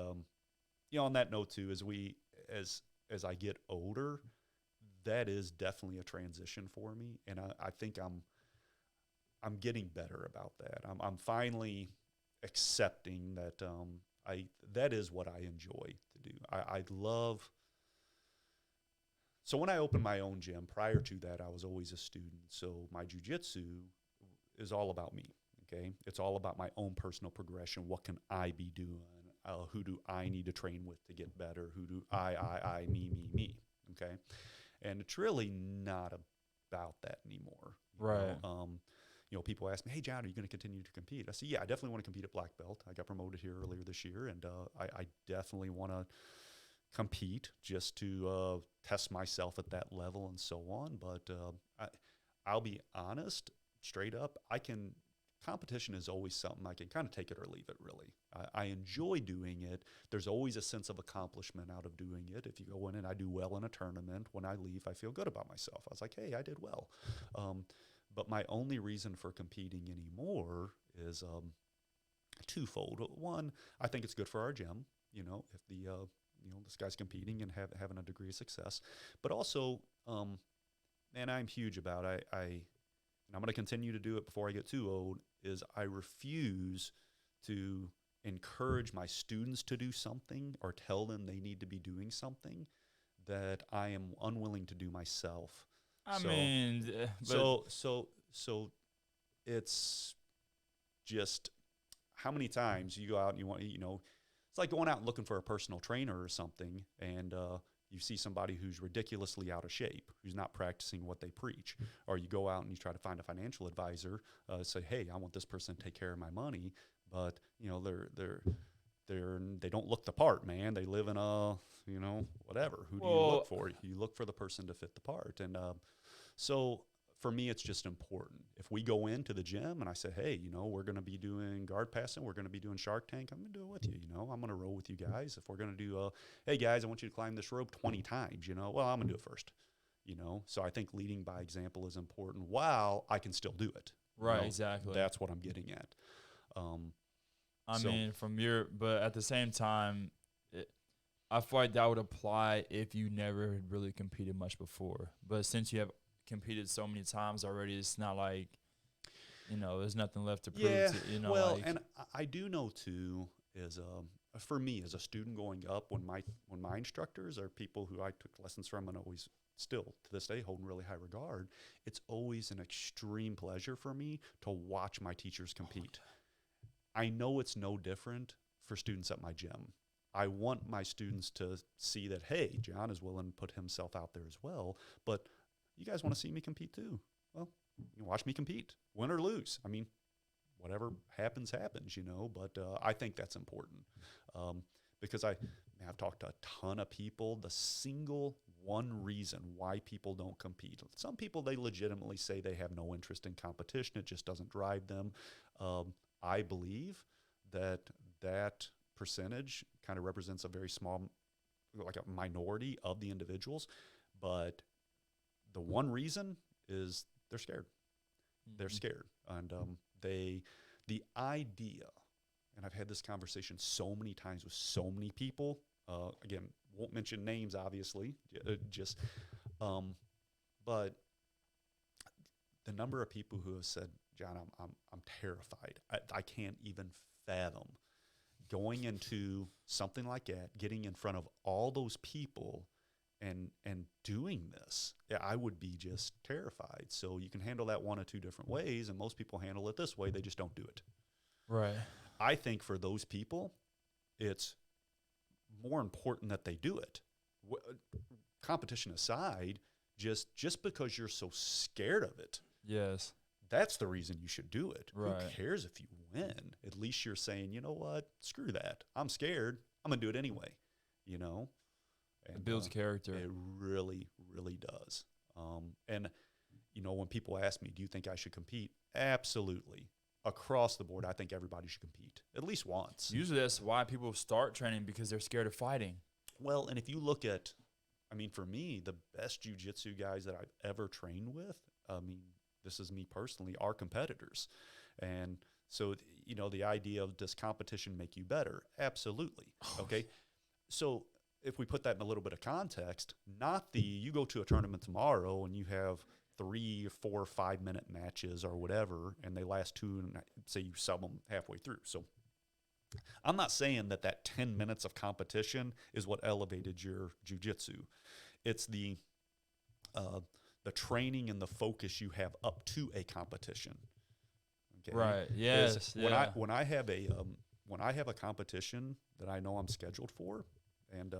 on that note too, as I get older, that is definitely a transition for me, and I think I'm getting better about that. I'm finally accepting that that is what I enjoy to do. I love. So when I opened my own gym, prior to that, I was always a student. So my jiu-jitsu is all about me. Okay, it's all about my own personal progression. What can I be doing? Who do I need to train with to get better? Who do I, me? Okay. And it's really not about that anymore. Right. People ask me, "Hey, John, are you going to continue to compete?" I say, "Yeah, I definitely want to compete at black belt. I got promoted here earlier this year, and I definitely want to compete just to test myself at that level and so on." But I'll be honest, straight up, competition is always something I can kind of take it or leave it, really. I enjoy doing it. There's always a sense of accomplishment out of doing it. If you go in and I do well in a tournament, when I leave, I feel good about myself. I was like, hey, I did well. But my only reason for competing anymore is twofold. One, I think it's good for our gym, if this guy's competing and having a degree of success. But also, and I'm huge about, and I'm going to continue to do it before I get too old, is I refuse to encourage my students to do something or tell them they need to be doing something that I am unwilling to do myself. So it's just, how many times you go out and you want, it's like going out and looking for a personal trainer or something, and you see somebody who's ridiculously out of shape, who's not practicing what they preach. Or you go out and you try to find a financial advisor, say, hey, I want this person to take care of my money, but they don't look the part, man. They live in a, whatever. Who do you look for? You look for the person to fit the part. And so for me, it's just important. If we go into the gym and I say, hey, we're going to be doing guard passing, we're going to be doing Shark Tank, I'm going to do it with you. I'm going to roll with you guys. If we're going to do, hey guys, I want you to climb this rope 20 times, well, I'm going to do it first. So I think leading by example is important while I can still do it. Right, exactly. That's what I'm getting at. I mean, but at the same time, I feel like that would apply if you never had really competed much before. But since you have competed so many times already, it's not like, there's nothing left to prove. Yeah, well, like, and I do know too is for me as a student going up, when my instructors are people who I took lessons from and always still to this day hold in really high regard, it's always an extreme pleasure for me to watch my teachers compete. I know it's no different for students at my gym. I want my students to see that, hey, John is willing to put himself out there as well, but you guys want to see me compete too? Well, you watch me compete, win or lose. I mean, whatever happens, but I think that's important because I've talked to a ton of people. The single one reason why people don't compete, some people, they legitimately say they have no interest in competition. It just doesn't drive them. I believe that percentage kind of represents a very small, like a minority of the individuals. But the one reason is they're scared. They're scared. And the idea, and I've had this conversation so many times with so many people, again, won't mention names, obviously, but the number of people who have said, John, I'm terrified. I can't even fathom going into something like that, getting in front of all those people and doing this. Yeah, I would be just terrified. So you can handle that one of two different ways, and most people handle it this way. They just don't do it. Right. I think for those people, it's more important that they do it. Competition aside, just because you're so scared of it. Yes. That's the reason you should do it. Right. Who cares if you win? At least you're saying, you know what? Screw that. I'm scared. I'm going to do it anyway, And, it builds character. It really, really does. And, when people ask me, do you think I should compete? Absolutely. Across the board, I think everybody should compete at least once. Usually that's why people start training, because they're scared of fighting. Well, and if you look at, for me, the best jiu-jitsu guys that I've ever trained with, this is me personally, are competitors. And so, the idea of, does competition make you better? Absolutely. Okay. So if we put that in a little bit of context, you go to a tournament tomorrow and you have 3 or 4 or 5 minute matches or whatever, and they last 2, and say you sub them halfway through. So I'm not saying that 10 minutes of competition is what elevated your jiu-jitsu. It's the training and the focus you have up to a competition. Okay? Right. Yes. When I have a competition that I know I'm scheduled for, and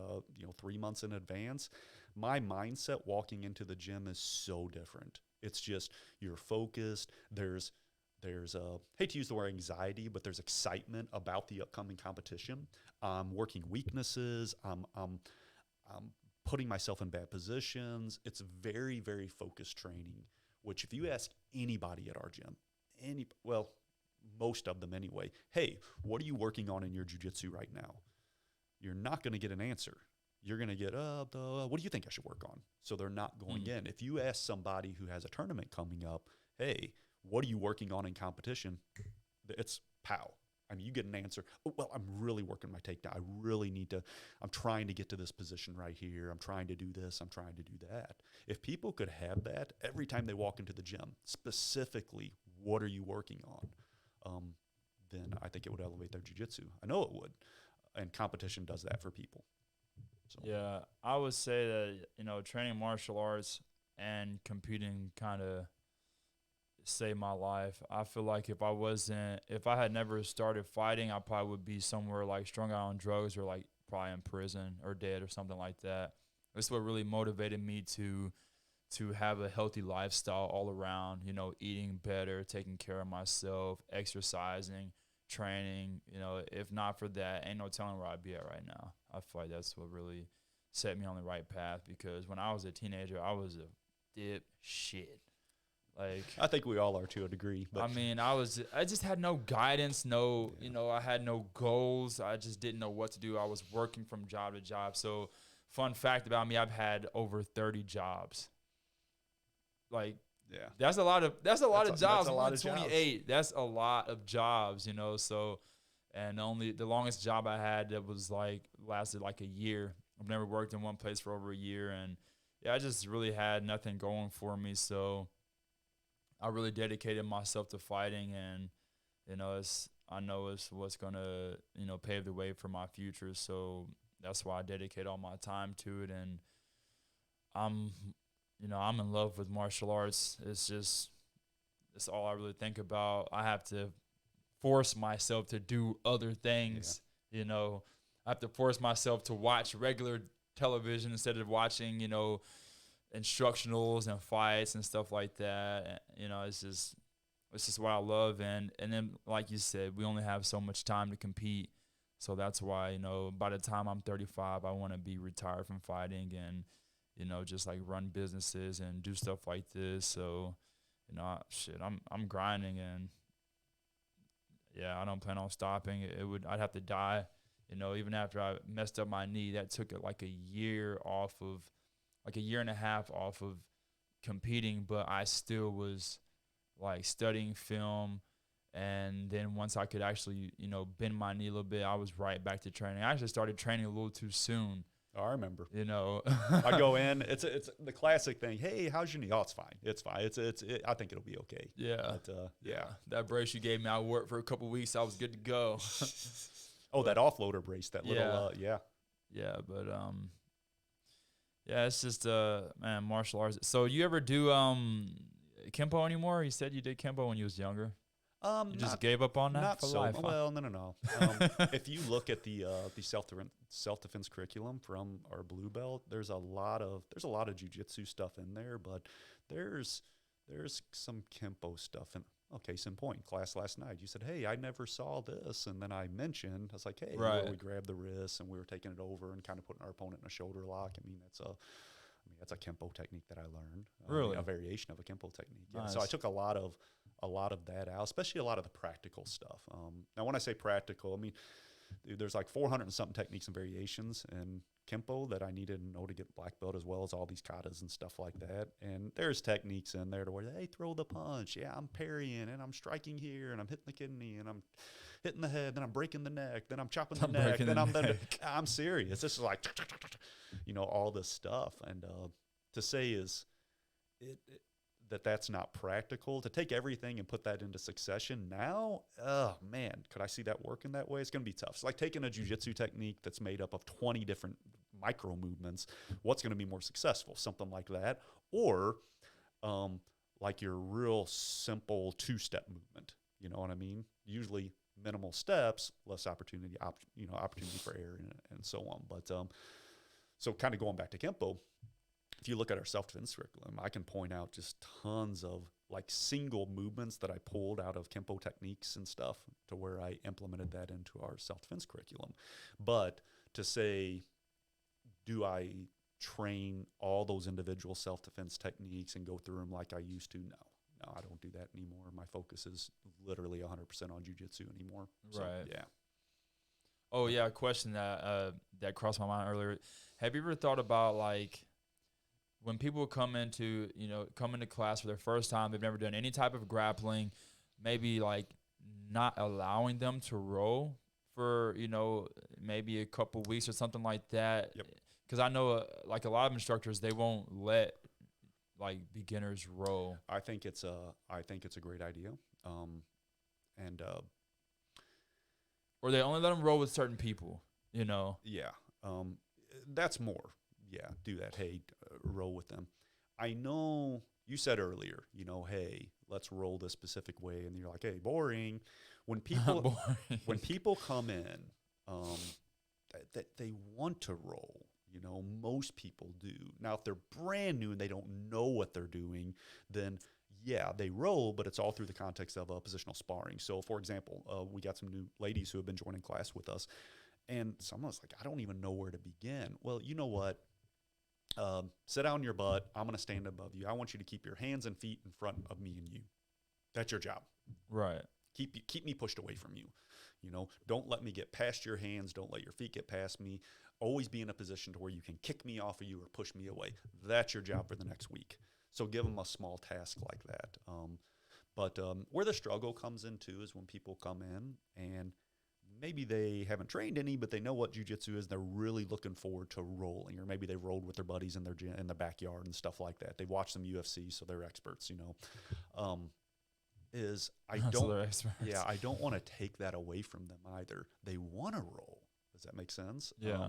3 months in advance, my mindset walking into the gym is so different. It's just, you're focused. There's hate to use the word anxiety, but there's excitement about the upcoming competition. I'm working weaknesses. I'm putting myself in bad positions. It's very, very focused training, which if you ask anybody at our gym, most of them anyway, hey, what are you working on in your jiu-jitsu right now? You're not going to get an answer. You're going to get, what do you think I should work on? So they're not going in. If you ask somebody who has a tournament coming up, hey, what are you working on in competition? It's pow. You get an answer. Oh, well, I'm really working my takedown. I'm trying to get to this position right here. I'm trying to do this. I'm trying to do that. If people could have that every time they walk into the gym, specifically, what are you working on? Then I think it would elevate their jiu-jitsu. I know it would. And competition does that for people. So. Yeah, I would say that, training martial arts and competing kind of saved my life. I feel like if I had never started fighting, I probably would be somewhere like strung out on drugs, or like probably in prison or dead or something like that. That's what really motivated me to have a healthy lifestyle all around, eating better, taking care of myself, exercising, training. If not for that, ain't no telling where I'd be at right now. I feel like that's what really set me on the right path, because when I was a teenager, I was a dipshit. Like, I think we all are to a degree. But I just had no guidance, I had no goals. I just didn't know what to do. I was working from job to job. So, fun fact about me, I've had over 30 jobs. Like, Yeah. That's a lot of jobs. That's a lot of 128. That's a lot of jobs, you know. So, and the longest job I had that was like lasted like a year. I've never worked in one place for over a year, and yeah, I just really had nothing going for me. So, I really dedicated myself to fighting, and you know, I know it's what's gonna pave the way for my future. So that's why I dedicate all my time to it, and I'm I'm in love with martial arts. It's all I really think about. I have to force myself to do other things. You know, I have to force myself to watch regular television instead of watching, instructionals and fights and stuff like that. You know, it's just what I love. And then, like you said, we only have so much time to compete. So that's why, by the time I'm 35, I want to be retired from fighting and, just like run businesses and do stuff like this. So, I'm grinding, and yeah, I don't plan on stopping. I'd have to die, even after I messed up my knee. That took it like a year and a half off of competing, but I still was like studying film. And then once I could actually, bend my knee a little bit, I was right back to training. I actually started training a little too soon. Oh, I remember. I go in. It's the classic thing. Hey, how's your knee? Oh, it's fine. It's fine. I think it'll be okay. Yeah. But, yeah. That brace you gave me, I worked for a couple of weeks. I was good to go. That offloader brace. That little. Yeah. Yeah, but yeah, it's just man, martial arts. So you ever do Kempo anymore? You said you did Kempo when you was younger. You just gave up on that not for so, life? Well, no. If you look at the self-defense curriculum from our blue belt, there's a lot of jiu-jitsu stuff in there, but there's some Kempo stuff. And case in point, class last night, you said, "Hey, I never saw this," and then I mentioned, I was like, "Hey," right. where we grabbed the wrist and we were taking it over and kind of putting our opponent in a shoulder lock. That's a Kempo technique that I learned. Really? A variation of a Kempo technique. Yeah. Nice. So I took a lot of that out, especially a lot of the practical stuff. Now, when I say practical, I mean, there's like 400 and something techniques and variations in Kempo that I needed to know to get black belt, as well as all these katas and stuff like that. And there's techniques in there to where, hey, throw the punch. Yeah, I'm parrying and I'm striking here and I'm hitting the kidney and I'm hitting the head, then I'm breaking the neck, then I'm chopping the neck, then I'm serious. This is like, all this stuff. And to say is that's not practical. To take everything and put that into succession now, oh man, could I see that working that way? It's going to be tough. It's like taking a jiu-jitsu technique that's made up of 20 different micro movements. What's going to be more successful? Something like that, or like your real simple two-step movement. You know what I mean? Usually minimal steps, less opportunity for error and so on. But so kind of going back to Kempo, if you look at our self-defense curriculum, I can point out just tons of like single movements that I pulled out of Kempo techniques and stuff to where I implemented that into our self-defense curriculum. But to say, do I train all those individual self-defense techniques and go through them like I used to? No, I don't do that anymore. My focus is literally 100% on jiu-jitsu anymore. So, right. Yeah. Oh, yeah, a question that crossed my mind earlier. Have you ever thought about, like, when people come into class for their first time, they've never done any type of grappling, maybe, like, not allowing them to roll for, maybe a couple weeks or something like that? Yep. Because I know, like, a lot of instructors, they won't let, like, beginners roll. I think it's a great idea. Or they only let them roll with certain people, Yeah. That's more. Yeah, do that. Hey, roll with them. I know you said earlier, hey, let's roll this specific way, and you're like, hey, boring. When people when people come in, that they want to roll. Most people do. Now, if they're brand new and they don't know what they're doing, then yeah, they roll, but it's all through the context of positional sparring. So, for example, we got some new ladies who have been joining class with us, and someone's like, I don't even know where to begin. Well, you know what? Sit down on your butt. I'm going to stand above you. I want you to keep your hands and feet in front of me and you. That's your job. Right. Keep me pushed away from you. Don't let me get past your hands. Don't let your feet get past me. Always be in a position to where you can kick me off of you or push me away. That's your job for the next week. So give them a small task like that. But where the struggle comes into is when people come in and maybe they haven't trained any, but they know what jiu-jitsu is. They're really looking forward to rolling, or maybe they rolled with their buddies in their gym, in the backyard and stuff like that. They watch some UFC, so they're experts, I don't want to take that away from them either. They want to roll. Does that make sense? Yeah.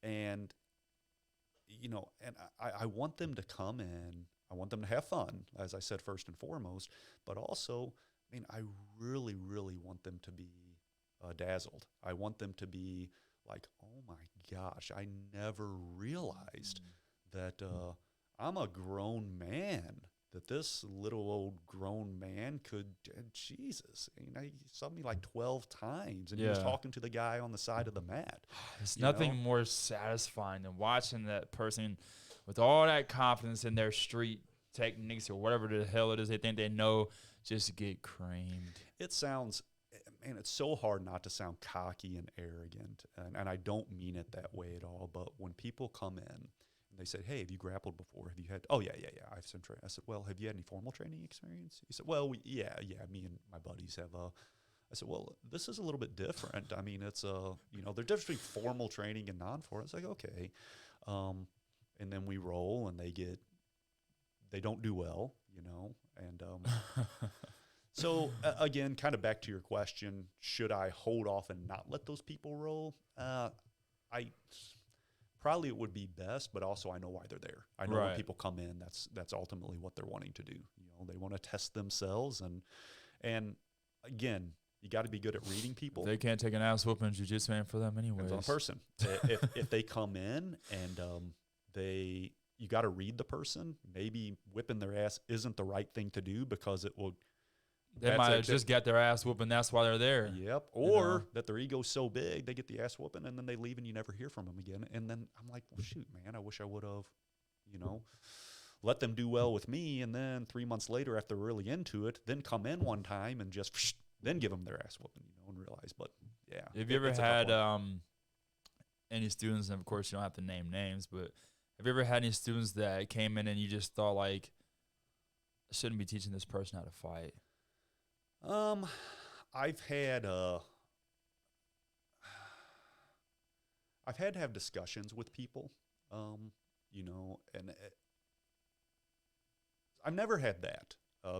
And I want them to come in. I want them to have fun, as I said, first and foremost, but also, I really, really want them to be dazzled. I want them to be like, oh my gosh, I never realized that I'm a grown man, that this little old grown man could, Jesus, he saw me like 12 times, and he was talking to the guy on the side of the mat. There's nothing more satisfying than watching that person with all that confidence in their street techniques or whatever the hell it is they think they know just get creamed. It sounds, man, it's so hard not to sound cocky and arrogant, and I don't mean it that way at all, but when people come in and they say, hey, have you grappled before? Have you had, oh, yeah, I've some training. I said, well, have you had any formal training experience? He said, well, yeah, me and my buddies have. I said, well, this is a little bit different. I mean, it's, there's difference between formal training and non-formal. It's like, okay. And then we roll, and they don't do well, and so again, kind of back to your question, should I hold off and not let those people roll? Probably it would be best, but also I know why they're there. I know when people come in, that's ultimately what they're wanting to do. They want to test themselves, and again, you got to be good at reading people. They can't take an ass whooping in jiu-jitsu man for them anyways. Depends on the person. if they come in and you got to read the person. Maybe whipping their ass isn't the right thing to do because it will. They might have just got their ass whooping. That's why they're there. Yep. Or that their ego's so big, they get the ass whooping and then they leave and you never hear from them again. And then I'm like, well, shoot, man, I wish I would have, let them do well with me. And then 3 months later, after they're really into it, then come in one time and just then give them their ass whooping, and realize. But yeah. Have you ever had any students, and of course you don't have to name names, but have you ever had any students that came in and you just thought like, I shouldn't be teaching this person how to fight? I've had to have discussions with people, and I've never had that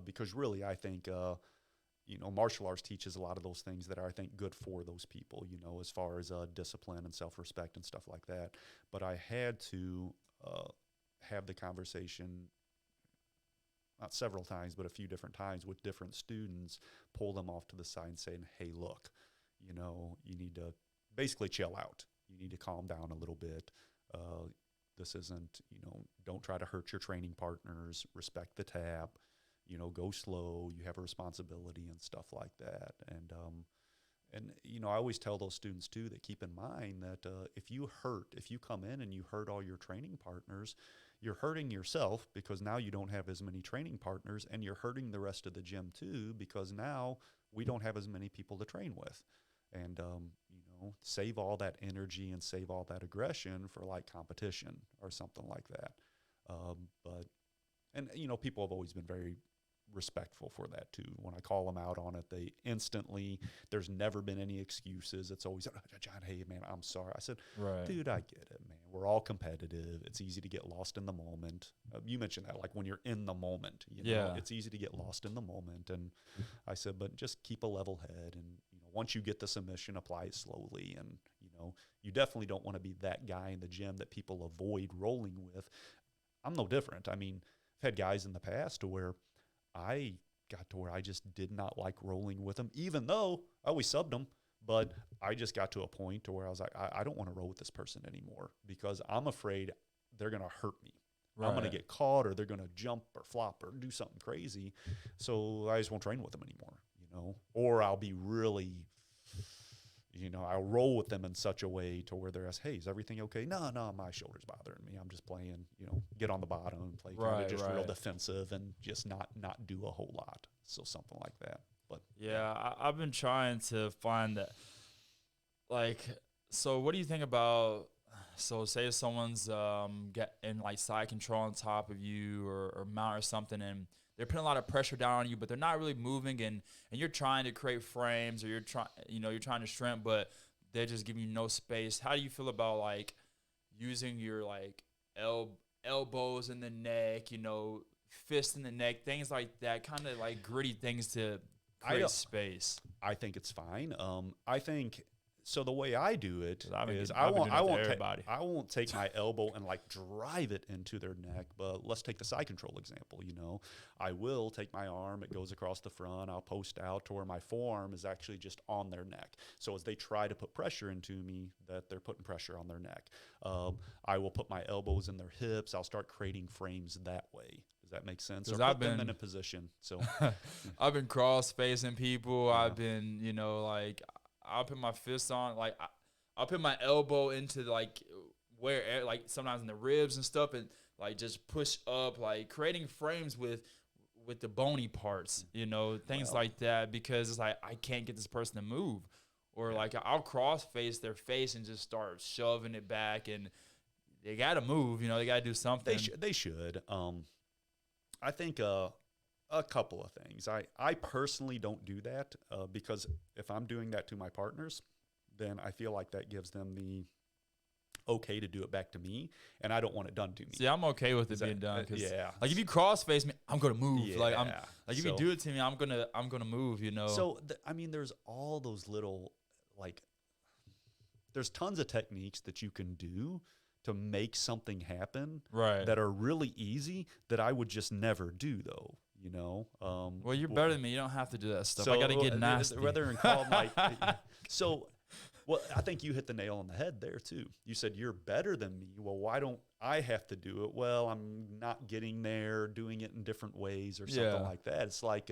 because really I think martial arts teaches a lot of those things that are, I think, good for those people, as far as discipline and self-respect and stuff like that. But I had to have the conversation, not several times, but a few different times with different students, pull them off to the side and saying, hey, look, you need to basically chill out. You need to calm down a little bit. This isn't, don't try to hurt your training partners, respect the tap, go slow, you have a responsibility and stuff like that. And I always tell those students too, that keep in mind that if you come in and you hurt all your training partners, you're hurting yourself because now you don't have as many training partners, and you're hurting the rest of the gym too because now we don't have as many people to train with. And, save all that energy and save all that aggression for like competition or something like that. People have always been very respectful for that too. When I call them out on it, they instantly, there's never been any excuses. It's always, John, hey man, I'm sorry. I said, dude, I get it, man. We're all competitive. It's easy to get lost in the moment. You mentioned that, like when you're in the moment, it's easy to get lost in the moment. And I said, but just keep a level head. And, once you get the submission, apply it slowly. And, you definitely don't want to be that guy in the gym that people avoid rolling with. I'm no different. I mean, I've had guys in the past to where I got to where I just did not like rolling with them, even though I always subbed them. But I just got to a point to where I was like, I don't want to roll with this person anymore because I'm afraid they're going to hurt me. I'm going to get caught, or they're going to jump or flop or do something crazy. So I just won't train with them anymore, or I'll be really, I'll roll with them in such a way to where they're asked, hey, is everything okay? No, my shoulder's bothering me. I'm just playing, get on the bottom and play kind of just real defensive and just not do a whole lot. So something like that. But yeah, I've been trying to find that. Like, so what do you think about So say someone's getting like side control on top of you or mount or something, and they're putting a lot of pressure down on you, but they're not really moving, and you're trying to create frames, or you're trying to shrimp, but they're just giving you no space. How do you feel about like using your like elbows in the neck, fist in the neck, things like that, kind of like gritty things to create space? I think it's fine. I think so. The way I do it is I won't take my elbow and like drive it into their neck. But let's take the side control example. I will take my arm, it goes across the front. I'll post out to where my forearm is actually just on their neck. So as they try to put pressure into me, that they're putting pressure on their neck. I will put my elbows in their hips. I'll start creating frames that way. That makes sense. Or put them in a position. So I've been cross facing people. Yeah. I've been, like I'll put my fist on, like I'll put my elbow into like where, like sometimes in the ribs and stuff, and like just push up, like creating frames with the bony parts, things like that, because it's like I can't get this person to move, or like I'll cross face their face and just start shoving it back, and they got to move, they got to do something. They should. I think a couple of things. I personally don't do that because if I'm doing that to my partners, then I feel like that gives them the okay to do it back to me, and I don't want it done to me. See, I'm okay with it being done. Like if you cross face me, I'm gonna move. Yeah. If you do it to me, I'm gonna move. So there's all those little there's tons of techniques that you can do to make something happen, right, that are really easy that I would just never do, though. Well, you're better than me. You don't have to do that stuff. I got to get nasty. Rather than called well, I think you hit the nail on the head there too. You said you're better than me. Well, why don't I have to do it? Well, I'm not getting there, doing it in different ways or something like that. It's like,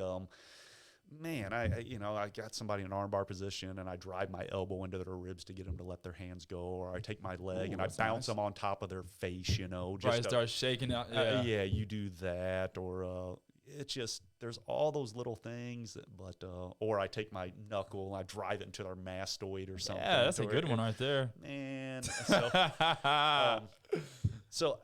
man, I got somebody in an armbar position and I drive my elbow into their ribs to get them to let their hands go, or I take my leg and I bounce them on top of their face, just start shaking out. Yeah, you do that, or it's just there's all those little things, but or I take my knuckle and I drive it into their mastoid or something. Yeah, that's a good one right there, man. So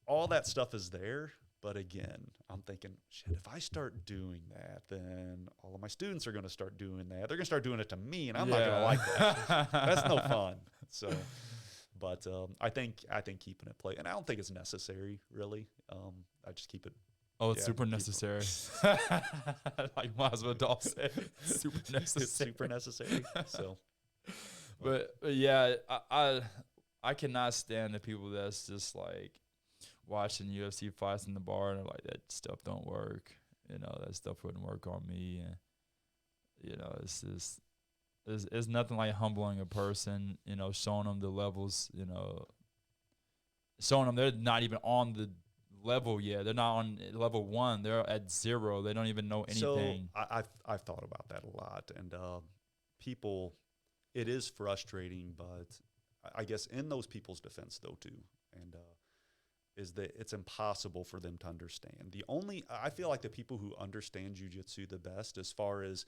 all that stuff is there. But again, I'm thinking, shit, if I start doing that, then all of my students are going to start doing that. They're going to start doing it to me, and I'm not going to like that. That's no fun. So, but I think keeping it play, and I don't think it's necessary, really. I just keep it. Oh, it's super necessary. Like might as well Dolph say, super necessary. It's super necessary. So, but yeah, I cannot stand the people that's just like watching UFC fights in the bar and they're like, that stuff don't work. That stuff wouldn't work on me. And, it's just, it's nothing like humbling a person, showing them the levels, showing them they're not even on the level yet. They're not on level 1. They're at 0. They don't even know anything. So I've thought about that a lot. And people, it is frustrating, but I guess in those people's defense, though, too, and is that it's impossible for them to understand. I feel like the people who understand jiu-jitsu the best, as far as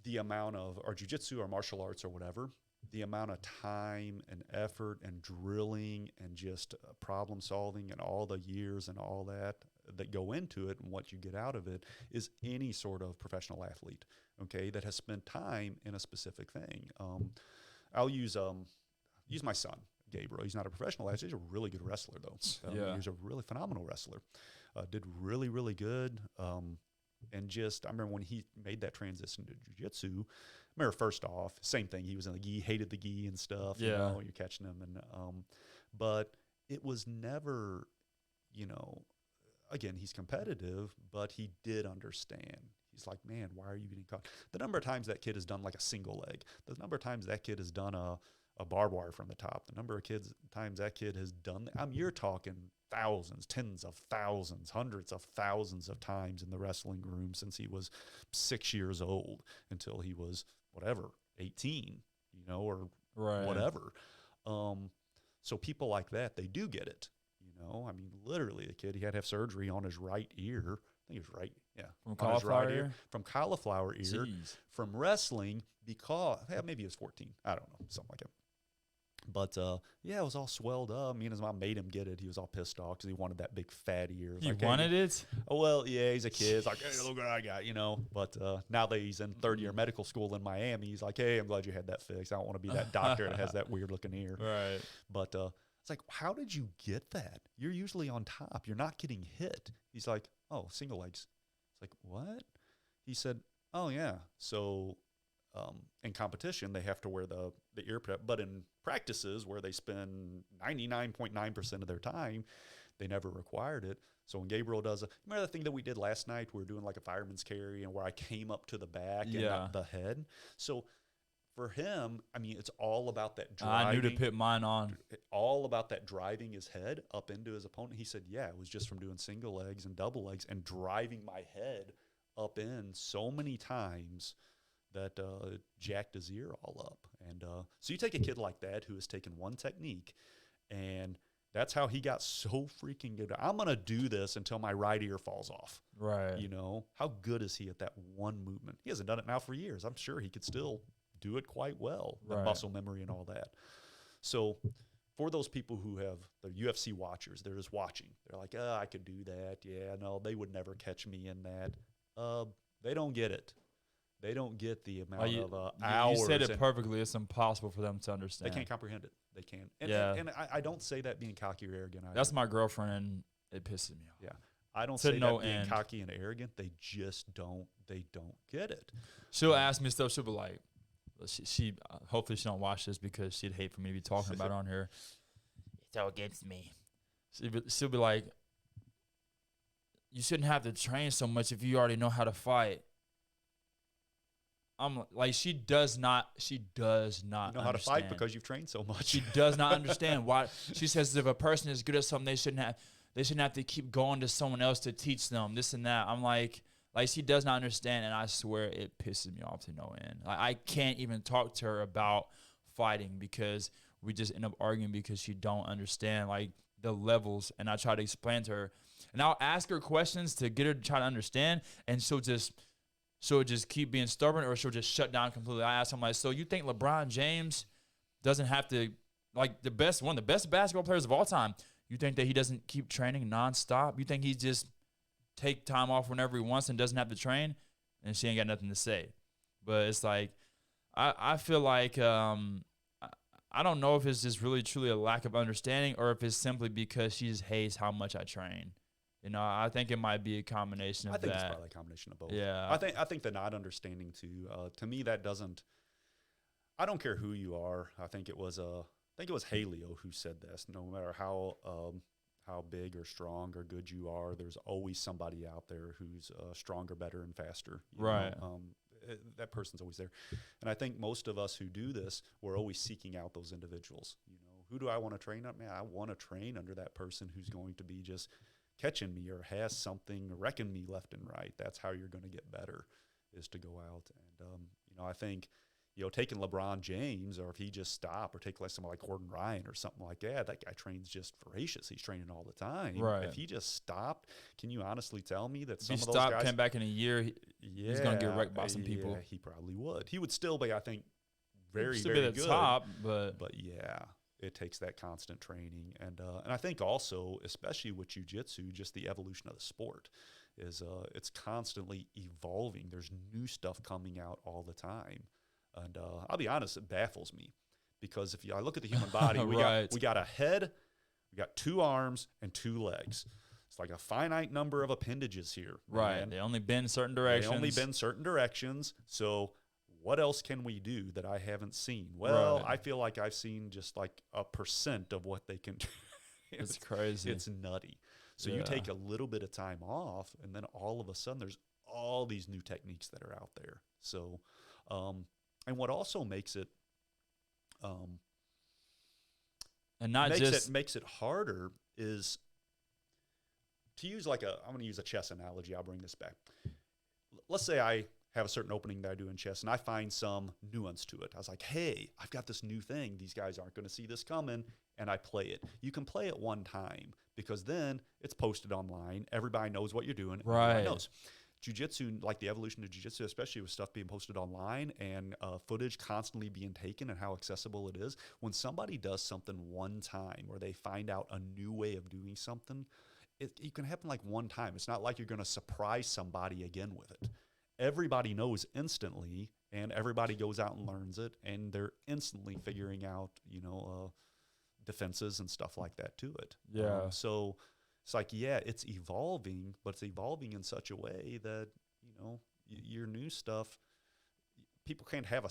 the amount of, or jiu-jitsu or martial arts or whatever, the amount of time and effort and drilling and just problem solving and all the years and all that go into it and what you get out of it, is any sort of professional athlete, okay, that has spent time in a specific thing. I'll use my son, Gabriel. He's not a professional athlete. He's a really good wrestler, though. He's a really phenomenal wrestler. Did really, really good. And just, I remember when he made that transition to jiu-jitsu, I remember first off, same thing. He was in the gi, hated the gi and stuff. Yeah. You're catching him. And but it was never, again, he's competitive, but he did understand. He's like, man, why are you getting caught? The number of times that kid has done like a single leg, the number of times that kid has done a barbed wire from the top, the number of times that kid has done that. You're talking thousands, tens of thousands, hundreds of thousands of times in the wrestling room since he was 6 years old until he was, 18, or whatever. So people like that, they do get it, literally the kid, he had to have surgery on his right ear. I think it was right. Yeah. From cauliflower ear? From cauliflower ear. Jeez. From wrestling, because, maybe he was 14. I don't know. Something like that. But yeah, it was all swelled up. Me and his mom made him get it. He was all pissed off because he wanted that big fat ear. He like, wanted it? Oh, well, yeah, he's a kid. It's like, hey, look what I got, you know. But now that he's in third year medical school in Miami, he's like, hey, I'm glad you had that fixed. I don't want to be that doctor that has that weird looking ear. Right. But it's like, how did you get that? You're usually on top. You're not getting hit. He's like, oh, single legs. It's like, what? He said, oh, yeah. So in competition, they have to wear the ear prep. But in practices where they spend 99.9% of their time, they never required it. So when Gabriel does remember the thing that we did last night? We were doing like a fireman's carry and where I came up to the back and not the head. So for him, I mean, it's all about that driving. I knew to put mine on. All about that driving his head up into his opponent. He said, yeah, it was just from doing single legs and double legs and driving my head up in so many times that jacked his ear all up. And so you take a kid like that who has taken one technique, and that's how he got so freaking good. I'm going to do this until my right ear falls off. Right. You know, how good is he at that one movement? He hasn't done it now for years. I'm sure he could still do it quite well, the muscle memory and all that. So for those people who have the UFC watchers, they're just watching. They're like, I could do that. Yeah, no, they would never catch me in that. They don't get it. They don't get the amount of hours. You said it perfectly. It's impossible for them to understand. They can't comprehend it. They can't. And, yeah. And I don't say that being cocky or arrogant either. That's my girlfriend, and it pisses me off. Yeah. I don't say that being cocky and arrogant. They just don't. They don't get it. She'll ask me stuff. She'll be like, she hopefully she don't watch this because she'd hate for me to be talking about it on here. It's all against me. She'll be like, you shouldn't have to train so much if you already know how to fight. I'm like, she does not you know how to fight because you've trained so much. She does not understand why. She says if a person is good at something, they shouldn't have to keep going to someone else to teach them this and that. I'm like she does not understand, and I swear it pisses me off to no end. Like, I can't even talk to her about fighting because we just end up arguing because she don't understand like the levels. And I try to explain to her, and I'll ask her questions to get her to try to understand, and she'll just keep being stubborn, or she'll just shut down completely. I ask him, like, so you think LeBron James doesn't have to, like, one of the best basketball players of all time, you think that he doesn't keep training nonstop? You think he just take time off whenever he wants and doesn't have to train? And she ain't got nothing to say. But it's like, I feel like, I don't know if it's just really truly a lack of understanding or if it's simply because she just hates how much I train. You know, I think it might be a combination of that. I think it's probably a combination of both. Yeah. I think the not understanding too. To me, that doesn't. I don't care who you are. I think it was Haleo who said this. No matter how big or strong or good you are, there's always somebody out there who's stronger, better, and faster. Right. That person's always there. And I think most of us who do this, we're always seeking out those individuals. You know, who do I want to train up? Man, I want to train under that person who's going to be just catching me or has something wrecking me left and right. That's how you're going to get better, is to go out. And, you know, I think, you know, taking LeBron James, or if he just stopped, or take like someone like Gordon Ryan or something like that guy trains just voracious. He's training all the time. Right. If he just stopped, can you honestly tell me that if some of those guys came back in a year, he's going to get wrecked by some people? Yeah, he probably would. He would still be, I think, very, still very be the good. top, but yeah. It takes that constant training. And I think also, especially with jiu-jitsu, just the evolution of the sport is it's constantly evolving. There's new stuff coming out all the time. And I'll be honest, it baffles me because I look at the human body, we got a head, we got 2 arms and 2 legs. It's like a finite number of appendages here. Right. Man. They only bend certain directions. So what else can we do that I haven't seen? Well, I feel like I've seen just like 1% of what they can do. It's crazy. It's nutty. So you take a little bit of time off, and then all of a sudden there's all these new techniques that are out there. So, and what also makes it, makes it harder is to use I'm going to use a chess analogy. I'll bring this back. Let's say I have a certain opening that I do in chess, and I find some nuance to it. I was like, hey, I've got this new thing. These guys aren't going to see this coming, and I play it. You can play it one time because then it's posted online. Everybody knows what you're doing. Right. Everybody knows. Jiu-Jitsu, like the evolution of Jiu-Jitsu, especially with stuff being posted online and footage constantly being taken and how accessible it is, when somebody does something one time or they find out a new way of doing something, it can happen like one time. It's not like you're going to surprise somebody again with it. Everybody knows instantly, and everybody goes out and learns it, and they're instantly figuring out, defenses and stuff like that to it. Yeah. So it's like, yeah, it's evolving, but it's evolving in such a way that, your new stuff, people can't have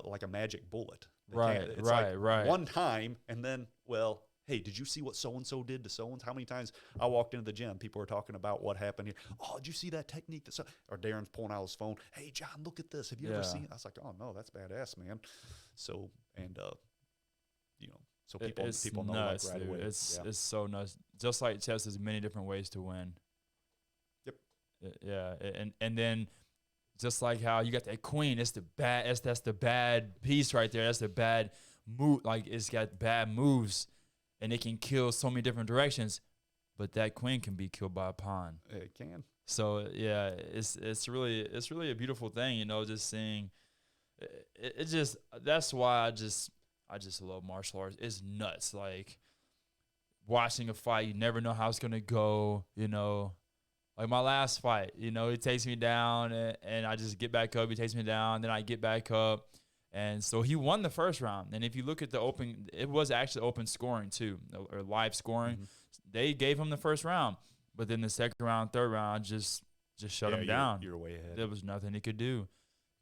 like a magic bullet. It's like one time, and then, well, hey, did you see what so-and-so did to so-and-so? How many times I walked into the gym, people were talking about what happened here. Oh, did you see that technique? Or Darren's pulling out his phone. Hey, John, look at this. Have you ever seen it? I was like, oh, no, that's badass, man. So, and, so people know nuts, like right away. It's so nuts. Just like chess, there's many different ways to win. Yep. Yeah, and then just like how you got that queen, that's the bad piece right there. That's the bad move. Like it's got bad moves, and it can kill so many different directions. But that queen can be killed by a pawn. It can. So yeah, it's really a beautiful thing, just seeing. It just that's why I just love martial arts. It's nuts. Like watching a fight, you never know how it's gonna go. Like my last fight, he takes me down and I just get back up. He takes me down, then I get back up, and so he won the first round. And if you look at the open, it was actually open scoring too, or live scoring. Mm-hmm. They gave him the first round, but then the second round, third round, just shut him down. You're way ahead. There was nothing he could do.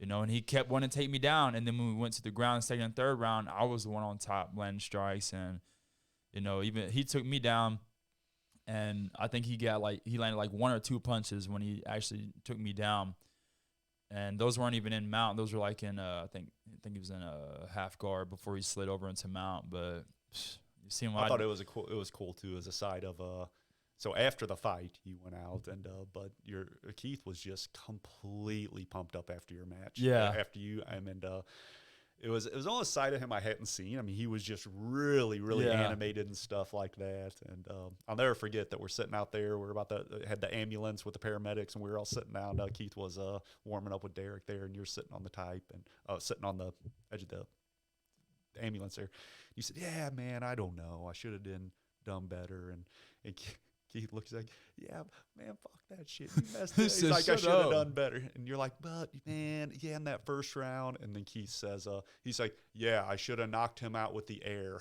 And he kept wanting to take me down. And then when we went to the ground, second and third round, I was the one on top, landing strikes. And, even he took me down. And I think he landed like one or two punches when he actually took me down. And those weren't even in mount. Those were like in, I think he was in a half guard before he slid over into mount. But you see him. I thought it was cool too, as a side of, so after the fight, you went out, and but Keith was just completely pumped up after your match. Yeah. After you, it was almost a side of him I hadn't seen. I mean, he was just really, really animated and stuff like that. And I'll never forget that we're sitting out there. We're had the ambulance with the paramedics, and we were all sitting down. Keith was warming up with Derek there, and you're sitting on the type and sitting on the edge of the ambulance there. You said, "Yeah, man, I don't know. I should have done better." And Keith looks like, "Yeah, man, fuck that shit. You messed up." He's like, "I should have done better." And you're like, "But, man, yeah, in that first round." And then Keith says, he's like, "Yeah, I should have knocked him out with the air."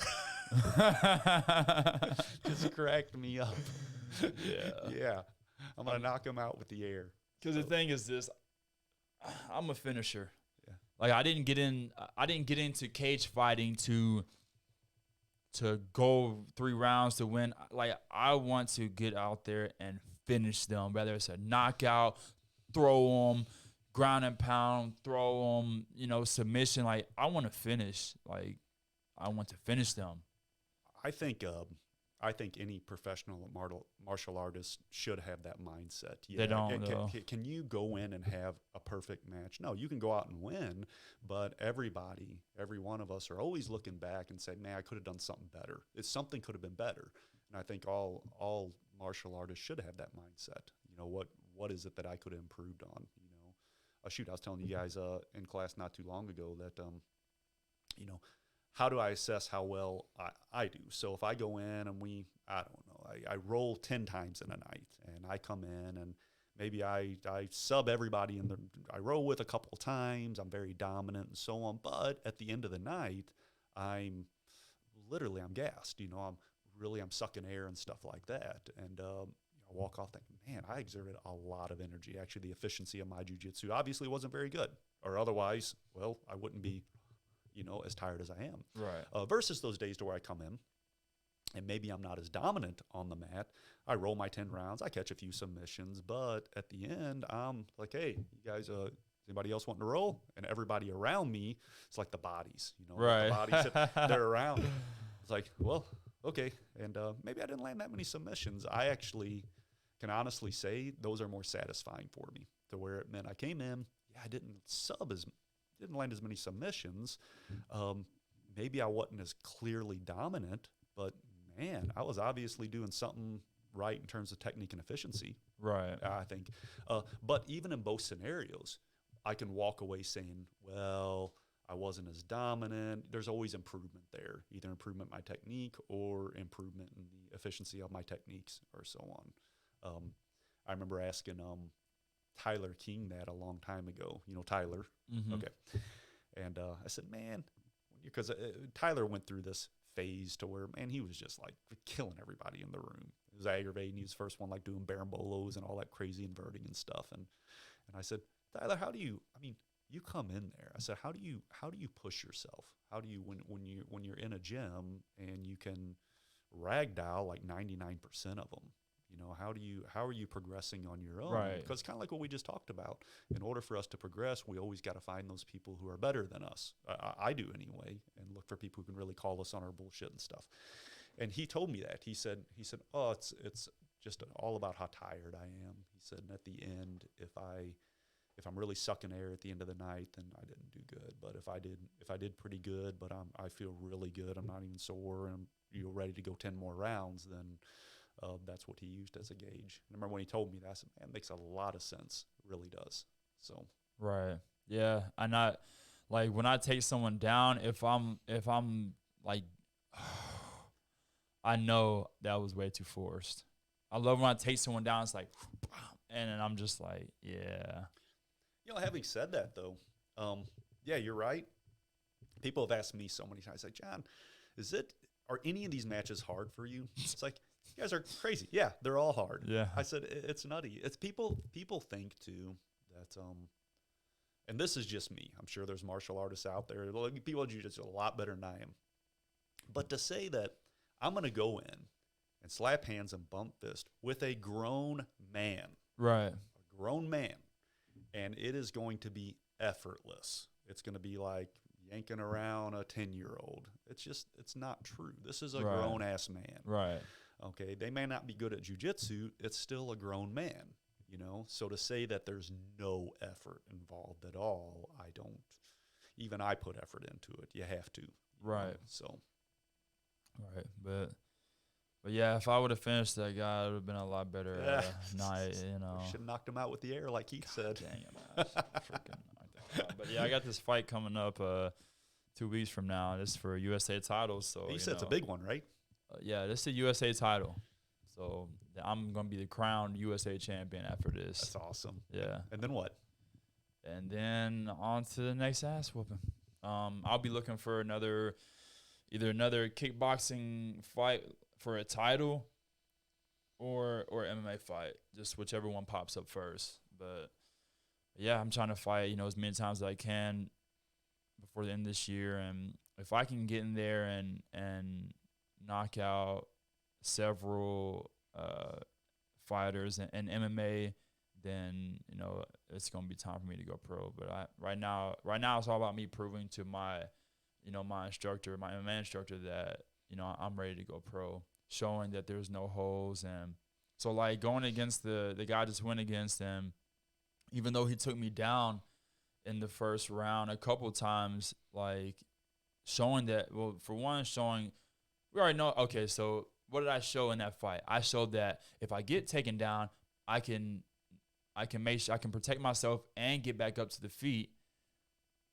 Just cracked me up. Yeah. Yeah. I'm going to knock him out with the air. Because the thing is this, I'm a finisher. Yeah. Like I didn't get into cage fighting to go 3 rounds to win. Like I want to get out there and finish them, whether it's a knockout, throw them, ground and pound, throw them, submission. Like I want to finish. Like I want to finish them. I think any professional martial artist should have that mindset. Yeah, they don't. Can you go in and have a perfect match? No, you can go out and win, but every one of us are always looking back and saying, "Man, I could have done something better. Something could have been better." And I think all martial artists should have that mindset. What is it that I could have improved on? Shoot, I was telling you guys in class not too long ago that how do I assess how well I do? So if I go in and I roll 10 times in a night, and I come in and maybe I sub everybody I roll with a couple of times, I'm very dominant and so on, but at the end of the night, I'm gassed. I'm sucking air and stuff like that. And I walk off thinking, man, I exerted a lot of energy. Actually, the efficiency of my jiu-jitsu obviously wasn't very good, or otherwise, well, I wouldn't be as tired as I am. Right. Versus those days to where I come in and maybe I'm not as dominant on the mat. I roll my 10 rounds. I catch a few submissions, but at the end, I'm like, "Hey, you guys, anybody else wanting to roll?" And everybody around me, it's like the bodies, right. Like the bodies, they're around. It's like, well, okay. And maybe I didn't land that many submissions. I actually can honestly say those are more satisfying for me, to where it meant I came in, I didn't land as many submissions. Maybe I wasn't as clearly dominant, but man, I was obviously doing something right in terms of technique and efficiency. Right. I think. But even in both scenarios, I can walk away saying, well, I wasn't as dominant. There's always improvement there, either improvement in my technique or improvement in the efficiency of my techniques or so on. I remember asking Tyler King that a long time ago. You know Tyler? Mm-hmm. Okay. And I said, man, because Tyler went through this phase to where, man, he was just like killing everybody in the room. It was aggravating. He was the first one like doing barambolos and all that crazy inverting and stuff. And I said, Tyler, how do you, I mean, you come in there. I said, how do you push yourself? How do you, when you're in a gym and you can ragdoll like 99% of them, you know, how are you progressing on your own? Right. Because kind of like what we just talked about, in order for us to progress, we always got to find those people who are better than us. I do anyway, and look for people who can really call us on our bullshit and stuff. And he told me that. He said, oh, it's just all about how tired I am. He said, and at the end, if I'm really sucking air at the end of the night, then I didn't do good. But if I did pretty good, but I feel really good, I'm not even sore, and I'm ready to go 10 more rounds, then that's what he used as a gauge. And I remember when he told me that, I said, man, it makes a lot of sense. It really does. So Right. Yeah. I'm not like when I take someone down, if I'm like I know that was way too forced. I love when I take someone down, it's like and then I'm just like, yeah. You know, having said that though, yeah, you're right. People have asked me so many times, like, John, are any of these matches hard for you? It's like, you guys are crazy. Yeah, they're all hard. Yeah. I said, it's nutty. It's people think too that, and this is just me. I'm sure there's martial artists out there. People in jiu-jitsu a lot better than I am. But to say that I'm going to go in and slap hands and bump fist with a grown man. Right. A grown man. And it is going to be effortless. It's going to be like yanking around a 10-year-old. It's not true. This is a grown-ass man. Right. Okay, they may not be good at jiu-jitsu. It's still a grown man, you know? So to say that there's no effort involved at all, even I put effort into it. You have to. Right. Know? So. Right. But yeah, if I would have finished that guy, it would have been a lot better night, you know. Should have knocked him out with the air like Keith said. Dang it, man. Freaking knocked that out. But yeah, I got this fight coming up 2 weeks from now. This is for a USA title. So you said it's a big one, right? Yeah, this is a USA title. So I'm going to be the crowned USA champion after this. That's awesome. Yeah. And then what? And then on to the next ass whooping. I'll be looking for either another kickboxing fight for a title or MMA fight, just whichever one pops up first. But yeah, I'm trying to fight, as many times as I can before the end of this year. And if I can get in there and knock out several fighters in MMA, then it's gonna be time for me to go pro. But right now it's all about me proving to my instructor, my MMA instructor, that I'm ready to go pro, showing that there's no holes. And so like going against the guy I just went against him, even though he took me down in the first round a couple times, like showing that, well, for one, we already know, okay, so what did I show in that fight? I showed that if I get taken down, I can make sure I can protect myself and get back up to the feet.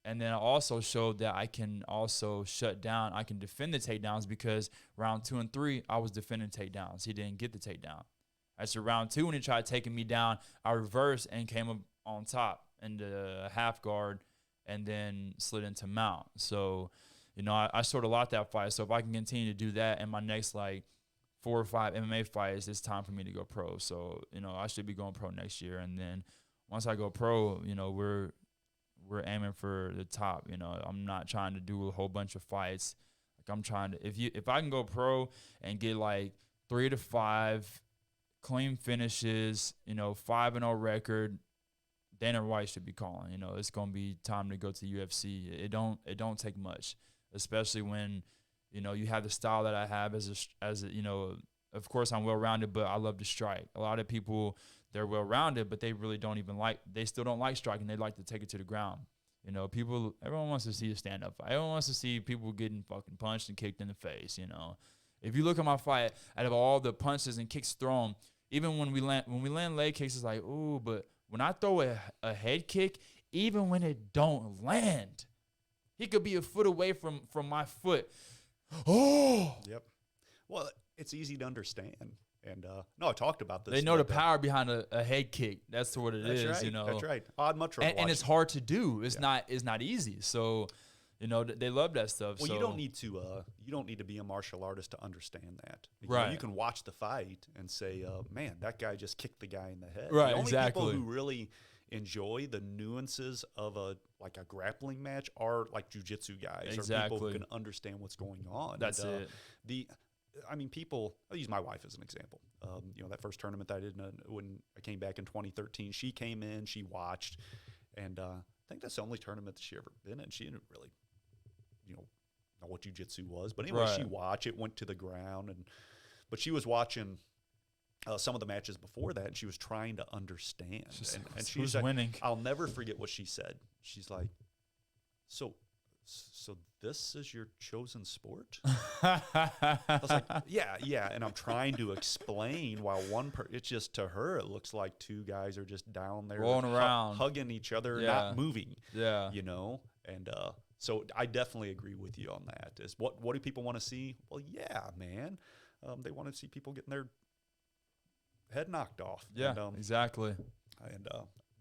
And then I also showed that I can also shut down. I can defend the takedowns, because round 2 and 3, I was defending takedowns. He didn't get the takedown. After round 2, when he tried taking me down, I reversed and came up on top into half guard and then slid into mount. So, I showed a lot that fight. So if I can continue to do that in my next 4 or 5 MMA fights, it's time for me to go pro. So, I should be going pro next year. And then once I go pro, we're aiming for the top. I'm not trying to do a whole bunch of fights. I'm trying to, if I can go pro and get 3 to 5 clean finishes, 5-0 record, Dana White should be calling. It's gonna be time to go to UFC. It don't take much, especially when you have the style that I have as of course I'm well rounded, but I love to strike. A lot of people, they're well rounded, but they really they still don't like striking. They like to take it to the ground. Everyone wants to see a stand up fight. Everyone wants to see people getting fucking punched and kicked in the face. If you look at my fight, out of all the punches and kicks thrown, even when we land leg kicks, it's like, ooh, but when I throw a head kick, even when it don't land, he could be a foot away from my foot. Oh. Yep. Well, it's easy to understand. And no, I talked about this. They know the power behind a head kick. That's what it is, right, you know. That's right. I'd much rather and it's hard to do. It's not easy. So, you know, they love that stuff. Well, so. you don't need to be a martial artist to understand that. Right. You can watch the fight and say, man, that guy just kicked the guy in the head. Right. The only exactly. people who really enjoy the nuances of a grappling match are like jiu-jitsu guys or people who can understand what's going on. That's it. People, I'll use my wife as an example. That first tournament that I did when I came back in 2013, she came in, she watched, and I think that's the only tournament that she ever been in. She didn't really, know what jiu-jitsu was. But anyway, she watched, it went to the ground, but she was watching some of the matches before that, and she was trying to understand. And she was winning. I'll never forget what she said. She's like, so this is your chosen sport? I was like, yeah. And I'm trying to explain while it's just, to her, it looks like two guys are just down there rolling around, hugging each other, not moving. Yeah. And so I definitely agree with you on that. Is what do people want to see? Well, yeah, man. They want to see people getting their head knocked off. Yeah, exactly. And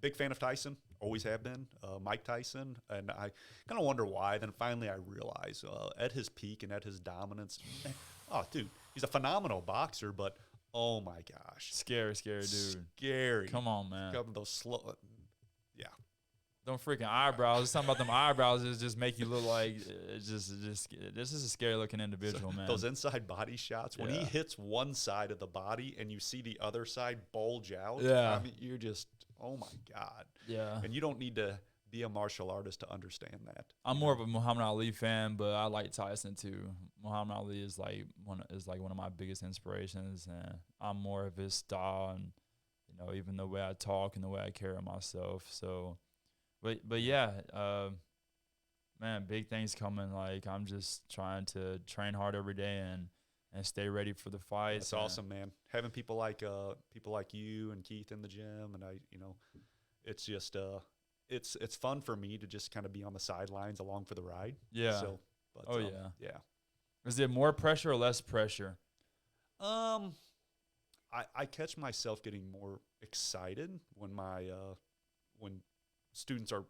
big fan of Tyson, always have been. Mike Tyson, and I kind of wonder why. Then finally I realize at his peak and at his dominance, oh, dude, he's a phenomenal boxer, but oh my gosh. Scary dude. Scary. Come on, man. Those slow, yeah. Them freaking eyebrows. Something about them eyebrows is just make you look like this is a scary looking individual, man. Those inside body shots, when he hits one side of the body and you see the other side bulge out, I mean, you're just, oh my God. Yeah. And you don't need to be a martial artist to understand that. I'm more of a Muhammad Ali fan, but I like Tyson too. Muhammad Ali is like one of my biggest inspirations, and I'm more of his style, and even the way I talk and the way I carry myself. So. But yeah, man, big things coming. Like, I'm just trying to train hard every day and stay ready for the fights. That's awesome, man. Having people like you and Keith in the gym, and it's just it's fun for me to just kind of be on the sidelines along for the ride. Yeah. So, yeah. Is it more pressure or less pressure? I catch myself getting more excited when when students are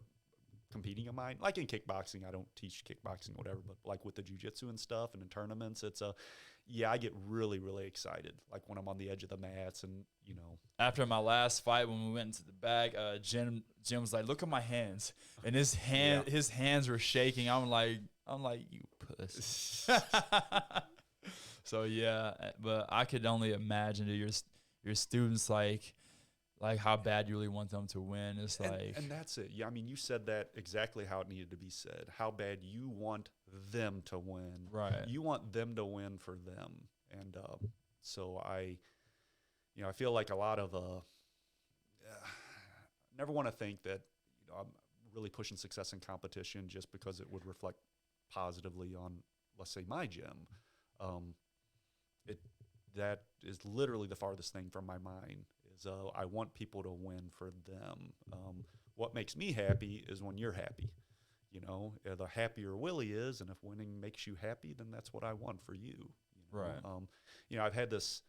competing of mine, like in kickboxing. I don't teach kickboxing, whatever, but like with the jiu-jitsu and stuff and in tournaments, it's I get really, really excited. Like when I'm on the edge of the mats and, After my last fight, when we went into the bag, Jim was like, look at my hands. And his hands were shaking. I'm like, you puss. So yeah, but I could only imagine that your students like how bad you really want them to win. It's and that's it. Yeah, I mean, you said that exactly how it needed to be said. How bad you want them to win. Right. You want them to win for them. And so I feel like a lot of never want to think that I'm really pushing success in competition just because it would reflect positively on, let's say, my gym. That is literally the farthest thing from my mind. I want people to win for them. What makes me happy is when you're happy. The happier Willie is, and if winning makes you happy, then that's what I want for you. Right. I've had this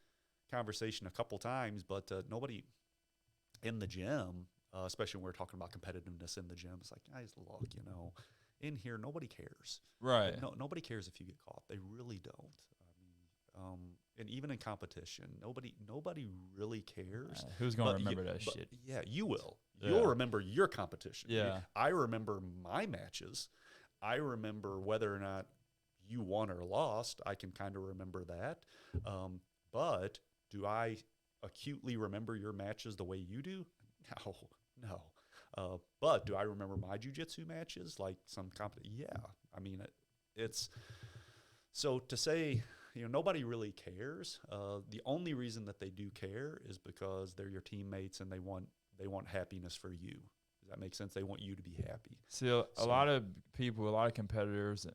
conversation a couple times, but nobody in the gym, especially when we're talking about competitiveness in the gym, it's like, guys, look, in here nobody cares. Right. Nobody cares if you get caught. They really don't. And even in competition, nobody really cares. Who's going to remember that shit? Yeah, you will. Yeah. You'll remember your competition. Yeah. I remember my matches. I remember whether or not you won or lost. I can kind of remember that. But do I acutely remember your matches the way you do? No. But do I remember my jiu-jitsu matches? Like some yeah. I mean, it's so to say, nobody really cares. The only reason that they do care is because they're your teammates and they want happiness for you. Does that make sense? They want you to be happy. See, a lot of people, a lot of competitors,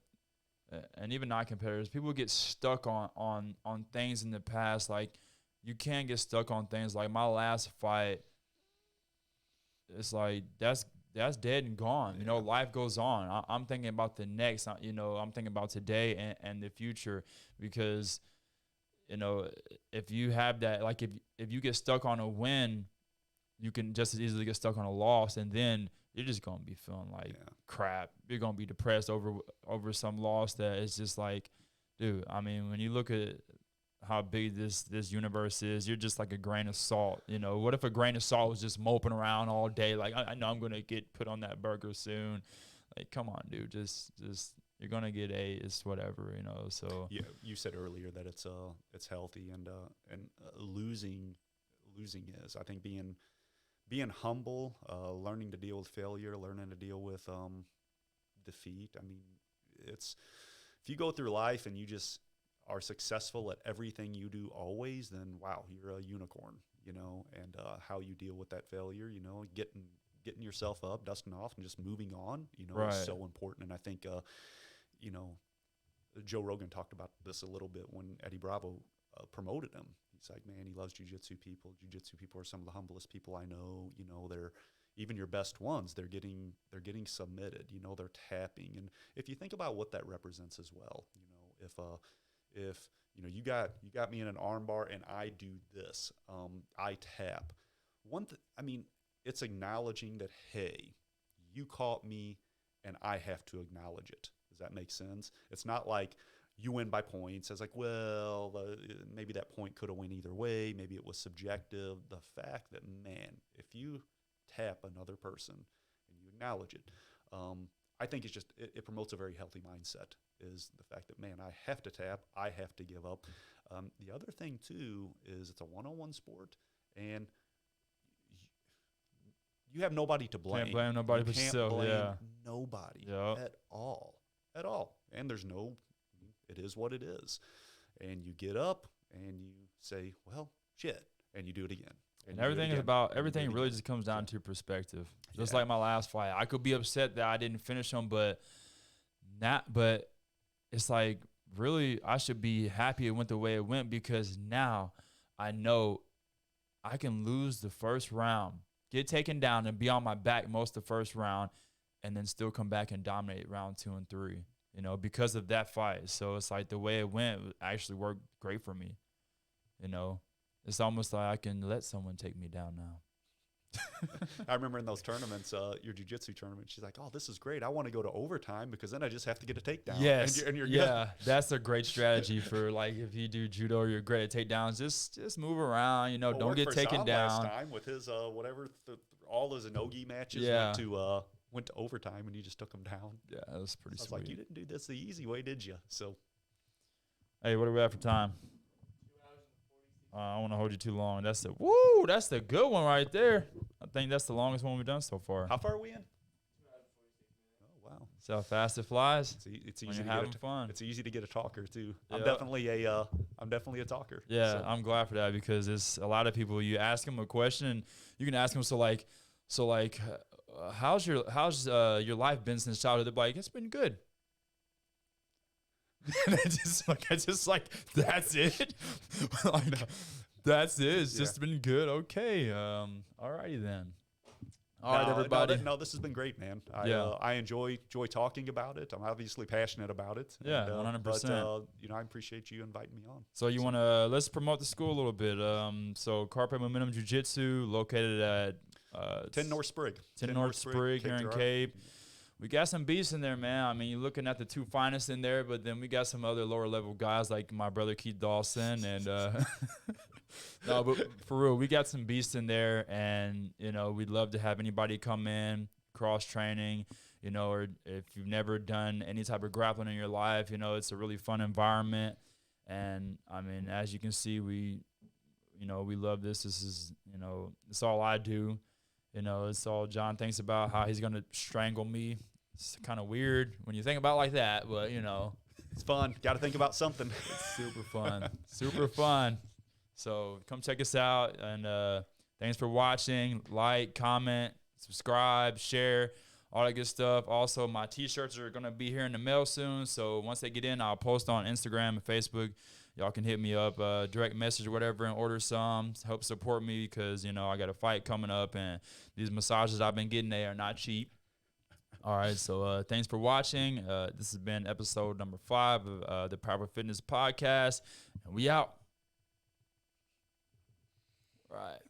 and even non-competitors, people get stuck on things in the past. Like, you can't get stuck on things. Like, my last fight, it's like that's dead and gone. You know, life goes on. I'm thinking about the next. You know, I'm thinking about today and the future, because, you know, if you have that, like, if you get stuck on a win, you can just as easily get stuck on a loss, and then you're just gonna be feeling like crap. You're gonna be depressed over some loss that is just like, dude. I mean, when you look at how big this universe is, you're just like a grain of salt. You know, what if a grain of salt was just moping around all day? Like, I know I'm gonna get put on that burger soon. Like, come on, dude. Just you're gonna get it's whatever, you know. So yeah, you said earlier that it's healthy, and losing is, I think, being humble, learning to deal with failure, learning to deal with defeat. I mean, it's, if you go through life and you just are successful at everything you do always, then wow, you're a unicorn, you know. And how you deal with that failure, you know, getting yourself up, dusting off, and just moving on, you know, is so important. And I think, you know, Joe Rogan talked about this a little bit when Eddie Bravo promoted him. He's like, man, he loves jiu-jitsu people. Jiu-jitsu people are some of the humblest people I know. You know, they're even your best ones. They're getting submitted. You know, they're tapping. And if you think about what that represents as well, you know, if you know, you got me in an arm bar and I do this, I tap. I mean, it's acknowledging that, hey, you caught me, and I have to acknowledge it. Does that make sense? It's not like you win by points. It's like, well, maybe that point could have went either way. Maybe it was subjective. The fact that, man, if you tap another person and you acknowledge it, I think it's just, it promotes a very healthy mindset, is the fact that, man, I have to tap, I have to give up. The other thing, too, is it's a one-on-one sport, and you have nobody to blame. Can't blame nobody but yourself. Blame nobody at all. And there's no, it is what it is. And you get up and you say, well, shit, and you do it again. And everything really just comes down to perspective. Just like my last fight, I could be upset that I didn't finish him, but it's like, really, I should be happy it went the way it went, because now I know I can lose the first round, get taken down, and be on my back most of the first round, and then still come back and dominate round 2 and 3, you know, because of that fight. So it's like the way it went actually worked great for me, you know. It's almost like I can let someone take me down now. I remember in those tournaments, your jiu-jitsu tournament, she's like, oh, this is great. I want to go to overtime because then I just have to get a takedown. Yes. And you're good. That's a great strategy for, like, if you do judo or you're great at takedowns, just move around, you know, don't get taken down. Last time with his, all his Inogi matches went to overtime and he just took them down. Yeah, that was pretty sweet. I was like, you didn't do this the easy way, did you? So, hey, what are we at for time? 2 hours and 46. I don't want to hold you too long. That's the good one right there. I think that's the longest one we've done so far. How far are we in? 2 hours and 46 minutes. Oh, wow. See how fast it flies? It's when easy you're having fun. It's easy to get a talker too. Yeah. I'm definitely a talker. Yeah, so. I'm glad for that, because it's a lot of people, you ask them a question and you can ask them, how's your life been since childhood? They're like, it's been good. And that's it. That's it. It's just been good. Okay. Alrighty then. All right, everybody. No, this has been great, man. I enjoy talking about it. I'm obviously passionate about it. Yeah, 100%. But I appreciate you inviting me on. So you want to, let's promote the school a little bit. So Carpe Momentum Jiu-Jitsu, located at 10 North Sprague. 10 North Sprague here in Cape. We got some beasts in there, man. I mean, you're looking at the 2 finest in there, but then we got some other lower level guys like my brother Keith Dawson and no, but for real, we got some beasts in there, and you know, we'd love to have anybody come in, cross training, you know, or if you've never done any type of grappling in your life, you know, it's a really fun environment. And I mean, as you can see, we love this. This is, you know, it's all I do. You know, it's all John thinks about, how he's going to strangle me. It's kind of weird when you think about it like that, but, you know. It's fun. Got to think about something. It's super fun. Super fun. So come check us out. And thanks for watching. Like, comment, subscribe, share, all that good stuff. Also, my T-shirts are going to be here in the mail soon. So once they get in, I'll post on Instagram and Facebook. Y'all can hit me up, direct message or whatever, and order some. Help support me because, you know, I got a fight coming up, and these massages I've been getting, they are not cheap. All right, so thanks for watching. This has been episode number 5 of the Powerful Fitness Podcast, and we out. All right.